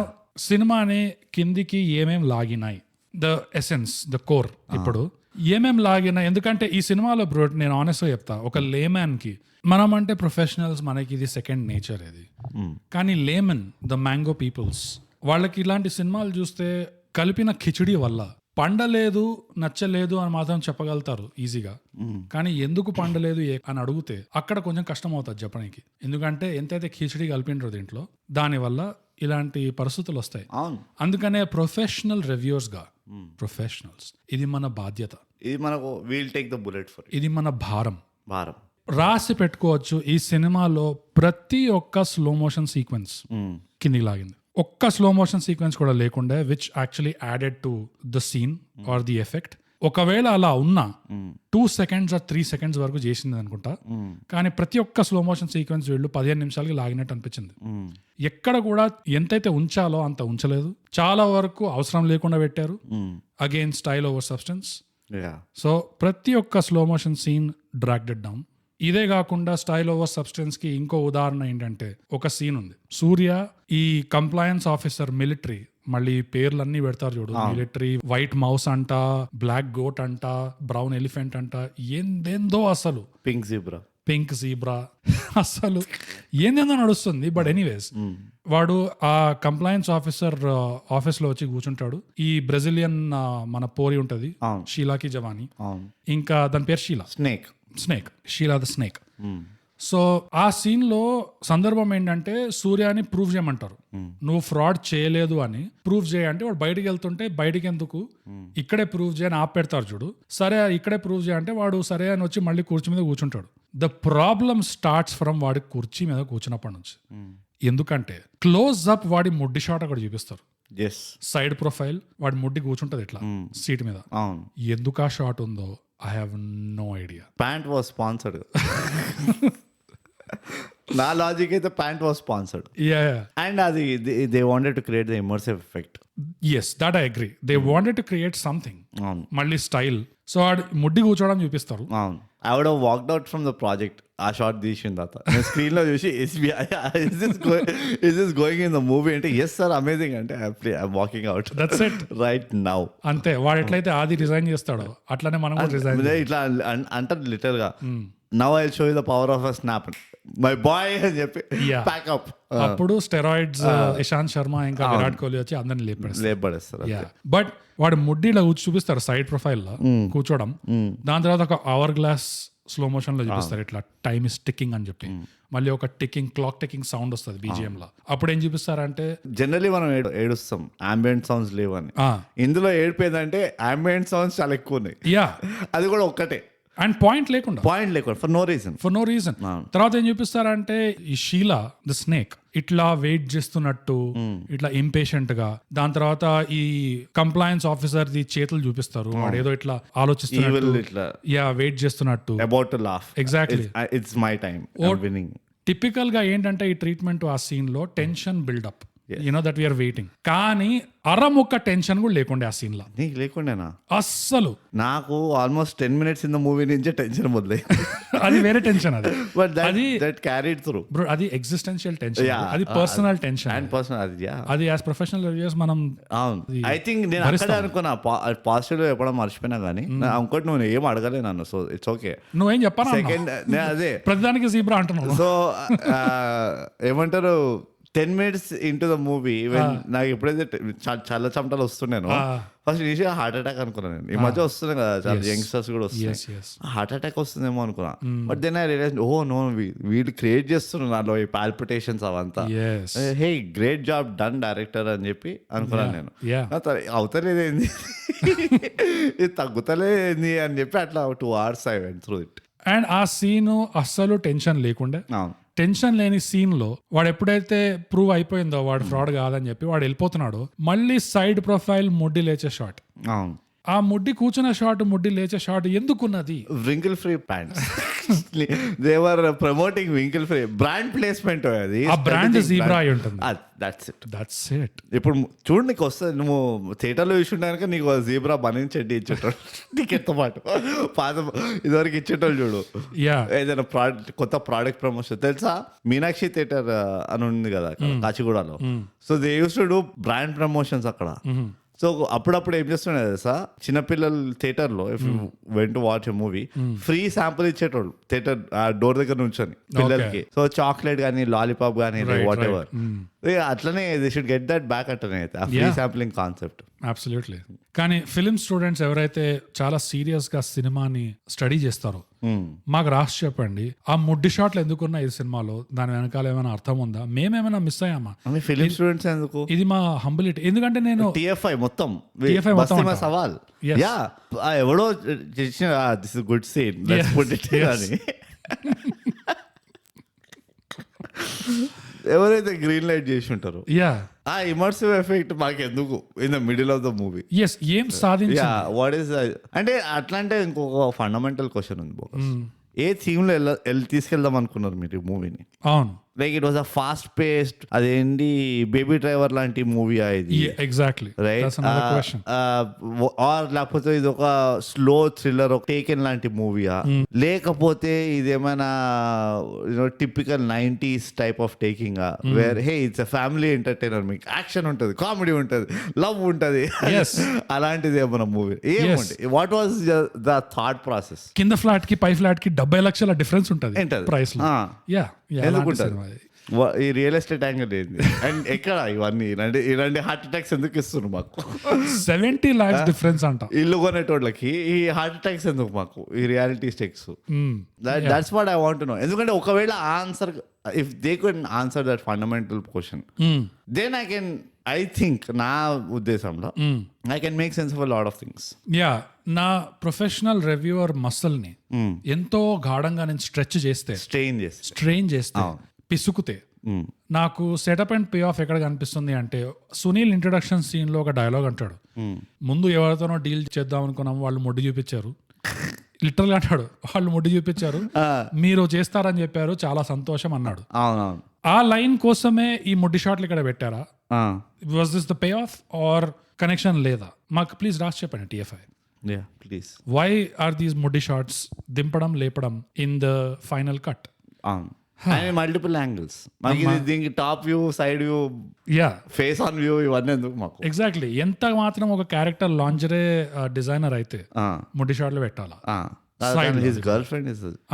సినిమాని కిందికి ఏమేం లాగినాయి, ద ఎసెన్స్, ద కోర్. ఇప్పుడు ఏమేం లాగినాయి ఎందుకంటే ఈ సినిమాలో బ్రో నేను ఆనెస్ట్గా చెప్తా, ఒక లేమ్యాన్ కి, మనం అంటే ప్రొఫెషనల్స్, మనకి ఇది సెకండ్ నేచర్ ఇది. కానీ లేమన్, ద మ్యాంగో పీపుల్స్, వాళ్ళకి ఇలాంటి సినిమాలు చూస్తే కలిపిన కిచిడి వల్ల పండలేదు, నచ్చలేదు అని మాత్రం చెప్పగలుగుతారు ఈజీగా. కానీ ఎందుకు పండలేదు అని అడిగితే అక్కడ కొంచెం కష్టం అవుతుంది చెప్పడానికి. ఎందుకంటే ఎంతైతే కిచిడి కలిపిండ్రో దీంట్లో, దానివల్ల ఇలాంటి పరిస్థితులు వస్తాయి. అందుకనే ప్రొఫెషనల్ రివ్యూర్స్ గా, ప్రొఫెషనల్స్, ఇది మన బాధ్యత, ఇది మనకు we'll take the bullet for, ఇది మన భారం. భారం రాసి పెట్టుకోవచ్చు. ఈ సినిమాలో ప్రతి ఒక్క స్లో మోషన్ సీక్వెన్స్ కిందికి లాగింది. ఒక్క స్లో మోషన్ సీక్వెన్స్ కూడా లేకుండా, which actually added to the scene or the effect. ఒకవేళ అలా ఉన్నా 2 seconds or 3 seconds వరకు చేసింది అనుకుంటా. కానీ ప్రతి ఒక్క స్లో మోషన్ సీక్వెన్స్ వీళ్ళు 15 నిమిషాలకి లాగినట్టు అనిపించింది. ఎక్కడ కూడా ఎంతైతే ఉంచాలో అంత ఉంచలేదు, చాలా వరకు అవసరం లేకుండా పెట్టారు. Again style over substance. So ప్రతి ఒక్క slow motion scene dragged down. ఇదే కాకుండా స్టైల్ ఓవర్ సబ్స్టెన్స్ కి ఇంకో ఉదాహరణ ఏంటంటే, ఒక సీన్ ఉంది, సూర్య ఈ కంప్లయన్స్ ఆఫీసర్ మిలిటరీ, మళ్ళీ పేర్లన్నీ పెడతారు చూడు, మిలిటరీ వైట్ మౌస్ అంట, బ్లాక్ గోట్ అంట, బ్రౌన్ ఎలిఫెంట్ అంట, ఏందేందో అసలు పింక్ జీబ్రా అసలు ఏందేందో నడుస్తుంది. బట్ ఎనీవేస్, వాడు ఆ కంప్లయన్స్ ఆఫీసర్ ఆఫీస్ లో వచ్చి కూర్చుంటాడు. ఈ బ్రెజిలియన్ మన పోరి ఉంటది, షీలాకి జవానీ, ఇంకా దాని పేరు snake, Sheela the snake. So ఆ సీన్ లో సందర్భం ఏంటంటే, సూర్యాని ప్రూవ్ చేయమంటారు, నువ్వు ఫ్రాడ్ చేయలేదు అని ప్రూవ్ చేయంటే, వాడు బయటికి వెళ్తుంటే బయటికి ఎందుకు, ఇక్కడే ప్రూవ్ చేయని ఆపెడతారు చూడు. సరే ఇక్కడే ప్రూవ్ చేయంటే వాడు సరే అని వచ్చి మళ్ళీ కుర్చీ మీద కూర్చుంటాడు. ద ప్రాబ్లమ్ స్టార్ట్స్ ఫ్రమ్ వాడి కుర్చీ మీద కూర్చున్నప్పటి నుంచి. ఎందుకంటే క్లోజ్ అప్ వాడి ముడ్డి షాట్ అక్కడ చూపిస్తారు, సైడ్ ప్రొఫైల్, వాడి ముడ్డి కూర్చుంటది ఇట్లా సీట్ మీద. ఎందుకు ఆ షాట్ ఉందో I have no idea. Pant was sponsored. నా లాజిక్ అయితే ప్యాంట్ వాజ్ స్పాన్సర్డ్. అండ్ అది they wanted to create the immersive effect. Yes, that I agree. They wanted to create something, మళ్ళీ స్టైల్. సో ముడ్డి కూర్చోవడం చూపిస్తారు. అవును, I would have walked out from the project ఆ shot తీసిన తర్వాత. నేను స్క్రీన్ లో చూసి is this going in the movie అంటే, ఎస్ సార్ అమేజింగ్ అంటే I walking out. That's it right now. అంతే, వాడు ఎట్లయితే ఆది డిజైన్ చేస్తాడో అట్లానే మనం ఇట్లా అంటారు లిటరల్ గా, now I show you the power of a snap my boy అని చెప్పి ప్యాకప్. అప్పుడు స్టెరాయిడ్స్ ఇషాంత్ శర్మ ఇంకా విరాట్ కోహ్లీ వచ్చి అందరిని లేపడేస్తారు. బట్ వాడు ముడ్డిలో చూపిస్తారు సైడ్ ప్రొఫైల్ లో కూర్చోవడం. దాని తర్వాత ఒక అవర్ గ్లాస్ స్లో మోషన్ లో చూపిస్తారు, ఇట్లా టైమ్ ఇస్ టికింగ్ అని చెప్పి. మళ్ళీ ఒక క్లాక్ టికింగ్ సౌండ్ వస్తుంది బీజిఎం లో. అప్పుడు ఏం చూపిస్తారంటే, జనరలీ మనం ఏడుస్తాం అంబియంట్ సౌండ్స్ లేవని. ఇందులో ఏడిపోయిందంటే అంబియంట్ సౌండ్స్ చాలా ఎక్కువ ఉన్నాయి. అది కూడా ఒక్కటే, అండ్ పాయింట్ లేకుండా ఫర్ నో రీజన్. తర్వాత ఏం చూపిస్తారంటే, ఈ షీలా ద స్నేక్ ఇట్లా వెయిట్ చేస్తున్నట్టు, ఇట్లా ఇంపేషెంట్ గా. దాని తర్వాత ఈ కంప్లయన్స్ ఆఫీసర్ ది చేతులు చూపిస్తారు, వాడు ఏదో ఇట్లా ఆలోచిస్తున్నట్టు, వెయిట్ చేస్తున్నట్టు, about to laugh. Exactly, it's my time, I am winning. Typical గా ఏంటంటే ఈ ట్రీట్మెంట్ ఆ సీన్ లో tension buildup, you know that we are waiting. కానీ అరముక్క టెన్షన్ కూడా లేకుండా ఆ సీన్ లో. నీకు లేకుండానా? అస్సలు నాకు almost 10 minutes in the movie నుంచే టెన్షన్ మొదలై. అది వేరే టెన్షన్. అది but that carried through bro. అది ఎగ్జిస్టెన్షియల్ టెన్షన్, అది పర్సనల్ టెన్షన్. అండ్ పర్సనల్ అది యాజ్ ప్రొఫెషనల్ రివ్యూస్ మనం. ఐ థింక్ నేను అక్కడే అనుకున్నా పాజిటివ్ చెప్పడం మర్చిపోయినా కానీ, ఇంకోటి నువ్వు ఏం అడగలే నన్ను, సో ఇట్స్ ఓకే. నువ్వేం చెప్పాను సెకండ్ అదే ప్రతిదానికి జీబ్రా అంటున్నావు. సో ఏమంటారు, 10 minutes into the movie నాకు ఎప్పుడైతే చాలా చెమటలు వస్తున్నాను ఫస్ట్ ఇనిషియల్ హార్ట్ అటాక్ అనుకున్నాను నేను. ఈ మధ్య వస్తున్నాయి కదా చాలా యంగ్స్టర్స్ కూడా వస్తున్నాయి, హార్ట్ అటాక్ వస్తుందేమో అనుకున్నా. But then I realize oh no వీళ్ళు క్రియేట్ చేస్తున్నారు నాలో ఈ పాల్పిటేషన్స్ అవంతా. Hey great job done director అని చెప్పి అనుకున్నాను నేను. అవుతలేదేంది ఇది తగ్గుతలేదేంది అని చెప్పి అట్లా 2 hours I went through it. And ఆ సీన్ అస్సలు టెన్షన్ లేకుండా, టెన్షన్ లేని సీన్ లో వాడు ఎప్పుడైతే ప్రూవ్ అయిపోయిందో వాడు ఫ్రాడ్ కాదని చెప్పి వాడు వెళ్ళిపోతున్నాడు, మళ్ళీ సైడ్ ప్రొఫైల్ ముడ్డి లేచే షాట్, ఆ ముడ్డి కూర్చున్న షాట్, ముడ్డి లేచే షాట్ ఎందుకున్నది? Wrinkle free pants they were promoting wrinkle free brand placement. అది ఆ బ్రాండ్ జీబ్రా అయి ఉంటుంది. That's it. ఇప్పుడు చూడు నీకు వస్తుంది, నువ్వు థియేటర్లో చూసుంటాక నీకు జీబ్రా బనీ చెడ్డి ఇచ్చేటోళ్ళు టికెట్తో పాటు పాత ఇదివరకు ఇచ్చేటోళ్ళు చూడు. ఏదైనా కొత్త ప్రోడక్ట్ ప్రమోషన్ తెలుసా, మీనాక్షి థియేటర్ అని ఉంది కదా కాచిగూడలో. So they used to do brand promotions అక్కడ. సో అప్పుడప్పుడు ఏం చేస్తుండే తెలుసా, చిన్నపిల్లలు థియేటర్లో if you went to watch a movie free sample ఇచ్చేటోళ్ళు థియేటర్ డోర్ దగ్గర నుంచొని పిల్లలకి. సో చాక్లెట్ కానీ లాలీపాప్ కానీ వాట్ ఎవర్. అట్లనే they should get that back అట్లనే అయితే ఆ ఫ్రీ శాంప్లింగ్ కాన్సెప్ట్. అబ్సల్యూట్లీ. కానీ ఫిల్మ్ స్టూడెంట్స్ ఎవరైతే చాలా సీరియస్ గా సినిమాని స్టడీ చేస్తారో మాకు రాసి చెప్పండి, ఆ ముడ్డి షాట్లు ఎందుకున్నా ఈ సినిమాలో, దాని వెనకాల ఏమైనా అర్థం ఉందా, మేమేమైనా మిస్ అయ్యామా? ఫిలిం స్టూడెంట్స్ ఎందుకు, ఇది మా హంబిలిటీ. ఎందుకంటే నేను TFI మొత్తం సవాల్ ఎవడో this is good scene let's put it అని ఎవరైతే గ్రీన్ లైట్ చేసి ఉంటారు, ఆ ఇమర్సివ్ ఎఫెక్ట్ మాకు ఎందుకు in the middle of the movie? ఏం సాధించా వాట్ ఈస్ అంటే అట్లా అంటే ఇంకొక ఫండమెంటల్ క్వశ్చన్ ఉంది బోకస్. ఏ థీమ్ లో తీసుకెళ్దాం అనుకున్నారు మీరు ఈ మూవీని? అవును, like it was a fast paced, అదేంటి బేబీ డ్రైవర్ లాంటి మూవీ ఇది, ఎగ్జాక్ట్లీ రైట్? ఆర్ లేకపోతే ఇది ఒక స్లో థ్రిల్లర్, ఒక టేకెన్ లాంటి మూవీయా, లేకపోతే ఇదేమైనా typical 90s type of taking where hey it's a family entertainer, మీకు యాక్షన్ ఉంటుంది, కామెడీ ఉంటుంది, లవ్ ఉంటుంది, అలాంటిది ఏమైనా మూవీ ఏముంది? What was the thought process? కింద ఫ్లాట్ కి పై ఫ్లాట్ కి 70 లక్షల డిఫరెన్స్ ఉంటుంది ప్రైస్ లో. ఎందుకుంటుంది ఈ రియల్ ఎస్టేట్ యాంగిల్ ఏంది? అండ్ ఎక్కడ ఇవన్నీ ఇలాంటి హార్ట్ అటాక్స్ ఎందుకు ఇస్తున్నారు మాకు? 70 lakhs డిఫరెన్స్ అంట ఇల్లు కొనేటోళ్ళకి ఈ హార్ట్ అటాక్స్ ఎందుకు మాకు, ఈ reality stakes? That's what I want to know. ఎందుకంటే ఒకవేళ answer if they could answer that fundamental question, then I think నా ఉద్దేశంలో I can make sense of a lot of things. నా ప్రొఫెషనల్ రివ్యూవర్ మసల్ ని ఎంతో గాఢంగా నేను strain చేస్తే పిసుకుతే నాకు సెటప్ అండ్ పే ఆఫ్ ఎక్కడ కనిపిస్తుంది అంటే, సునీల్ ఇంట్రొడక్షన్ సీన్ లో ఒక డైలాగ్ అంటాడు, ముందు ఎవరితోనో డీల్ చేద్దాం అనుకున్నాం, వాళ్ళు ముడ్డి చూపించారు, లిటరల్ అంటాడు, వాళ్ళు ముడ్డి చూపించారు, మీరు చేస్తారని చెప్పారు, చాలా సంతోషం అన్నాడు. ఆ లైన్ కోసమే ఈ ముడ్డి షాట్లు ఇక్కడ పెట్టారా? Was this the pay off or connection లేదా? మాకు ప్లీజ్ రాసి చెప్పండి TFI. Please why are these ముడ్డి షాట్స్ దింపడం లేపడం in the final cut? Multiple angles, దీనికి top view, side view, face on view, ఇవన్నీ ఎందుకు మాకు? ఎగ్జాక్ట్లీ. ఎంత మాత్రం ఒక క్యారెక్టర్ లాంజరే డిజైనర్ అయితే ముడ్డి షాట్లు పెట్టాలా?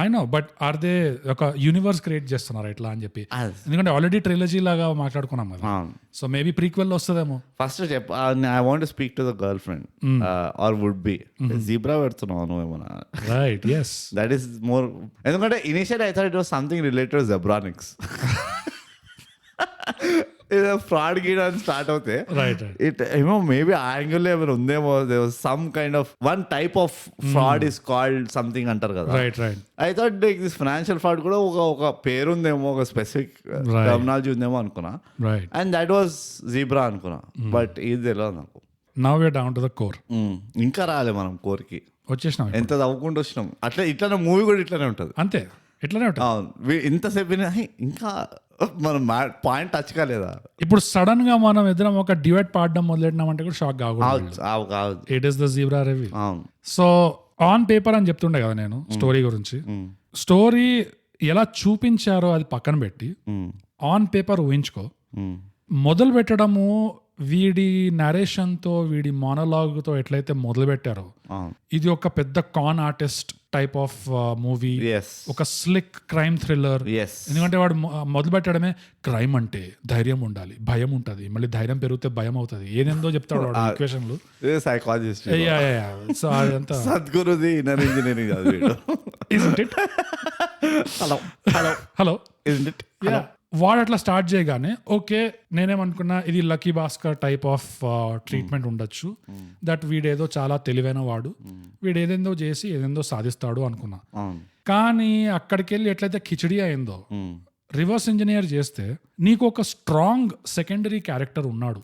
I know, but are they ఒక యూనివర్స్ క్రియేట్ చేస్తున్నారు ఎట్లా అని చెప్పి? ఎందుకంటే ఆల్రెడీ ట్రిలజీ లాగా మాట్లాడుకున్నాం కదా, సో మేబీ ప్రీక్వెల్ వస్తుందేమో. First I want to speak to the girlfriend or would be zebra పెడుతున్నావు నువ్వేమన్నా? Right, yes, that is more. ఎందుకంటే initial I thought it was something related Zebronics. Fraud గీడ్ అని start అవుతే it ఏమో maybe ఆ angle ఏమైనా ఉందేమో, some kind of one type of fraud is called something అంటారు కదా. I thought this financial fraud కూడా ఒక పేరు ఉందేమో, ఒక స్పెసిఫిక్ టర్మినాలజీ ఉందేమో అనుకున్నా, అండ్ దట్ వాజ్ జీబ్రా అనుకున్నా. బట్ ఇది తెలియదు నాకు. Now we are down to the core. ఇంకా రాలే మనం కోర్కి, వచ్చేసినాం, ఎంత తవ్వుకుంటూ వచ్చినాం. ఇట్లానే మూవీ కూడా ఇట్లానే ఉంటుంది, అంతే, ఇట్లానే ఉంటుంది. ఇంతసేపు ఇంకా మనం పాయింట్ టచ్ కాలేదా? ఇప్పుడు సడన్ గా మనం ఇద్దరం ఒక డ్యూయట్ పాడడం మొదలెట్టినామంటే కూడా షాక్ కాదు. It is the zebra review. So on paper అని చెప్తుండే కదా నేను స్టోరీ గురించి. స్టోరీ ఎలా చూపించారో అది పక్కన పెట్టి ఆన్ పేపర్ ఊహించుకో. మొదలు పెట్టడము వీడి నరేషన్ తో, వీడి మోనోలాగ్ తో ఎట్లయితే మొదలు పెట్టారో, ఇది ఒక పెద్ద con artist type of movie, yes ఒక స్లిక్ క్రైమ్ థ్రిల్లర్. ఎస్ ఎందుకంటే వాడు మొదలు పెట్టడమే క్రైమ్ అంటే ధైర్యం ఉండాలి, భయం ఉంటది, మళ్ళీ ధైర్యం పెరిగితే భయం అవుతుంది, ఏదేందో చెప్తాడు వాడు ఈక్వేషన్లు. సైకాలజిస్ట్ సో అదంతా సద్గురుది ఇన్నర్ ఇంజనీరింగ్ చదివాడు. isn't it? హలో వాడు అట్లా స్టార్ట్ చేయగానే ఓకే నేనేమనుకున్నా ఇది lucky Bhaskar type of treatment ఉండొచ్చు, దట్ వీడేదో చాలా తెలివైన వాడు, వీడు ఏదేందో చేసి ఏదేందో సాధిస్తాడు అనుకున్నా. కానీ అక్కడికి వెళ్ళి ఎట్లయితే కిచడీ అయిందో, రివర్స్ ఇంజనీర్ చేస్తే నీకు ఒక స్ట్రాంగ్ సెకండరీ క్యారెక్టర్ ఉన్నాడు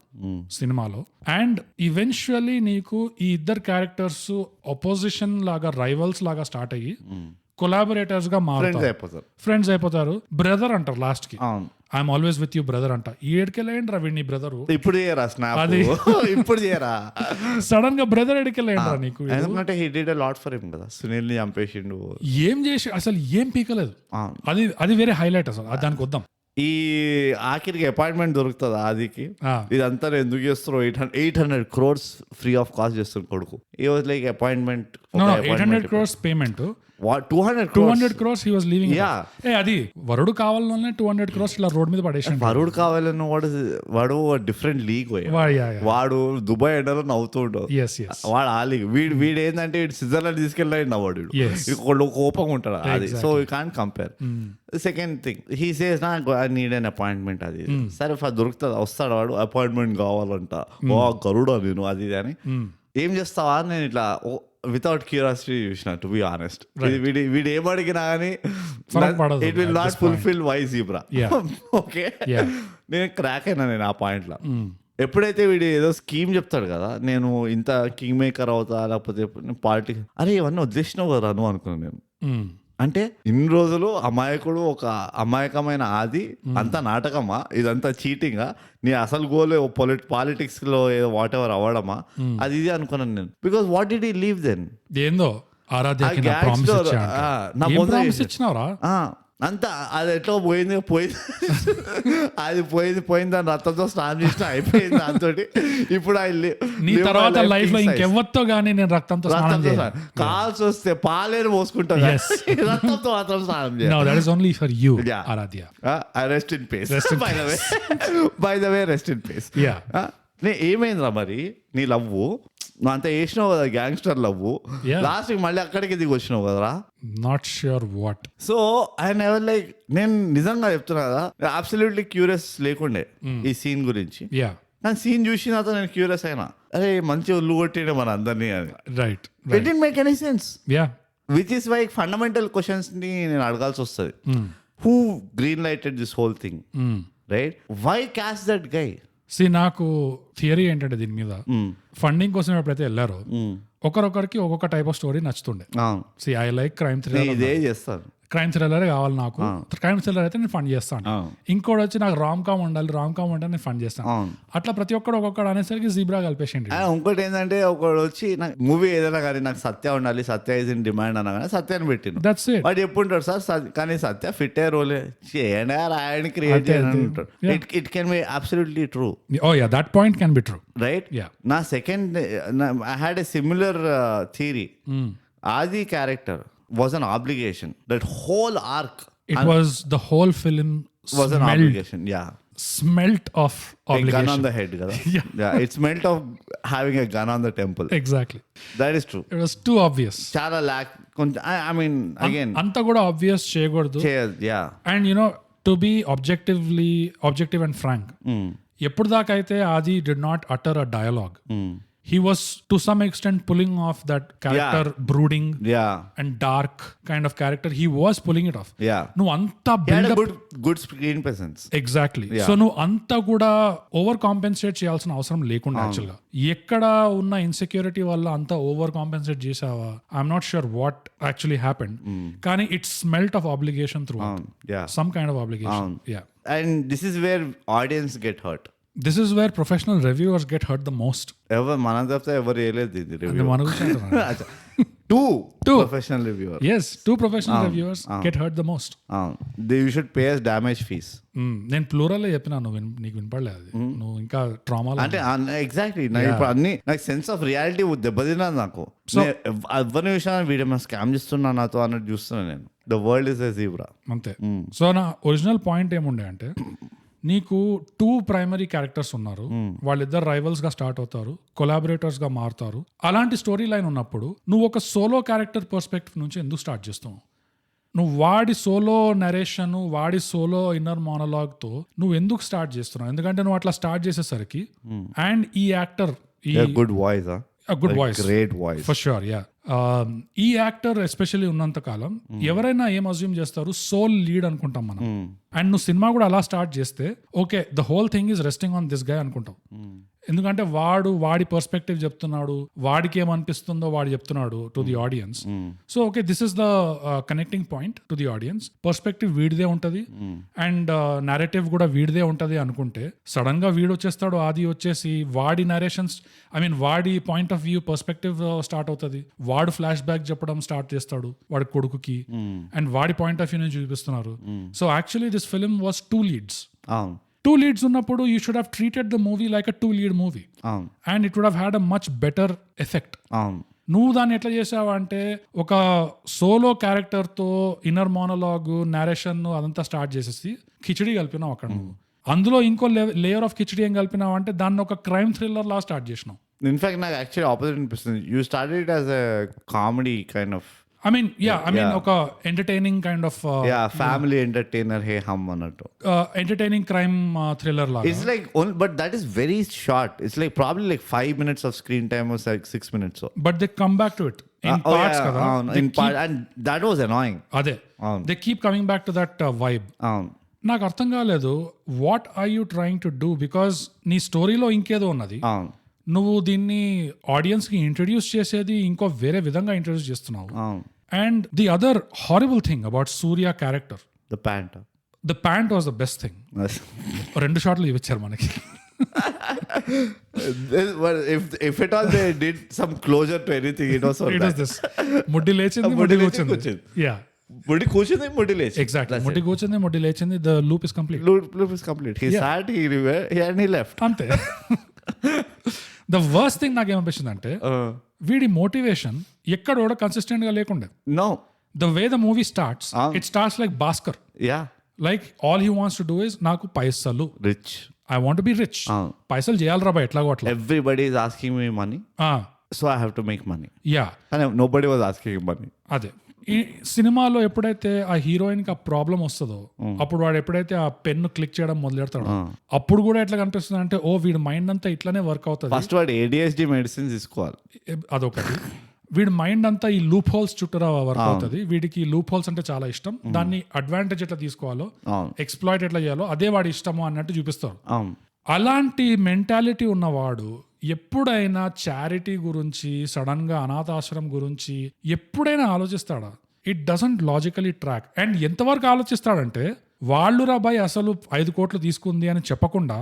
సినిమాలో, అండ్ ఈవెన్చువల్లీ నీకు ఈ ఇద్దరు క్యారెక్టర్స్ అపోజిషన్ లాగా, రైవల్స్ లాగా స్టార్ట్ అయ్యి కొలాబరేటర్స్ గా మారుతారు, ఫ్రెండ్స్ అయిపోతారు, బ్రదర్ అంటారు లాస్ట్ కి. I'm always with you brother అంట. ఈ ఏడుకెళ్ళండి రా వీడిని బ్రదర్, ఇప్పుడు చేయరా అది ఇప్పుడు చేయరా సడన్ గా బ్రదర్ ఏడుకెళ్ళండి రా నీకు. ఎందుకంటే he did a lot for him కదా, సునీల్ ని చంపేసిండు, ఏం చేసి అసలు ఏం పీకలేదు. అది వేరే హైలైట్ అసలు, దానికి వద్దాం. ఈ ఆఖరికి అపాయింట్మెంట్ దొరుకుతుంది ఆదికి, ఇదంతా ఎందుకు చేస్తారు, 800 crores ఫ్రీ ఆఫ్ కాస్ట్ చేస్తారు కొడుకు. ఈ was like appointment 800 crores payment, 200 crores he was leaving. అది వరుడు కావాలనే 200 crores ఇలా రోడ్ మీద పడేసాడు. వరుడు కావాలని వాడు డిఫరెంట్ లీగ్, వాడు దుబాయ్ ఎండలో నవ్వుతూ ఉంటాడు, వాడు ఆ లీగ్. వీడు ఏంటంటే స్విట్జర్లాండ్ తీసుకెళ్ళి వాడు కోపంగా ఉంటాడు అది. So you can't compare. Second thing he says నా ఐ నీడ్ అన్ అపాయింట్మెంట్, అది సరే దొరుకుతుంది, వస్తాడు వాడు, అపాయింట్మెంట్ కావాలంట, గరుడా నేను అది అని. ఏం చేస్తావా నేను ఇట్లా వితౌట్ క్యూరియాసిటీ చూసిన, టు బి ఆనెస్ట్. వీడు ఏం అడిగినా కానీ it will not fulfil why zebra. Okay నేను క్రాక్ అయినా నేను ఆ పాయింట్ లో. ఎప్పుడైతే వీడు ఏదో స్కీమ్ చెప్తాడు కదా, నేను ఇంత కింగ్ మేకర్ అవుతా, లేకపోతే పాలిటిక్స్, అరే ఇవన్నీ వదిలేసినావు కదా నువ్వు అనుకున్నాను నేను. అంటే ఇన్ని రోజులు అమాయకుడు, ఒక అమాయకమైన ఆది, అంతా నాటకమా, ఇదంతా చీటింగా, నీ అసలు గోల్ పాలిటిక్స్ లో వాట్ ఎవర్ అవ్వడమా, అది ఇది అనుకున్నాను నేను. Because what did he leave then? ఏందో అంతా అది ఎట్లా పోయింది అది పోయింది దాని రక్తంతో స్నానం చేసిన అయిపోయింది దాంతో. ఇప్పుడు తర్వాత లైఫ్ లో ఇంకెవరితో గానీ నేను రక్తంతో కాల్సి వస్తే పాలేరు పోసుకుంటా, రక్తంతో మాత్రం స్నానం చేయాలి. Rest in peace by the way, rest in peace. ఏమైందిరా మరి నీ లవ్వు, నువ్వు అంతా వేసినావు కదా గ్యాంగ్స్టర్ లవ్వు, లాస్ట్ మళ్ళీ అక్కడికి దిగి వచ్చినావు కదరా. Not sure what. So I never like, నేను నిజంగా చెప్తున్నా కదా, అబ్సల్యూట్లీ క్యూరియస్ లేకుండే ఈ సీన్ గురించి. కానీ సీన్ చూసిన తర్వాత నేను క్యూరియస్ అయినా, అరే మంచి ఒళ్ళు కొట్టిండే మన అందరినీ అని. Right, it didn't make any sense. Which is why fundamental questions ని నేను అడగాల్సి వస్తుంది. Who green lighted this whole thing, right? Why cast that guy? నాకు థియరీ ఏంటంటే దీని మీద, ఫండింగ్ కోసం ఎప్పుడైతే వెళ్ళారో ఒకరొకరికి ఒక్కొక్క టైప్ ఆఫ్ స్టోరీ నచ్చుతుండే. ఐ లైక్ క్రైమ్ థ్రిల్లర్, ఇదే చేస్తాను, క్రైమ్ థ్రిల్లర్ కావాలి నాకు, క్రైమ్ థ్రిల్లర్ అయితే నేను ఫండ్ చేస్తాను. ఇంకోటి వచ్చి నాకు రామ్ కామ్ ఉండాలి, రామ్ కామ్ ఉంటే నేను ఫండ్ చేస్తాను. అట్లా ప్రతి ఒక్కడు ఒక్కొక్కడు అనేసరికి జీబ్రా కలిపేసింది. ఇంకోటి ఏంటంటే ఒకడు వచ్చి నాకు మూవీ ఏదైనా కానీ నాకు సత్య ఉండాలి, సత్య ఇస్ ఇన్ డిమాండ్ అన్నా కానీ సత్యాన్ని పెట్టిండు. That's it. వాడు ఎప్పుడుంటాడు సార్, కానీ సత్య ఫిట్ అయ్యే రోలే చేయండి, రాయని క్రియేట్ చేయండి అంటాడు. It can be absolutely true. Oh yeah, that point can be true, right? నా second I had a similar theory. Aadi character was an obligation. That whole arc, it was the whole film was an obligation. Smelt of obligation. A gun on the head kada. It smelt of having a gun on the temple. Exactly, that is true. It was too obvious. Chala lack, I mean again anta kuda obvious cheyagoddu. And you know, to be objective and frank, eppudu daaka aithe Adi did not utter a dialogue. He was to some extent pulling off that character, brooding and dark kind of character. He was pulling it off. No anta build up, good screen presence. Exactly. So no anta kuda over compensate cheyalsina avasaram lekunda actually ga. Ekkada unna insecurity valla anta over compensate chesava, I'm not sure what actually happened. Kani it smelt of obligation throughout. Some kind of obligation. And this is where audience get hurt. This is where professional reviewers get hurt the most. మన తప్ప ఎవరు వేయలేదు ఇది review. Two Two. Professional reviewer S 2 professional reviewers get hurt the most. You should pay us damage fees. నేను plural చెప్పినా నువ్వు నీకు వినపడలేదు అది. నువ్వు ఇంకా ట్రామాలో అంటే ఎగ్జాక్ట్లీ ఇప్పుడు అన్ని నాకు సెన్స్ ఆఫ్ రియాలిటీ దెబ్బతిన్నది నాకు. ఎవరిని విషయాన్ని వీడియో మన స్కామ్ చేస్తున్నా నాతో అన్నట్టు చూస్తున్నాను నేను. The world is a zebra అంతే. సో నా ఒరిజినల్ పాయింట్ ఏముండే అంటే నీకు 2 ప్రైమరీ క్యారెక్టర్స్ ఉన్నారు, వాళ్ళిద్దరు రైవల్స్ గా స్టార్ట్ అవుతారు, కొలాబరేటర్స్ గా మారుతారు. అలాంటి స్టోరీ లైన్ ఉన్నప్పుడు నువ్వు ఒక సోలో క్యారెక్టర్ పర్స్పెక్టివ్ నుంచి ఎందుకు స్టార్ట్ చేస్తావు? నువ్వు వాడి సోలో నరేషన్, వాడి సోలో ఇన్నర్ మోనలాగ్తో నువ్వు ఎందుకు స్టార్ట్ చేస్తున్నావు? ఎందుకంటే నువ్వు అట్లా స్టార్ట్ చేసేసరికి అండ్ ఈ actor good voice good voice, great voice for sure. Yeah, ఈ యాక్టర్ ఎస్పెషల్లీ ఉన్నంత కాలం ఎవరైనా ఏం అజ్యూమ్ చేస్తారు, సోల్ లీడ్ అనుకుంటాం మనం. అండ్ నువ్వు సినిమా కూడా అలా స్టార్ట్ చేస్తే okay the whole thing is resting on this guy అనుకుంటావు. ఎందుకంటే వాడి పర్స్పెక్టివ్ చెప్తున్నాడు, వాడికి ఏమనిపిస్తుందో వాడు చెప్తున్నాడు to the audience. So okay this is the connecting point to the audience. Perspective వీడిదే ఉంటది అండ్ నారేటివ్ కూడా వీడిదే ఉంటది అనుకుంటే సడన్ గా వీడు వచ్చేస్తాడు, ఆది వచ్చేసి వాడి నరేషన్స్ వాడి point of view perspective start అవుతుంది. వాడు ఫ్లాష్ బ్యాక్ చెప్పడం స్టార్ట్ చేస్తాడు వాడి కొడుకుకి అండ్ వాడి పాయింట్ ఆఫ్ వ్యూ నుంచి చూపిస్తున్నారు. So actually this film was 2 leads. 2 leads ఉన్నప్పుడు you should have treated the movie like a 2 lead movie and it would have had a much better effect. నువ్వు దాన్ని ఎట్లా చేసావు అంటే ఒక సోలో క్యారెక్టర్తో ఇన్నర్ మోనలాగ్ నేరేషన్ అదంతా స్టార్ట్ చేసేసి కిచిడి కలిపినావు అక్కడ. నువ్వు అందులో ఇంకో లేయర్ ఆఫ్ కిచిడి ఏం కలిపినావు అంటే దాన్ని ఒక క్రైమ్ థ్రిల్లర్ లా స్టార్ట్ చేసినావు. ఇన్ఫాక్ట్ నాకు యాక్చువల్లీ ఆపోజిట్ అనిపిస్తుంది. You started it as a comedy kind of ఒక entertaining kind of family entertainer hey hmm అన్నట్టు ఎంటర్టైనింగ్ క్రైమ్ థ్రిల్లర్ లాగా. It's like but that is very short. It's like probably like 5 minutes of screen time or like 6 minutes. So. But they come back to it in parts kada. In part, and that was annoying. Ade. They keep coming back to that vibe. నాకు అర్థం కాలేదు what are you trying to do, because నీ స్టోరీలో ఇంకేదో ఉన్నది, నువ్వు దీన్ని audience కి ఇంట్రడ్యూస్ చేసేది ఇంకో వేరే విధంగా ఇంట్రడ్యూస్ చేస్తున్నావు. And the other horrible thing about Surya character, the pant was the best thing. 2 షాట్లు ఇచ్చారు మనకి. if at all they did some closure to anything, it was this ముడ్డి లేచింది, ముడ్డి కూర్చుంది. యా, ముడ్డి కూర్చుంది, ముడ్డి లేచింది. ఎగ్జాక్ట్లీ, ముడ్డి కూర్చుంది, ముడ్డి లేచింది. The loop is complete. He sat, and he left. అంతే. ద వర్స్ట్ థింగ్ నాకేమనిపిస్తుంది అంటే వీడి మోటివేషన్ ఎక్కడ కూడా కన్సిస్టెంట్ గా లేకుండా. No. The way the movie starts, it starts like Bhaskar. Yeah. Like all he wants to do is నాకు పైసలు, Rich. I want to be rich. పైసలు చేయాలి రాబా ఎట్లాగో అట్లా. Everybody is asking me money. So I have to make money. Yeah. And nobody was asking money. అదే ఈ సినిమాలో ఎప్పుడైతే ఆ హీరోయిన్ కి ఆ ప్రాబ్లం వస్తుందో అప్పుడు వాడు ఎప్పుడైతే ఆ పెన్ను క్లిక్ చేయడం మొదలెడతాడు అప్పుడు కూడా ఎట్లా కనిపిస్తుంది అంటే ఓ వీడి మైండ్ అంతా ఇట్లానే వర్క్ అవుతుంది. ఫస్ట్ వాడు ADHD మెడిసిన్స్ తీసుకోవాలి, అదొకటి. వీడి మైండ్ అంతా ఈ లూప్ హోల్స్ చుట్టూ వర్క్ అవుతుంది. వీడికి లూప్ హోల్స్ అంటే చాలా ఇష్టం. దాన్ని అడ్వాంటేజ్ ఎట్లా తీసుకోవాలో, ఎక్స్ప్లాయిట్ ఎట్లా చేయాలో అదే వాడి ఇష్టము అన్నట్టు చూపిస్తారు. అలాంటి మెంటాలిటీ ఉన్నవాడు ఎప్పుడైనా చారిటీ గురించి, సడన్ గా అనాథాశ్రమం గురించి ఎప్పుడైనా ఆలోచిస్తాడా? It doesn't logically track. And ఎంతవరకు ఆలోచిస్తాడంటే వాళ్ళు రాబాయ్ అసలు 5 కోట్లు తీసుకుంది అని చెప్పకుండా,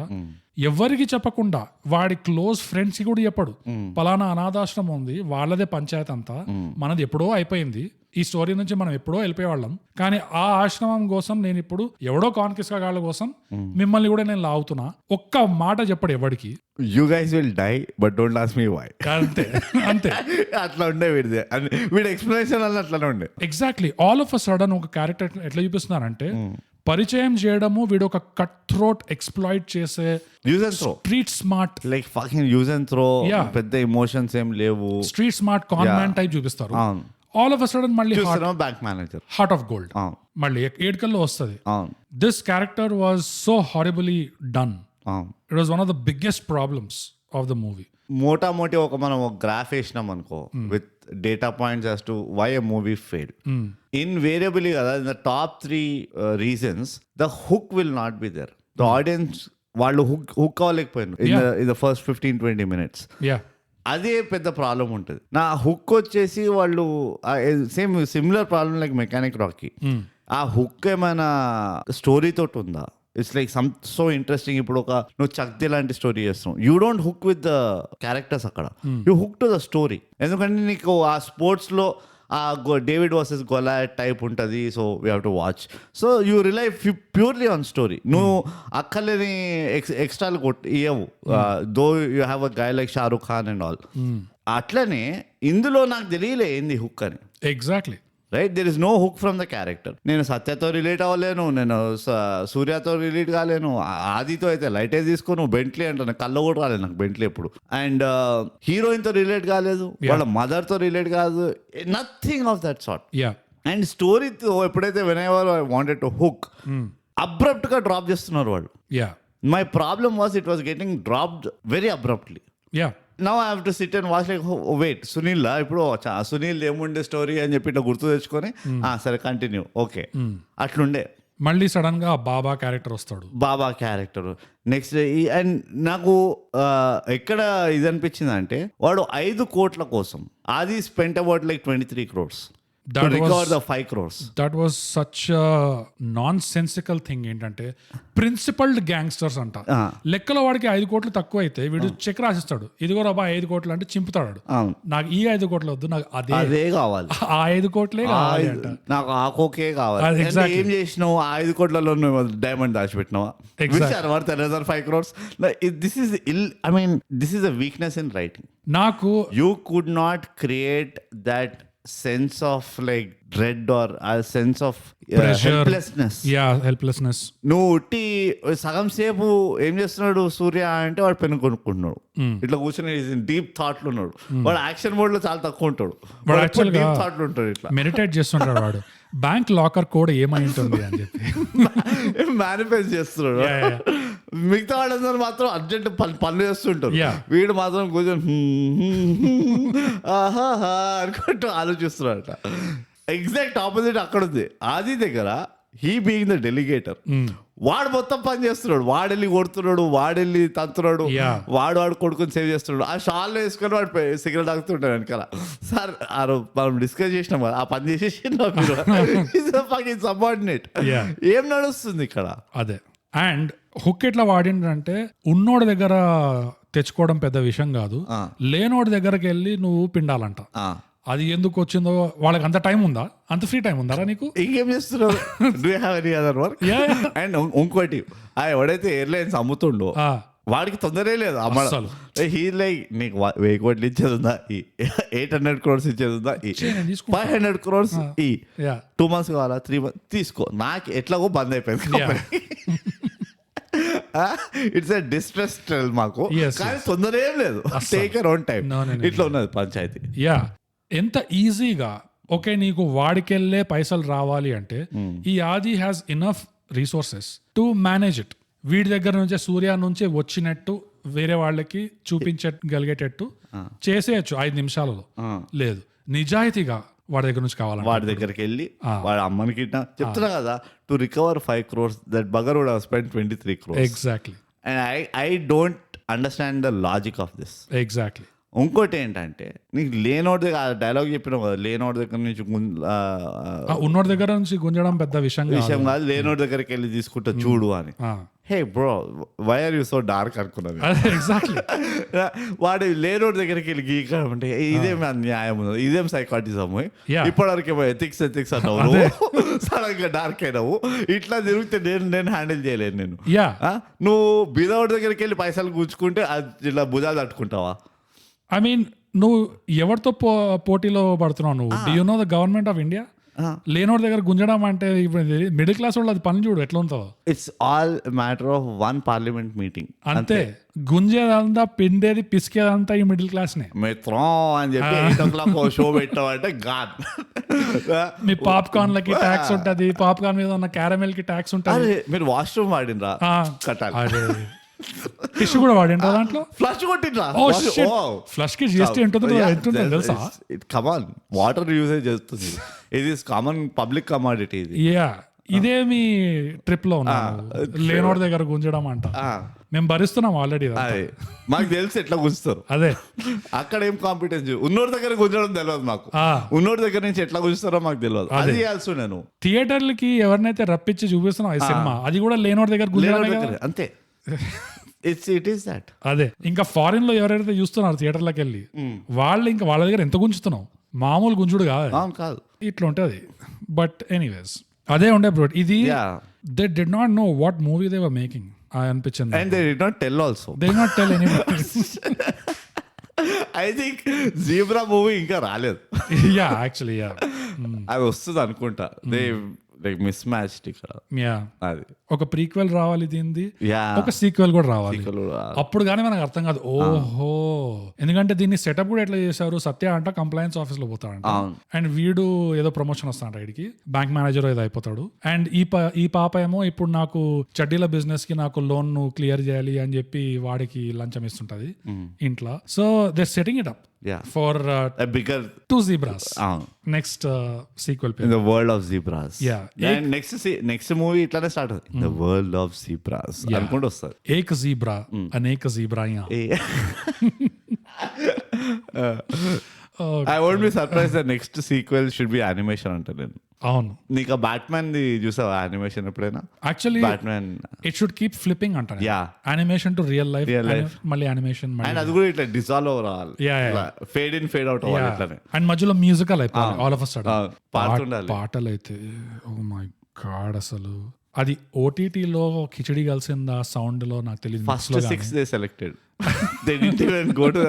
ఎవరికి చెప్పకుండా వాడి క్లోజ్ ఫ్రెండ్స్ కి కూడా చెప్పడు. పలానా అనాథాశ్రమం ఉంది, వాళ్ళదే పంచాయతీ అంతా, మనది ఎప్పుడో అయిపోయింది, ఈ స్టోరీ నుంచి మనం ఎప్పుడో వెళ్ళిపోయేవాళ్ళం, కానీ ఆ ఆశ్రమం కోసం నేను ఇప్పుడు ఎవడో కాన్కిస్కా గాళ్ళ కోసం మిమ్మల్ని కూడా నేను లాగుతున్నా. ఒక్క మాట చెప్పడు ఎవడికి. You guys will die but don't ask me why. అంతే అంతే. అట్లా ఉండే వీడి ఎక్స్ప్లెనేషన్ అలా అట్లానే ఉండే. Exactly. All of a sudden ఒక క్యారెక్టర్ ఎట్లా చూపిస్తున్నారంటే పరిచయం చేయడము, వీడు ఒక కట్ థ్రోట్ ఎక్స్ప్లాయిట్ చేసే use and throw, street smart, like fucking use and throw, పెద్ద ఎమోషన్స్ ఏం లేవు, street smart con man type చూపిస్తారు. ఆల్ ఆఫ్ అ సడన్ మళ్ళీ bank manager, heart of gold మళ్ళీ 7 కల్లో వస్తుంది. This character was so horribly done. It was one of the biggest problems of the movie. మోటామోటి మనం ఒక గ్రాఫ్ వేసినాం అనుకో with data points as to why a movie failed. Invariably కదా, in the top 3 reasons the hook will not be there. The audience వాళ్ళు hook అవ్వలేకపోయినారు in the first 15-20 minutes. అదే పెద్ద problem ఉంటుంది. నా హుక్ వచ్చేసి వాళ్ళు similar problem like mechanic Rocky. ఆ hook ఏమైనా స్టోరీ తోటి ఉందా, ఇట్స్ లైక్ సో ఇంట్రెస్టింగ్. ఇప్పుడు ఒక నువ్వు చక్తి లాంటి స్టోరీ చేస్తున్నావు, you don't hook with the characters అక్కడ, you hook to the story. ఎందుకంటే నీకు ఆ స్పోర్ట్స్లో ఆ డేవిడ్ వర్సెస్ గొలాయత్ టైప్ ఉంటుంది, so we have to watch. So you rely purely on story. నువ్వు అక్కర్లేని ఎక్స్ట్రాలు ఇవ్వవు, though you have a guy like Shahrukh Khan and all. అట్లనే ఇందులో నాకు తెలియలే ఏంది హుక్ అని. Exactly right, there is no hook from the character. నేను సత్యతో రిలేట్ అవ్వలేను, నేను సూర్యతో రిలేట్ కాలేను, ఆదితో అయితే లైటే తీసుకోను, బెంట్లీ అంటాను, కళ్ళ కూడా రాలేదు నాకు బెంట్లీ ఎప్పుడు. అండ్ హీరోయిన్తో రిలేట్ కాలేదు, వాళ్ళ మదర్తో రిలేట్ కాదు, nothing of that sort. And స్టోరీతో ఎప్పుడైతే whenever I wanted to hook, అబ్రప్ట్గా డ్రాప్ చేస్తున్నారు వాళ్ళు. My problem was it was getting dropped very abruptly. Now I have to sit and watch like wait, Sunil ఇప్పుడు సునీల్ ఏముండే స్టోరీ అని చెప్పి ఇట్లా గుర్తు తెచ్చుకొని సరే కంటిన్యూ ఓకే అట్లుండే. మళ్ళీ సడన్ గా బాబా క్యారెక్టర్ వస్తాడు, బాబా క్యారెక్టర్ నెక్స్ట్. అండ్ నాకు ఎక్కడ ఇది అనిపించింది అంటే వాడు 5 కోట్ల కోసం అది spent about like 23 crores to recover the 5 crores. That was such non sensical thing. ఏంటంటే ప్రిన్సిపల్డ్ గ్యాంగ్స్టర్స్ అంట, లెక్కలో వాడికి 5 కోట్లు తక్కువ అయితే వీడు చెక్ రాసిస్తాడు, ఇదిగో రాబా 5 కోట్లు అంటే చింపుతాడు, నాకు ఈ 5 కోట్లు వద్దు, నాకు అదే కావాలి, ఆ 5 కోట్లే కావాలి అంట, నాకు ఆ కోకే కావాలి. ఏం చేసినావు ఆ 5 కోట్లలో diamond దాచిపెట్టినావా, worth another 5 crores. This is I mean this is a weakness in writing. నాకు you could not create that sense of like dread or a sense of helplessness. నువ్వు ఉట్టి సగం సేపు ఏం చేస్తున్నాడు సూర్య అంటే వాడు పెన్ను కొనుక్కుంటున్నాడు, ఇట్లా కూర్చొని డీప్ థాట్ లో ఉన్నాడు. వాడు యాక్షన్ మోడ్ లో చాలా తక్కువ ఉంటాడు, వాడు డీప్ థాట్ లో ఉంటాడు, ఇట్లా మెడిటేట్ చేస్తుంటాడు. వాడు బ్యాంక్ లాకర్ కోడ్ ఏమై ఉంటుంది అని చెప్పి మేనిఫెస్ట్ చేస్తున్నాడు. మిగతా వాళ్ళందరూ మాత్రం అర్జెంట్ పనులు చేస్తుంటారు, వీడు మాత్రం కూర్చొని ఆహాహా అనుకుంటూ ఆలోచిస్తున్నాడట. ఎగ్జాక్ట్ ఆపోజిట్ అక్కడ ఉంది ఆది దగ్గర. హీ బీయింగ్ ద డెలిగేటర్, వాడు మొత్తం పని చేస్తున్నాడు, వాడెళ్ళి కొడుతున్నాడు, వాడెళ్ళి తంతున్నాడు, వాడు కొడుకుని సేవ్ చేస్తున్నాడు. ఆ షాల్లో వేసుకొని వాడు సిగరెట్ తాగుతుంటాడు వెనకాల. సార్ మనం డిస్కస్ చేసినాం కదా, ఆ పని చేసేసి మీరు సబార్డినేట్. ఏం నడుస్తుంది ఇక్కడ? అదే. అండ్ హుక్ ఎట్లా వాడిండంటే ఉన్నోడి దగ్గర తెచ్చుకోవడం పెద్ద విషయం కాదు, లేనోడి దగ్గరకి వెళ్ళి నువ్వు పిండాలంట. అది ఎందుకు వచ్చిందో వాళ్ళకి అంత టైం ఉందా, అంత ఫ్రీ టైం ఉందా నీకు? ఇంకేం చేస్తున్నారు? Do you have any other work? And ఇంకోటి ఎవడైతే ఎయిర్లైన్స్ అమ్ముతుండో వాడికి తొందరే లేదు అమ్మడం. హీ లైక్ నీకు 1000 కోట్లు ఇచ్చేది ఉందా, 800 crores ఇచ్చేది ఉందా, 500 crores 2 months కావాలా, 3 months తీసుకో, నాకు ఎట్లాగో బంద్ అయిపోయింది. ఇట్స్ ఎ డిస్ట్రెస్ ట్రెల్ మాకు, కానీ తొందర ఏం లేదు, టేక్ యర్ ఓన్ టైం. ఇట్లా ఉన్నది పంచాయతీ. ఎంత ఈజీగా ఓకే నీకు వాడికెళ్ళే పైసలు రావాలి అంటే ఈ ఆది has enough resources to manage it. వీడి దగ్గర నుంచే సూర్య నుంచే వచ్చినట్టు వేరే వాళ్ళకి చూపించగలిగేటట్టు చేసేయచ్చు 5 నిమిషాలలో. లేదు, నిజాయితీగా వాడి దగ్గర నుంచి కావాలి, వాడి దగ్గరికి వెళ్ళి వాడి అమ్మని చెప్తున్నా కదా, to recover 5 crores that bugger would have spent 23 crores. Exactly. And I don't understand the logic of this. Exactly. ఇంకోటి ఏంటంటే నీకు లేనోడి దగ్గర డైలాగ్ చెప్పినావు కదా, లేనోడి దగ్గర నుంచి ఉన్నోడి దగ్గర నుంచి గుంజడం పెద్ద విషయం కాదు, లేనోడి దగ్గరికి వెళ్ళి తీసుకుంటా చూడు అని. Hey bro, why are you so dark అనుకున్నది. ఎగ్జాక్ట్లీ. వాడు లేనోడి దగ్గరికి వెళ్ళి గీకడం అంటే ఇదేం న్యాయం ఉన్నది, ఇదేం సైకాటిజం, ఇప్పటివరకు ఎథిక్స్ అన్నావు, సడన్ గా డార్క్ అయినావు, ఇట్లా తిరిగితే నేను హ్యాండిల్ చేయలేను నేను. నువ్వు బీదోడి దగ్గరికి వెళ్ళి పైసలు గుంజుకుంటే ఇట్లా భుజాలు తట్టుకుంటావా? ఐ మీన్ నువ్వు ఎవరితో పోటీలో పడుతున్నావు నువ్వు? Do you know the government of India? లేనోడి దగ్గర గుంజడం అంటే మిడిల్ క్లాస్ వాళ్ళు అది పని చూడు ఎట్లా ఉంటుందో. It's all matter of 1 parliament meeting అంతే. గుంజేదంతా పిండేది పిసికేదంతా ఈ మిడిల్ క్లాస్ నే. మిత్రం అని చెప్పి 8 o'clock షో పెట్టామంటే గాడ్ మీ పాప్కార్న్ లకి ట్యాక్స్ ఉంటది, పాప్కార్న్ మీద ఉన్న క్యారమెల్ కి ట్యాక్స్ ఉంటది. మీరు వాష్రూమ్ వాడినరా కట్టాలి, టిష్యూ కూడా వాడిండ్రా, దాంట్లో ఫ్లష్ కొట్టిండ్రా. ఫ్లష్ కి జిఎస్టీ ఎంత తెలుసా? కమాన్, వాటర్ యూసేజ్ చేస్తుంది, ఇది కామన్ పబ్లిక్ కమాడిటీ ఇది. ఇదేమి ట్రిప్ లో ఉన్నా లేనోడి దగ్గర గుంజడం అంట. మేము భరిస్తున్నాం ఆల్రెడీ. అదే మాకు తెలుసు ఎట్లా గుంజుతారు. అదే అక్కడ ఏం కాంపిటెన్స్ ఉన్నోడి దగ్గర గుంజడం తెలియదు మాకు, ఉన్నోడి దగ్గర నుంచి ఎట్లా గుంజుతారో మాకు తెలియదు. అది చేయాల్సి నేను థియేటర్లకి ఎవరినైతే రప్పించి చూపిస్తున్నాం ఈ సినిమా, అది కూడా లేనోడి దగ్గర గుంజడం అంతే. It is that. అదే ఇంకా ఫారిన్ లో ఎవరైతే చూస్తున్నారు థియేటర్లకు వెళ్ళి వాళ్ళు ఇంకా వాళ్ళ దగ్గర ఎంత గుంజుతున్నాం, మామూలు గుంజుడు కాదు, ఇట్లా ఉంటుంది. బట్ ఎనీవేస్ అదే ఉండే బ్రో. ఇది they did not know what movie they were making అనిపించింది. And they did not tell also. They did not tell anybody. I think zebra movie ఇంకా రాలేదు. యా యాక్చువల్లీ యా అది వస్తుంది అనుకుంటా. దే లైక్ మిస్ మ్యాచ్డ్ ఇక్కడ. Yeah అది ఒక prequel రావాలి దీనిది, యా ఒక సీక్వెల్ కూడా రావాలి. అప్పుడు కానీ మనకు అర్థం కాదు ఓహో, ఎందుకంటే దీన్ని సెటప్ కూడా ఎట్లా చేశారు. సత్య అంట కంప్లైన్స్ ఆఫీస్ లో పోతాడంట, అండ్ వీడు ఏదో ప్రమోషన్ వస్తాడు వీడికి, బ్యాంక్ మేనేజర్ ఏదో అయిపోతాడు. అండ్ ఈ పాప ఏమో ఇప్పుడు నాకు చడ్డీల బిజినెస్ కి నాకు లోన్ క్లియర్ చేయాలి అని చెప్పి వాడికి లంచం ఇస్తుంటది ఇంట్లో. So they setting it up for bigger 2 zebras. Next sequel in the world of zebras. Yeah and next movie ఇట్లానే స్టార్ట్ అవుతుంది, ద వరల్డ్ ఆఫ్ జీబ్రాస్ అనుకుంటూ వస్తారు. ఏక్ జీబ్రా అనేక జీబ్రాయా. I won't be surprised the next sequel should be animation అంట నేను. అవును, నీకు Batman the చూసావా యానిమేషన్ ఎప్పుడైనా? Actually Batman it should keep flipping అంట. Yeah animation to real life, మళ్ళీ యానిమేషన్, అండ్ అది కూడా ఇట్లా డిజాల్వ్ రావాలి, ఫేడ్ ఇన్ ఫేడ్ అవుట్ అవ్వాలి ఇట్లానే. అండ్ మధ్యలో మ్యూజికల్ అయిపోవాలి ఆల్ ఆఫ్ అ సడన్. పాడుతుండాలి పాటలు అయితే ఓ మై గాడ్, అసలు అది ఓటీటీలో కిచడి కలిసిందా సౌండ్ లో నాకు తెలియదు. First 6 they selected, they didn't even go to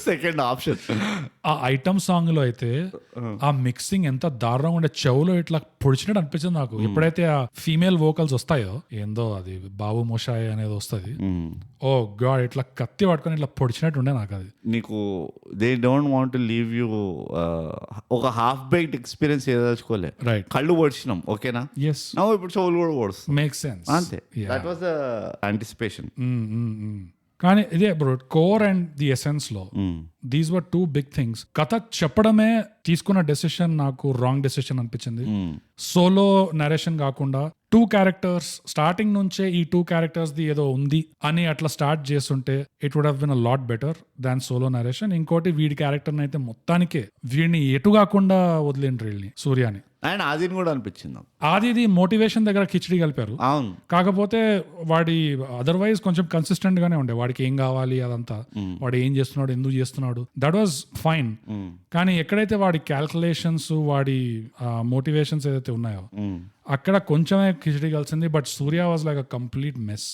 second option. ఆ ఐటమ్ సాంగ్ లో అయితే ఆ మిక్సింగ్ ఎంత దారుణంగా ఉండే, చెవులో ఇట్లా పొడిచినట్టు అనిపించింది నాకు. ఎప్పుడైతే ఆ ఫీమేల్ వోకల్స్ వస్తాయో, ఏందో అది బాబు మోషాయ్ అనేది వస్తుంది, ఓ గాడ్ ఇట్లా కత్తి పట్టుకొని ఇట్లా పొడిచినట్టు ఉండే నాకు. అది నీకు they don't want to leave you ఒక హాఫ్ బేక్డ్ ఎక్స్పీరియన్స్ ఏదలుచుకోలే. రైట్, కళ్ళు పొడిచినాం ఓకేనా, ఎస్ ఇప్పుడు చెవులు కూడా పొడుస్తుంది. మేక్ సెన్స్ అంతే, దట్ వాస్ యాంటిసిపేషన్. కానీ ఇదే bro core and the essence లో దీస్ వర్ 2 బిగ్ థింగ్స్. కథ చెప్పడమే తీసుకున్న డెసిషన్ నాకు రాంగ్ డెసిషన్ అనిపించింది. సోలో నరేషన్ కాకుండా 2 క్యారెక్టర్స్ స్టార్టింగ్ నుంచే ఈ 2 క్యారెక్టర్స్ ది ఏదో ఉంది అని అట్లా స్టార్ట్ చేస్తుంటే it would have been a lot better than solo narration. ఇంకోటి వీడి క్యారెక్టర్ అయితే మొత్తానికే వీడిని ఎటు కాకుండా వదిలేండి వీళ్ళని, సూర్యాని. అండ్ ఆదిని కూడా అనిపించింది ఆది మోటివేషన్ దగ్గర కిచడి కలిపారు. అవును, కాకపోతే వాడి అదర్వైజ్ కొంచెం కన్సిస్టెంట్ గానే ఉండే, వాడికి ఏం కావాలి అదంతా, వాడు ఏం చేస్తున్నాడు, ఎందుకు చేస్తున్నాడు, దట్ వాజ్ ఫైన్. కానీ ఎక్కడైతే వాడి క్యాల్కులేషన్స్, వాడి మోటివేషన్స్ ఏదైతే ఉన్నాయో అక్కడ కొంచెమే కిచడి కలిసింది. But Surya was like a complete mess.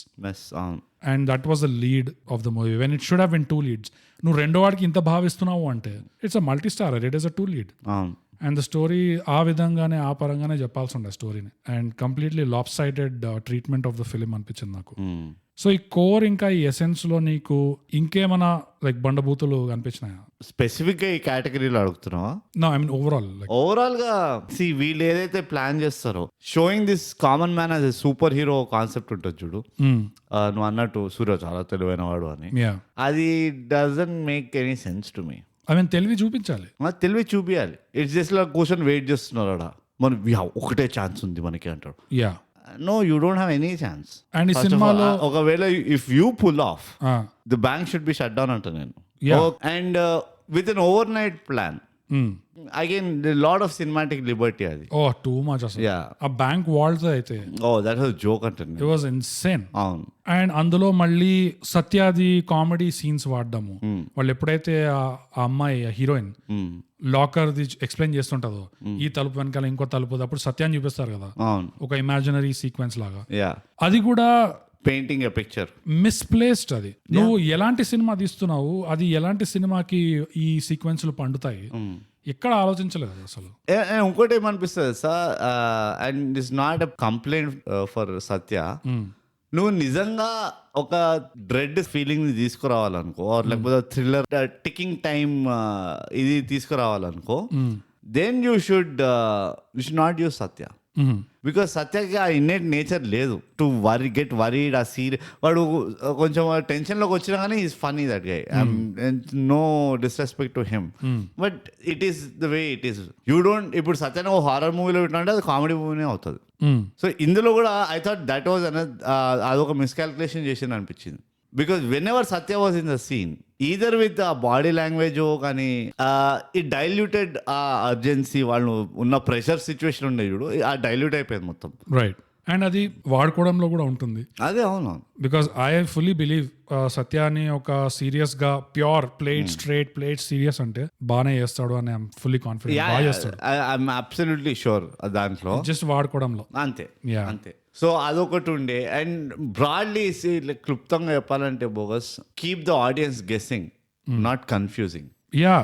And that was the lead of the movie when it should have been 2 leads. నువ్వు రెండో వాడికి ఇంత భావిస్తున్నావు అంటే it's a multi starrer, it is a 2 lead. And the story ఆ విధంగానే ఆ పరంగానే చెప్పాల్సి ఉండే స్టోరీని. And completely lopsided treatment of the film అనిపించింది నాకు. సో ఈ కోర్ ఇంకా ఈ ఎసెన్స్ లో నీకు ఇంకేమైనా లైక్ బండబూతులు కనిపించినాయా స్పెసిఫిక్ గా ఈ కేటగిరీలో అడుగుతున్నావా? నో ఐ మీన్ ఓవరాల్ గా వీళ్ళు ఏదైతే ప్లాన్ చేస్తారో sowing this common man as a super hero concept ఉంటుంది చూడు. నువ్వు అన్నట్టు సూర్య చాలా తెలివైన వాడు అని, అది doesn't make any sense to me. I mean తెలివి చూపించాలి, తెలివి చూపించాలి. It's just like question wait చేస్తున్నారు అక్కడ, మనం ఒకటే ఛాన్స్ ఉంది మనకి అంటాడు. Yeah no, you don't have any chance. And ఈ సినిమాలో ఒకవేళ if you pull off the bank should be shut down అంట నేను. And with an overnight plan, again lot of cinematic liberty అది. ఓ టూ మచ్ అసలు. ఆ bank walls అయితే that was joke అంటే ఇట్ వాస్ ఇన్సేన్. అవును. And అందులో మళ్ళీ సత్యాది కామెడీ సీన్స్ వాడదాము. వాళ్ళు ఎప్పుడైతే ఆ అమ్మాయి హీరోయిన్ లాకర్ ది ఎక్స్ప్లెయిన్ చేస్తుంటదో, ఈ తలుపు వెనకాల ఇంకో తలుపు, అప్పుడు సత్యాన్ని చూపిస్తారు కదా ఒక ఇమాజినరీ సీక్వెన్స్ లాగా, అది కూడా పెయింటింగ్ ఎ పిక్చర్ మిస్ప్లేస్డ్. అది నువ్వు ఎలాంటి సినిమా తీస్తున్నావు, అది ఎలాంటి సినిమాకి ఈ సీక్వెన్స్లు పండుతాయి, ఎక్కడ ఆలోచించలేదు అసలు. ఇంకోటి ఏమనిపిస్తుంది sir, and it's not a complaint for Satya, నువ్వు నిజంగా ఒక డ్రెడ్ ఫీలింగ్ ని తీసుకురావాలనుకో, లేకపోతే థ్రిల్లర్ టికింగ్ టైమ్ ఇది తీసుకురావాలనుకో, then you should not use Satya. Because సత్యకి ఆ ఇన్నేట్ నేచర్ లేదు టు గెట్ వరీడ్ ఆ వాడు కొంచెం టెన్షన్లోకి వచ్చినా కానీ is funny that guy no disrespect to him but it is the way it is you don't ఇప్పుడు సత్యాన్ని ఒక హారర్ మూవీలో పెట్టినంటే అది కామెడీ మూవీనే అవుతుంది. సో ఇందులో కూడా ఐ థాట్ దట్ వాజ్ అదొక మిస్కాల్కులేషన్ చేసింది అనిపించింది. Because whenever Satya was in the scene either with ఆ బాడీ లాంగ్వేజ్ కానీ ఇట్ డైల్యూటెడ్ ఆ అర్జెన్సీ వాళ్ళు ఉన్న ప్రెషర్ సిచ్యువేషన్ ఉండే చూడు ఆ డైల్యూట్ అయిపోయింది మొత్తం. రైట్. అండ్ అది వాడుకోవడంలో కూడా ఉంటుంది. అదే అవును. బికాస్ ఐ ఫుల్లీ బిలీవ్ సత్యాన్ని ఒక సీరియస్ గా ప్యూర్ స్ట్రేట్ ప్లేట్ సీరియస్ అంటే బాగానే చేస్తాడు అని ఐఎమ్ ఫుల్లీ కాన్ఫిడెంట్. బాగా చేస్తాడు. ఐఎమ్ అబ్సల్యూట్లీ షూర్ దాంట్లో జస్ట్ వాడుకోవడంలో అంతే అంతే. సో అదొకటి ఉండే. అండ్ బ్రాడ్లీ క్లుప్తంగా చెప్పాలంటే bogus keep the audience guessing not confusing. Yeah.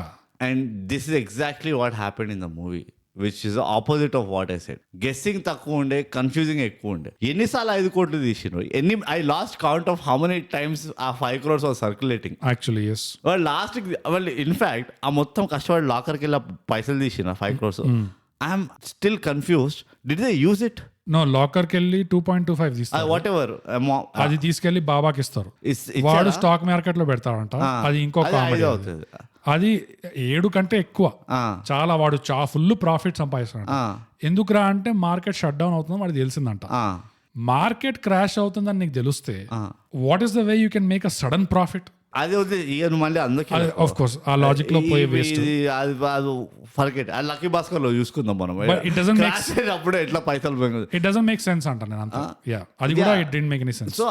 And this is exactly what happened in the movie which is opposite of what I said. Guessing తక్కువ ఉండే, కన్ఫ్యూజింగ్ ఎక్కువ ఉండే. ఎన్నిసార్లు 5 కోట్లు తీసిండ్రు, I lost count of how many times ఆ 5 crores వాజ్ circulating. Actually yes. వాళ్ళు లాస్ట్ వాళ్ళు ఇన్ఫాక్ట్ ఆ మొత్తం కష్టపడి లాకర్కి వెళ్ళి పైసలు తీసిన 5 crores. I'm still confused. Did they use it? No, లాకర్కి వెళ్ళి 2.25 తీస్తారు. వాట్ ఎవర్ అది తీసుకెళ్లి బాబాకి ఇస్తారు. వాడు స్టాక్ మార్కెట్ లో పెడతాడంట. అది ఇంకొక అవుతుంది. అది 7 కంటే ఎక్కువ చాలా. వాడు ఫుల్ ప్రాఫిట్ సంపాదిస్తాడు. ఎందుకురా అంటే మార్కెట్ షట్ డౌన్ అవుతుందో వాడికి తెలిసిందంట. మార్కెట్ క్రాష్ అవుతుందని నీకు తెలిస్తే what is the way you can make a sudden profit? అదే మళ్ళీ అందుకే ఆఫ్ కోర్స్ ఆ లాజిక్ లో పోయి వేస్ట్. ఫర్గెట్. ఆ లక్కీ భాస్కర్ లో చూసుకుందాం మనం. అప్పుడు ఎట్లా పైసలు ఇట్ డజంట్ మేక్ సెన్స్ అంట నేను అంతా. యా, అది కూడా it didn't make any sense. So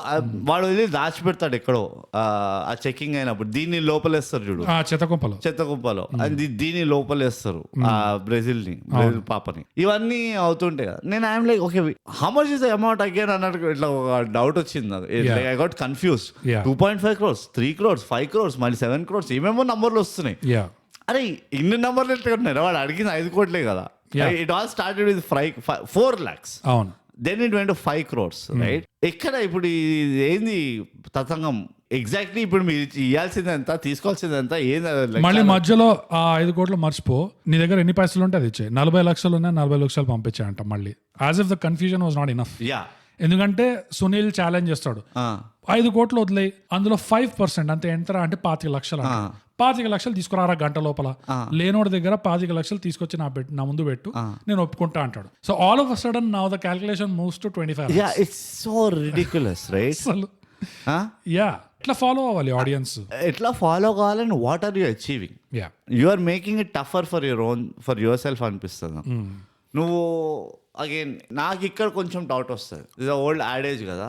వాడు వెళ్ళి దాచి పెడతాడు ఎక్కడో ఆ చెకింగ్ అయినప్పుడు. దీన్ని లోపలేస్తారు చూడు చెత్తకుప్పలో. దీన్ని లోపలేస్తారు ఆ బ్రెజిల్ పాపని. ఇవన్నీ అవుతుంటాయి కదా. నేను I'm like okay how much is the amount again అన్నట్టు ఇట్లా డౌట్ వచ్చింది నాకు. I got confuse. 2.5 crores, 3 crores, 5 crores, మళ్ళీ 7 crores ఏమేమో నంబర్లు వస్తున్నాయి. అరే ఇన్ని నంబర్లు ఎట్లా ఉన్నాయి? వాడు అడిగింది 5 కోట్లే కదా. It all started with 4 lakhs. అవును. Then it went to 5 crores, right? ఎక్కడ ఇప్పుడు ఇది ఏంది తతంగం? ఎగ్జాక్ట్లీ ఇప్పుడు మీరు ఇవ్వాల్సిందంతా తీసుకోవాల్సిందంతా ఏంది? మళ్ళీ మధ్యలో ఆ 5 కోట్లు మర్చిపో, నీ దగ్గర ఎన్ని పైసలు ఉంటే అది ఇచ్చే. 40 లక్షలు ఉన్నాయి, 40 లక్షలు పంపించాయంట మళ్ళీ. As if the confusion was not enough. ఎందుకంటే సునీల్ ఛాలెంజ్ చేస్తాడు, 5 కోట్లు వదిలేయి, అందులో 5% అంతే ఎంత అంటే 25 లక్షలు. 25 లక్షలు తీసుకురారా గంట లోపల. లేనోడి దగ్గర 25 లక్షలు తీసుకొచ్చి నా ముందు పెట్టు, నేను ఒప్పుకుంటా అంటాడు. So all of a sudden now the calculation moves to 25 lakhs. It's so ridiculous, right? అసలు ఎట్లా ఫాలో అవ్వాలి ఆడియన్స్? ఎట్లా ఫాలో కావాలని what are you achieving? You are making it tougher for yourself అనిపిస్తుంది. నువ్వు అగైన్ నాకు ఇక్కడ కొంచెం డౌట్ వస్తుంది. ఇది ఓల్డ్ యాడేజ్ కదా,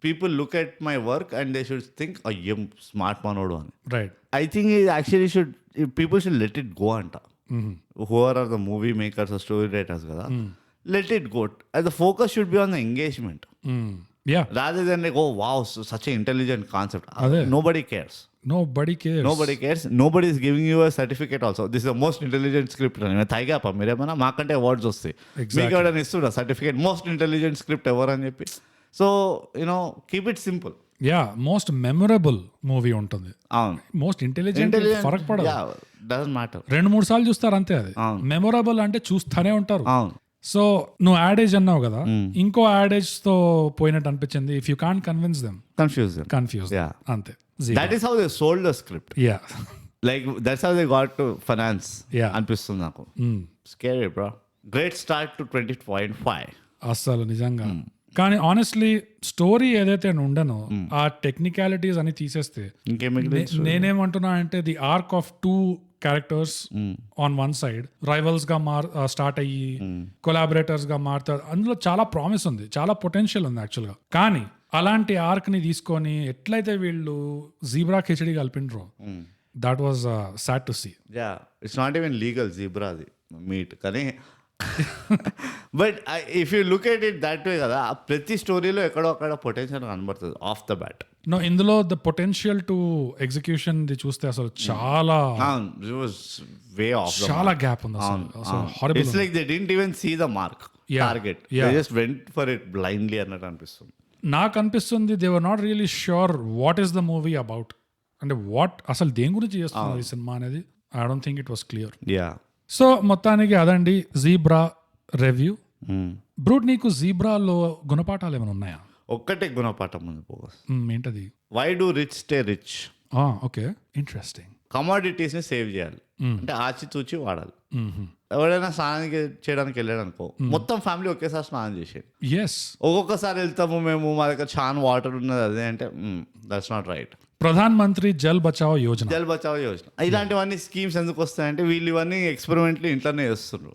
people look at my work and they should think I'm smart మనోడు అని. Right. I think actually people should let it go అంట. Who're are the movie makers or story writers కదా, let it go. The focus should be on the engagement rather than like, oh wow, such an intelligent concept. Nobody cares. Nobody is giving you a certificate also. This is the most intelligent script. థైగాపా మీరేమన్నా మాకంటే awards వస్తాయి, మీకు ఎవరైనా ఇస్తున్నా certificate most intelligent script ఎవరు అని చెప్పి. So keep it simple. Most memorable movie ఉంటుంది. అవును. మోస్ట్ ఇంటెలిజెంట్ ఫరక్ పడదు, డజంట్ మ్యాటర్. 2-3 సార్లు చూస్తారు అంతే. అది మెమొరబుల్ అంటే చూస్తూనే ఉంటారు. అవును. సో నువ్వు యాడేజ్ అన్నావు కదా, ఇంకో యాడేజ్ తో పోయినట్టు అనిపించింది. If you can't convince them, confuse అంతే. That is how they sold the script. Like that's how they got to finance అనిపిస్తుంది నాకు. Scary bro. Great start to 20.5 అసలు నిజంగా. కానీ ఆనెస్ట్లీ స్టోరీ ఏదైతే ఉండనో ఆ టెక్నికాలిటీస్ అని తీసేస్తే నేనేమంటున్నా అంటే the ark of 2 characters on one side rivals గా స్టార్ట్ అయ్యి కొలాబరేటర్స్ గా మారుతారు. అందులో చాలా ప్రామిస్ ఉంది, చాలా పొటెన్షియల్ ఉంది యాక్చువల్ గా. కానీ అలాంటి ఆర్క్ ని తీసుకొని ఎట్లయితే వీళ్ళు జీబ్రా కిచడి కలిపిండ్రో, that was sad to see. It's not even legal జీబ్రాది మీట్, కానీ but if you look at it that way కదా, ప్రతి స్టోరీలో ఎక్కడో అక్కడ పొటెన్షియల్ కనబడుతుంది ఆఫ్ ద బ్యాట్. నో, ఇందులో ద పొటెన్షియల్ టు ఎగ్జిక్యూషన్ చూస్తే అసలు చాలా చాలా గ్యాప్ ఉంది. అసలు it's like they didn't even see the mark target, they just went for it blindly అన్నట్టు అనిపిస్తుంది. నాకు అనిపిస్తుంది they were not really sure what is the movie about, అంటే వాట్ అసలు దేని గురించి చేస్తున్నారు ఈ సినిమా అనేది. I don't think it was clear. So మొత్తానికి అదండి జీబ్రా రివ్యూ. బ్రూట్ నీకు జీబ్రాలో గుణపాఠాలు ఏమైనా ఉన్నాయా? ఒక్కటే గుణపాఠం ఉంది పోగస్. ఏంటది? Why do rich stay rich. Okay, interesting. Commodities ని సేవ్ చేయాలి అంటే ఆచితూచి వాడాలి. ఎవరైనా స్నానానికి చేయడానికి వెళ్ళాడు అనుకో, మొత్తం ఫ్యామిలీ ఒకేసారి స్నానం చేసేది. ఎస్, ఒక్కొక్కసారి వెళ్తాము మేము, మా దగ్గర చాలా వాటర్ ఉన్నది అదే అంటే that's not right. Pradhan Mantri Jal Bachao Yojana, Jal Bachao Yojana, ఇలాంటివన్నీ స్కీమ్స్ ఎందుకు వస్తాయంటే వీళ్ళు ఇవన్నీ ఎక్స్పెరిమెంట్లు ఇంట్లోనే చేస్తున్నారు.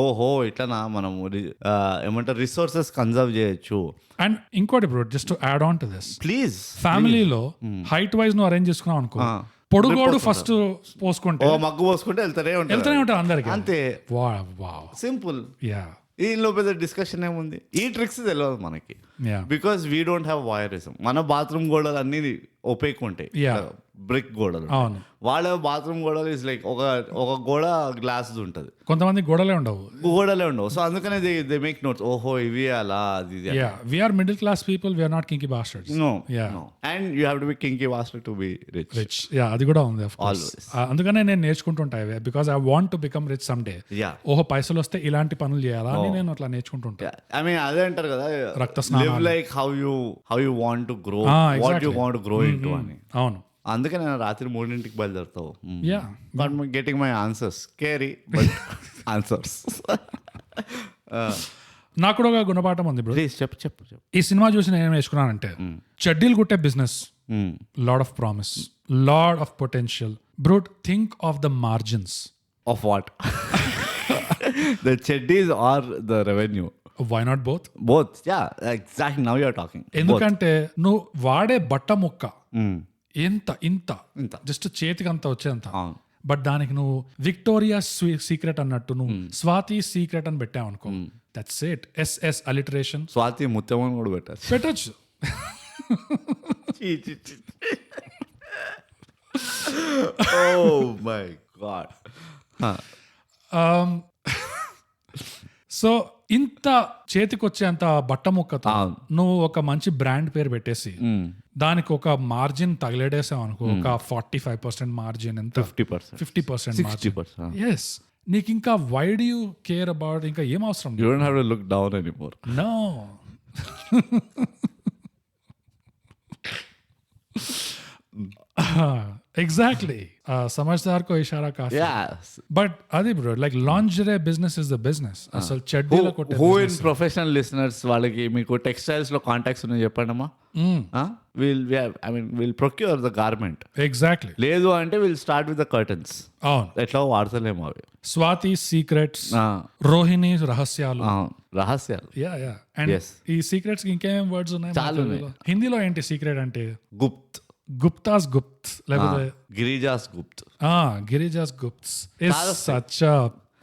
ఓహో ఇట్లనా మనము ఏమంటారు రిసోర్సెస్ కన్జర్వ్ చేయొచ్చు. అండ్ ఇంకోటి bro, just to add on to this, please ఫ్యామిలీలో హైట్ వైజ్ నువ్వు అరేంజ్ చేసుకున్నావు అనుకో, పొడుగోడు ఫస్ట్ పోసుకుంటే మగ్గు పోసుకుంటే వెళ్తూనే ఉంటారు అందరికి. అంతే, వావ్, సింపుల్. యా, దీనిలో పెద్ద డిస్కషన్ ఏముంది? ఈ ట్రిక్స్ తెలియదు మనకి, బికాస్ వీ డోంట్ హ్యావ్ వాయరిజం. మన బాత్రూమ్ గోడలు అన్ని ఒపేక్ ఉంటాయి, బ్రిక్ గోడలు. అవును, వాళ్ళ బాత్రూమ్ గోడలు ఇస్ లైక్ ఒక గోడ గ్లాస్ ఉంటుంది, కొంతమంది గోడలే ఉండవు. సో అందుకనే దే మేక్ నోట్స్. ఓహో ఇవి అలా అది. We are middle class people, we are not kinky bastards. No, and you have to be kinky bastard to be rich. అది కూడా ఉంది ఆఫ్ కోర్స్. అందుకనే నేను నేర్చుకుంటుంటా, because I want to become rich some day. ఓహో పైసలు వస్తే ఇలాంటి పనులు చేయాలా అని నేను అట్లా నేర్చుకుంటుంటా. ఐ మీన్ అదే అంటారు కదా, రక్త స్నానం, like how you want to grow, what you want to grow into అని. అవును, అందుకే నేను రాత్రి 3ంటికి బయలుదేరుతావు. But getting my answers scary but answers. నాకు కూడా ఒక గుణపాఠం ఉంది బ్రో. చెప్పు. ఈ సినిమా చూసి నేను ఏం నేర్చుకున్నానంటే, చెడ్డీలు కుట్టే business, lot of promise, lot of potential. Brute, think of the margins. Of what? The చెడ్డీస్ are the revenue? Why not both? Yeah, exactly, now you are talking. ఎందుకంటే నువ్వు వాడే బట్ట ముక్క ఇంత జస్ట్ చేతికి అంత వచ్చేంత, బట్ దానికి నువ్వు విక్టోరియా సీక్రెట్ అన్నట్టు నువ్వు స్వాతి సీక్రెట్ అని పెట్టావు అనుకో, that's it. S S alliteration, Swathi Muthyam కూడా పెట్టచ్చు. Oh my God. సో ఇంత చేతికొచ్చేంత బట్ట ముక్కతో నువ్వు ఒక మంచి బ్రాండ్ పేరు పెట్టేసి దానికి ఒక మార్జిన్ తగిలేడేసావు అనుకో, ఒక 45% మార్జిన్, ఎంత 50% మార్జిన్. ఎస్, నీకు ఇంకా why do you care about, ఇంకా ఏం అవసరం? You don't have to look down anymore. No. Exactly, సమజ్దార్ కో ఇషారా కాఫీ. బట్ అది bro, like lingerie business is the business. అసలు చెడ్డీల కొట్టే హూ ఇన్ ప్రొఫెషనల్ లిసనర్స్ వాళ్ళకి మీకు టెక్స్టైల్స్ లో కాంటాక్ట్స్ ఉన్నాయి చెప్పండి అమ్మా. Will procure the garment. Exactly. లేదు అంటే will start with the curtains. అవును, ఎట్లా వాడతలేము అవి. స్వాతి సీక్రెట్స్, రోహిణి రహస్యాలు. యా. అండ్ ఈ సీక్రెట్స్ ఇంకేమేం వర్డ్స్ ఉన్నాయి? హిందీలో ఏంటి సీక్రెట్ అంటే? గుప్త్, గుప్తాస్ గుప్త్, లేకపోతే Girija's Gupt. Girija's Gupt is such a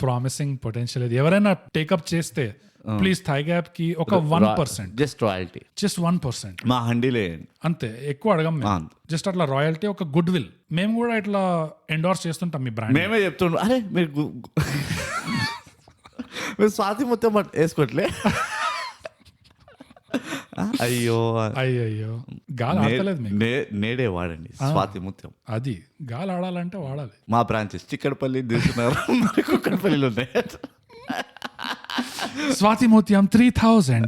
promising potential. ఎవరైనా టేకప్ చేస్తే ప్లీజ్ థై గ్యాప్ కి ఒక 1%, జస్ట్ రాయల్టీ, జస్ట్ 1% మా హండీలే, అంతే. ఎక్కువ అడగం మేము, జస్ట్ అట్లా రాయల్టీ, ఒక గుడ్ విల్. మేము కూడా ఇట్లా ఎండోర్స్ చేస్తుంటాం మీ బ్రాండ్. మేమే చెప్తుండ్రు, అరే మీరు స్వాతి మొత్తం వేసుకోవట్లే. అయ్యో గాలి ఆడలేదు మీకు. నేడే వాడండి స్వాతి ముత్యం. అది గాలి ఆడాలంటే వాడాలి. మా బ్రాంచెస్ చిక్కడపల్లి దిగుతున్నారు, మరి కుక్కడపల్లిలో ఉన్నాయి. Swathi Muthyam 3000.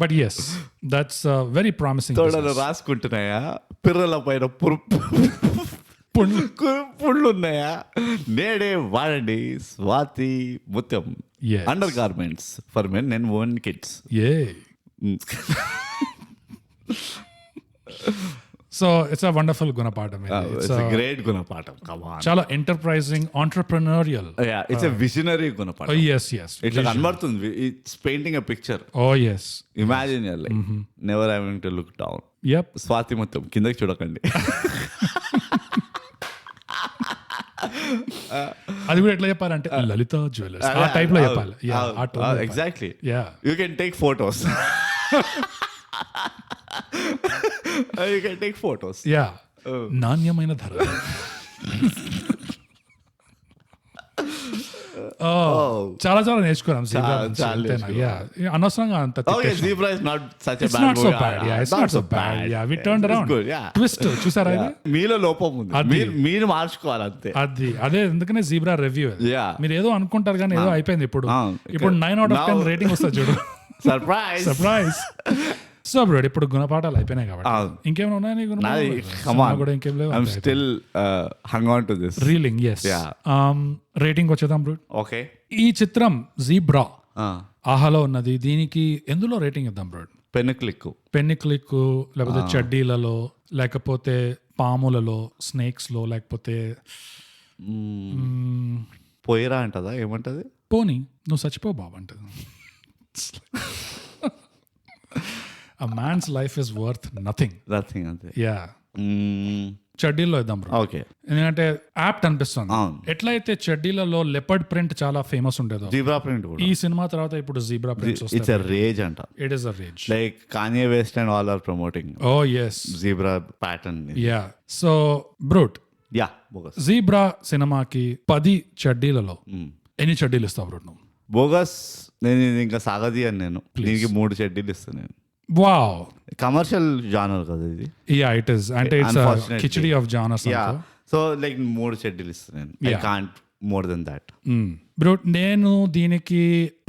But yes, that's very promising. తోడలు రాసుకుంటున్నాయా, పిర్రల పైన పుండ్లు ఉన్నాయా, నేడే వాడండి Swathi Muthyam. Undergarments for men and women kids. So it's a wonderful గుణపాఠం. ఇట్స్ అ గ్రేట్ గుణపాఠం. చాలా enterprising, entrepreneurial. It's a visionary గుణపాఠం. yes ఇట్లా కనబడుతుంది. It's painting a picture. yes, imagine your life never having to look down. Swathi మొత్తం కిందకి చూడకండి. అది కూడా ఎట్లా చెప్పాలంటే లలిత జ్యువెలర్స్ ఆ టైప్ లో చెప్పాలి. Exactly. You can take photos. You can take photos. Yeah. నాణ్యమైన ధర. చాలా చాలా నేర్చుకున్నాం జీబ్రా చాలా, నుంచి. చాలా అంతేనా? Yeah. అనవసరంగా అంత Okay, Zebra is not such a It's bad not so movie. bad. Yeah, it's not so bad. Yeah, we turned It's around. good, yeah. Twist చూసారా ఇది? మీలో లోపం ఉంది, అది. మీరు మార్చుకోవాలి అంతే. అదే ఎందుకనే జీబ్రా రివ్యూ. Yeah. మీరు ఏదో అనుకుంటారు కానీ ఏదో అయిపోయింది. ఇప్పుడు Ah. 9/10 Now- రేటింగ్ వస్తుంది చూడు. సర్ప్రైజ్. సో బ్రో ఇప్పుడు గుణపాఠాలు అయిపోయినాయి కాబట్టి ఇంకేమైనా ఉన్నాయా నీ నాది గుణపాఠాలు? come on. కూడా ఇంకేం లేవు. I'm still hung on to this. Reeling. Yes. Rating వచ్చేద్దాం బ్రో. Okay. ఈ చిత్రం జీబ్రా ఆహాలో ఉన్నది. దీనికి ఎందులో రేటింగ్ ఇద్దాం బ్రో? Pen click. పెన్ని క్లిక్, లేకపోతే చెడ్డీలలో, లేకపోతే పాములలో, స్నేక్స్ లో, లేకపోతే పోయిరా అంటదా, ఏమంటది? పోనీ నువ్వు చచ్చిపో బాబు అంటది. A man's life is worth nothing. Nothing అంతే. యా, చెడ్డీల్లో ఇద్దాం బ్రో. ఓకే. ఎందుకంటే యాప్ట్ అనిపిస్తుంది. అవును. ఎట్లయితే చెడ్డీలలో లెపర్డ్ ప్రింట్ చాలా ఫేమస్ ఉండేదో, జీబ్రా ప్రింట్ కూడా ఈ సినిమా తర్వాత ఇప్పుడు జీబ్రా ప్రింట్స్ ఇట్స్ వస్తాయి. ఎ రేజ్ అంట. It is a range. Like Kanye West and all are promoting oh yes. Zebra pattern. Yeah. So brute, yeah, bogus. Zebra సినిమాకి 10 చెడ్డీలలో ఎన్ని చెడ్డీలు ఇస్తావు బ్రూట్ నువ్వు? బోగస్ నేను ఇది ఇంకా సాగది అని నేను దీనికి 3 చెడ్డీలు ఇస్తాను నేను. వావ్. కమర్షియల్ జానర్ కదా ఇది. Yeah, it is. అంటే it's Unfortunately. Khichdi of genres. Yeah, so like 3 చెడ్డీలు ఇస్తాను నేను. I can't more than that. Brute నేను దీనికి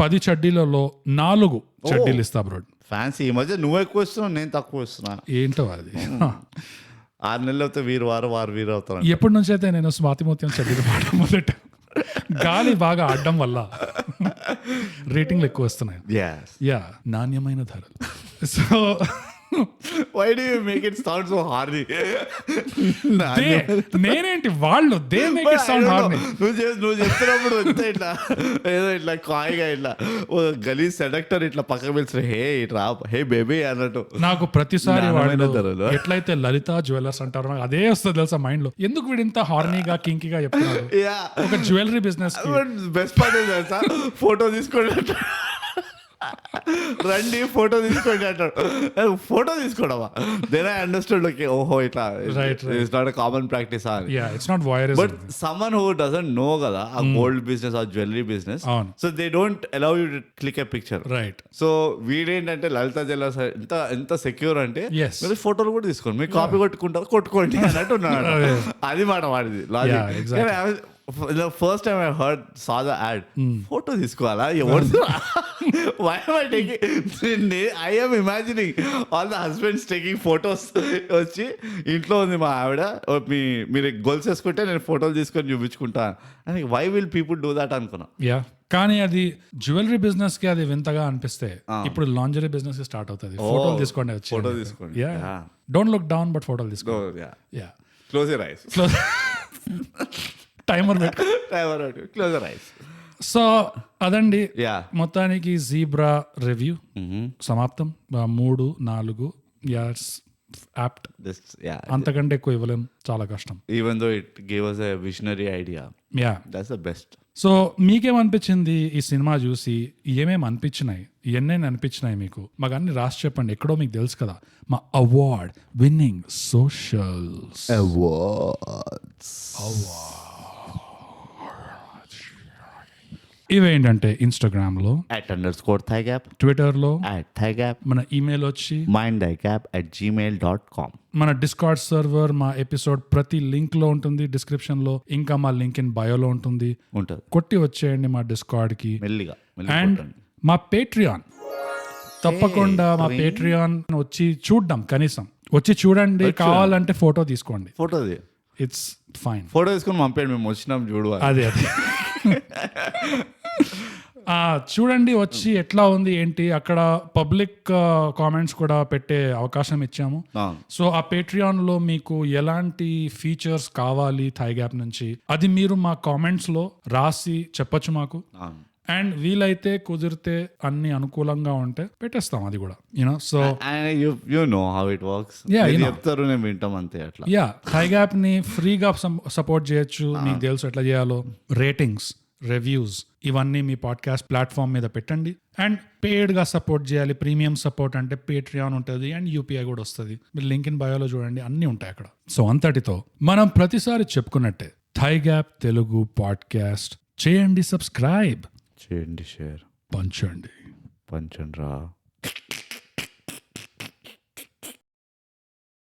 10 చెడ్డీలలో 4 చెడ్డీలు ఇస్తా బ్రూట్. ఫ్యాన్సీ. ఈ మధ్య నువ్వు ఎక్కువ ఇస్తున్నావు, నేను తక్కువ ఇస్తున్నా. ఏంటో అది. 6 నెలలు అవుతే వీరు అవుతారు. ఎప్పటి నుంచి అయితే నేను స్వాతిమూత్యం చెడ్డీలు పాడడం మొదట గాలి బాగా ఆడడం వల్ల రేటింగ్లు ఎక్కువ వస్తున్నాయి. యా, నాణ్యమైన ధరలు. So why do you make it sound so hardy? నేనేంటి, వాళ్ళు they make it sound hardy. నువ్వు చెప్తున్నప్పుడు ఇట్లా ఏదో ఇట్లా కాయిగా ఇట్లా గలీజ్ సెడక్టర్ ఇట్లా పక్కకు పిలిచిన హే ఇట్లా హే బేబీ అన్నట్టు నాకు ప్రతిసారి నాణ్యమైన వాళ్ళు ధరలు. ఎట్లయితే లలిత జ్యువెలర్స్ అంటారు నాకు అదే వస్తుంది తెలుసా మైండ్ లో. ఎందుకు వీడు ఇంత హార్నీగా కింకిగా చెప్తున్నాడు? యా, ఒక జ్యువెలరీ బిజినెస్ బెస్ట్ పార్ట్ ఏంటి తెలుసా? ఫోటో తీసుకోండి రండి ఫోటో తీసుకోండి అంటాడు. ఫోటో తీసుకోవడమా? Then I understand. ఓకే, ఓహో ఇట్లా it's not a common practice. It's not voyeurism. But someone who doesn't know కదా ఆ గోల్డ్ బిజినెస్, ఆ జ్యువెలరీ బిజినెస్, అవును. So they don't allow you to click a picture. Right. So వీడేంటంటే Lalitha jewellers ఎంత secure అంటే Yes. మీరు ఫోటోలు కూడా తీసుకోండి, మీరు కాపీ కొట్టుకోండి అన్నట్టు ఉన్నాడు. అది మాట వాడిది Yeah, exactly. Logic. First time I heard saw the ad, photo తీసుకోవాలా ఎవరు? Why am I taking? I am imagining all the husbands taking photos. వచ్చి ఇంట్లో ఉంది మా ఆవిడ, మీరు గొలుసు వేసుకుంటే నేను ఫోటోలు తీసుకొని చూపించుకుంటా అని. Why will people do that అనుకున్నా. యా, కానీ అది జ్యువెలరీ బిజినెస్ కి అది వింతగా అనిపిస్తే ఇప్పుడు లాంజరీ బిజినెస్ స్టార్ట్ అవుతుంది. ఫోటోలు తీసుకోండి వచ్చి. ఫోటో తీసుకోండి. డోంట్ లుక్ డౌన్ బట్ ఫోటోలు తీసుకోండి. Yeah, close your eyes. Timer close your eyes. So అదండి Yeah. మొత్తానికి జీబ్రా రివ్యూ సమాప్తం. 3, 4 ఇయర్స్ యాప్ట్. అంతకంటే ఎక్కువ ఇవ్వలేం, చాలా కష్టం. Even though it gave us a visionary idea, yeah. that's the best. So మీకేమనిపించింది ఈ సినిమా చూసి? ఏమేమి అనిపించినాయి, ఎన్నైనా అనిపించినాయి మీకు? మాకు అన్ని రాసి చెప్పండి. ఎక్కడో మీకు తెలుసు కదా మా అవార్డ్ విన్నింగ్ సోషల్స్. ఇవేంటంటే ఇన్స్టాగ్రామ్లో @_ThaiGap, ట్విట్టర్లో, @ThaiGap, మన ఈమెయిల్ వచ్చి mindthaigap@gmail.com. మన డిస్కార్డ్ సర్వర్, మా ఎపిసోడ్ ప్రతి లింక్ లో ఉంటుంది డిస్క్రిప్షన్ లో, ఇంకా మా లింక్ ఇన్ బయోలో ఉంటుంది. ఉంటుంది. కొట్టి వచ్చేయండి మా డిస్కార్డ్ కి. మెల్లిగా అండ్ మా పేట్రియాన్, తప్పకుండా మా పేట్రియాన్ వచ్చి చూడ్డం, కనీసం వచ్చి చూడండి. కావాలంటే ఫోటో తీసుకోండి. ఫోటోది ఇట్స్ ఫైన్. ఫోటో తీసుకొని పంపేయండి, మేము వచ్చినాం చూడు. అదే చూడండి వచ్చి ఎట్లా ఉంది ఏంటి. అక్కడ పబ్లిక్ కామెంట్స్ కూడా పెట్టే అవకాశం ఇచ్చాము. సో ఆ పేట్రియాన్ లో మీకు ఎలాంటి ఫీచర్స్ కావాలి థైగ్యాప్ నుంచి, అది మీరు మా కామెంట్స్ లో రాసి చెప్పొచ్చు మాకు. అండ్ వీలైతే కుదిరితే అన్ని అనుకూలంగా ఉంటే పెట్టేస్తాం అది కూడా. So you know how it works. చెప్తారు, నేను వింటాం అంతే. అట్లా యా, థైగ్యాప్ ని ఫ్రీగా సపోర్ట్ చేయొచ్చు. మీకు తెలుసు ఎట్లా చేయాలో. రేటింగ్స్, రివ్యూస్ ఇవన్నీ మీ పాడ్కాస్ట్ ప్లాట్ఫామ్ మీద పెట్టండి. అండ్ పేడ్ గా సపోర్ట్ చేయాలి. ప్రీమియం సపోర్ట్ అంటే పేట్రియాన్ ఉంటుంది అండ్ యూపీఐ కూడా వస్తుంది. మీరు లింక్ ఇన్ బయోలో చూడండి, అన్ని ఉంటాయి అక్కడ. సో అంతటితో మనం ప్రతిసారి చెప్పుకున్నట్టే థైగ్యాప్ తెలుగు పాడ్కాస్ట్ చేయండి సబ్స్క్రైబ్, చేయండి, షేర్ పంచండి. పంచండి రా.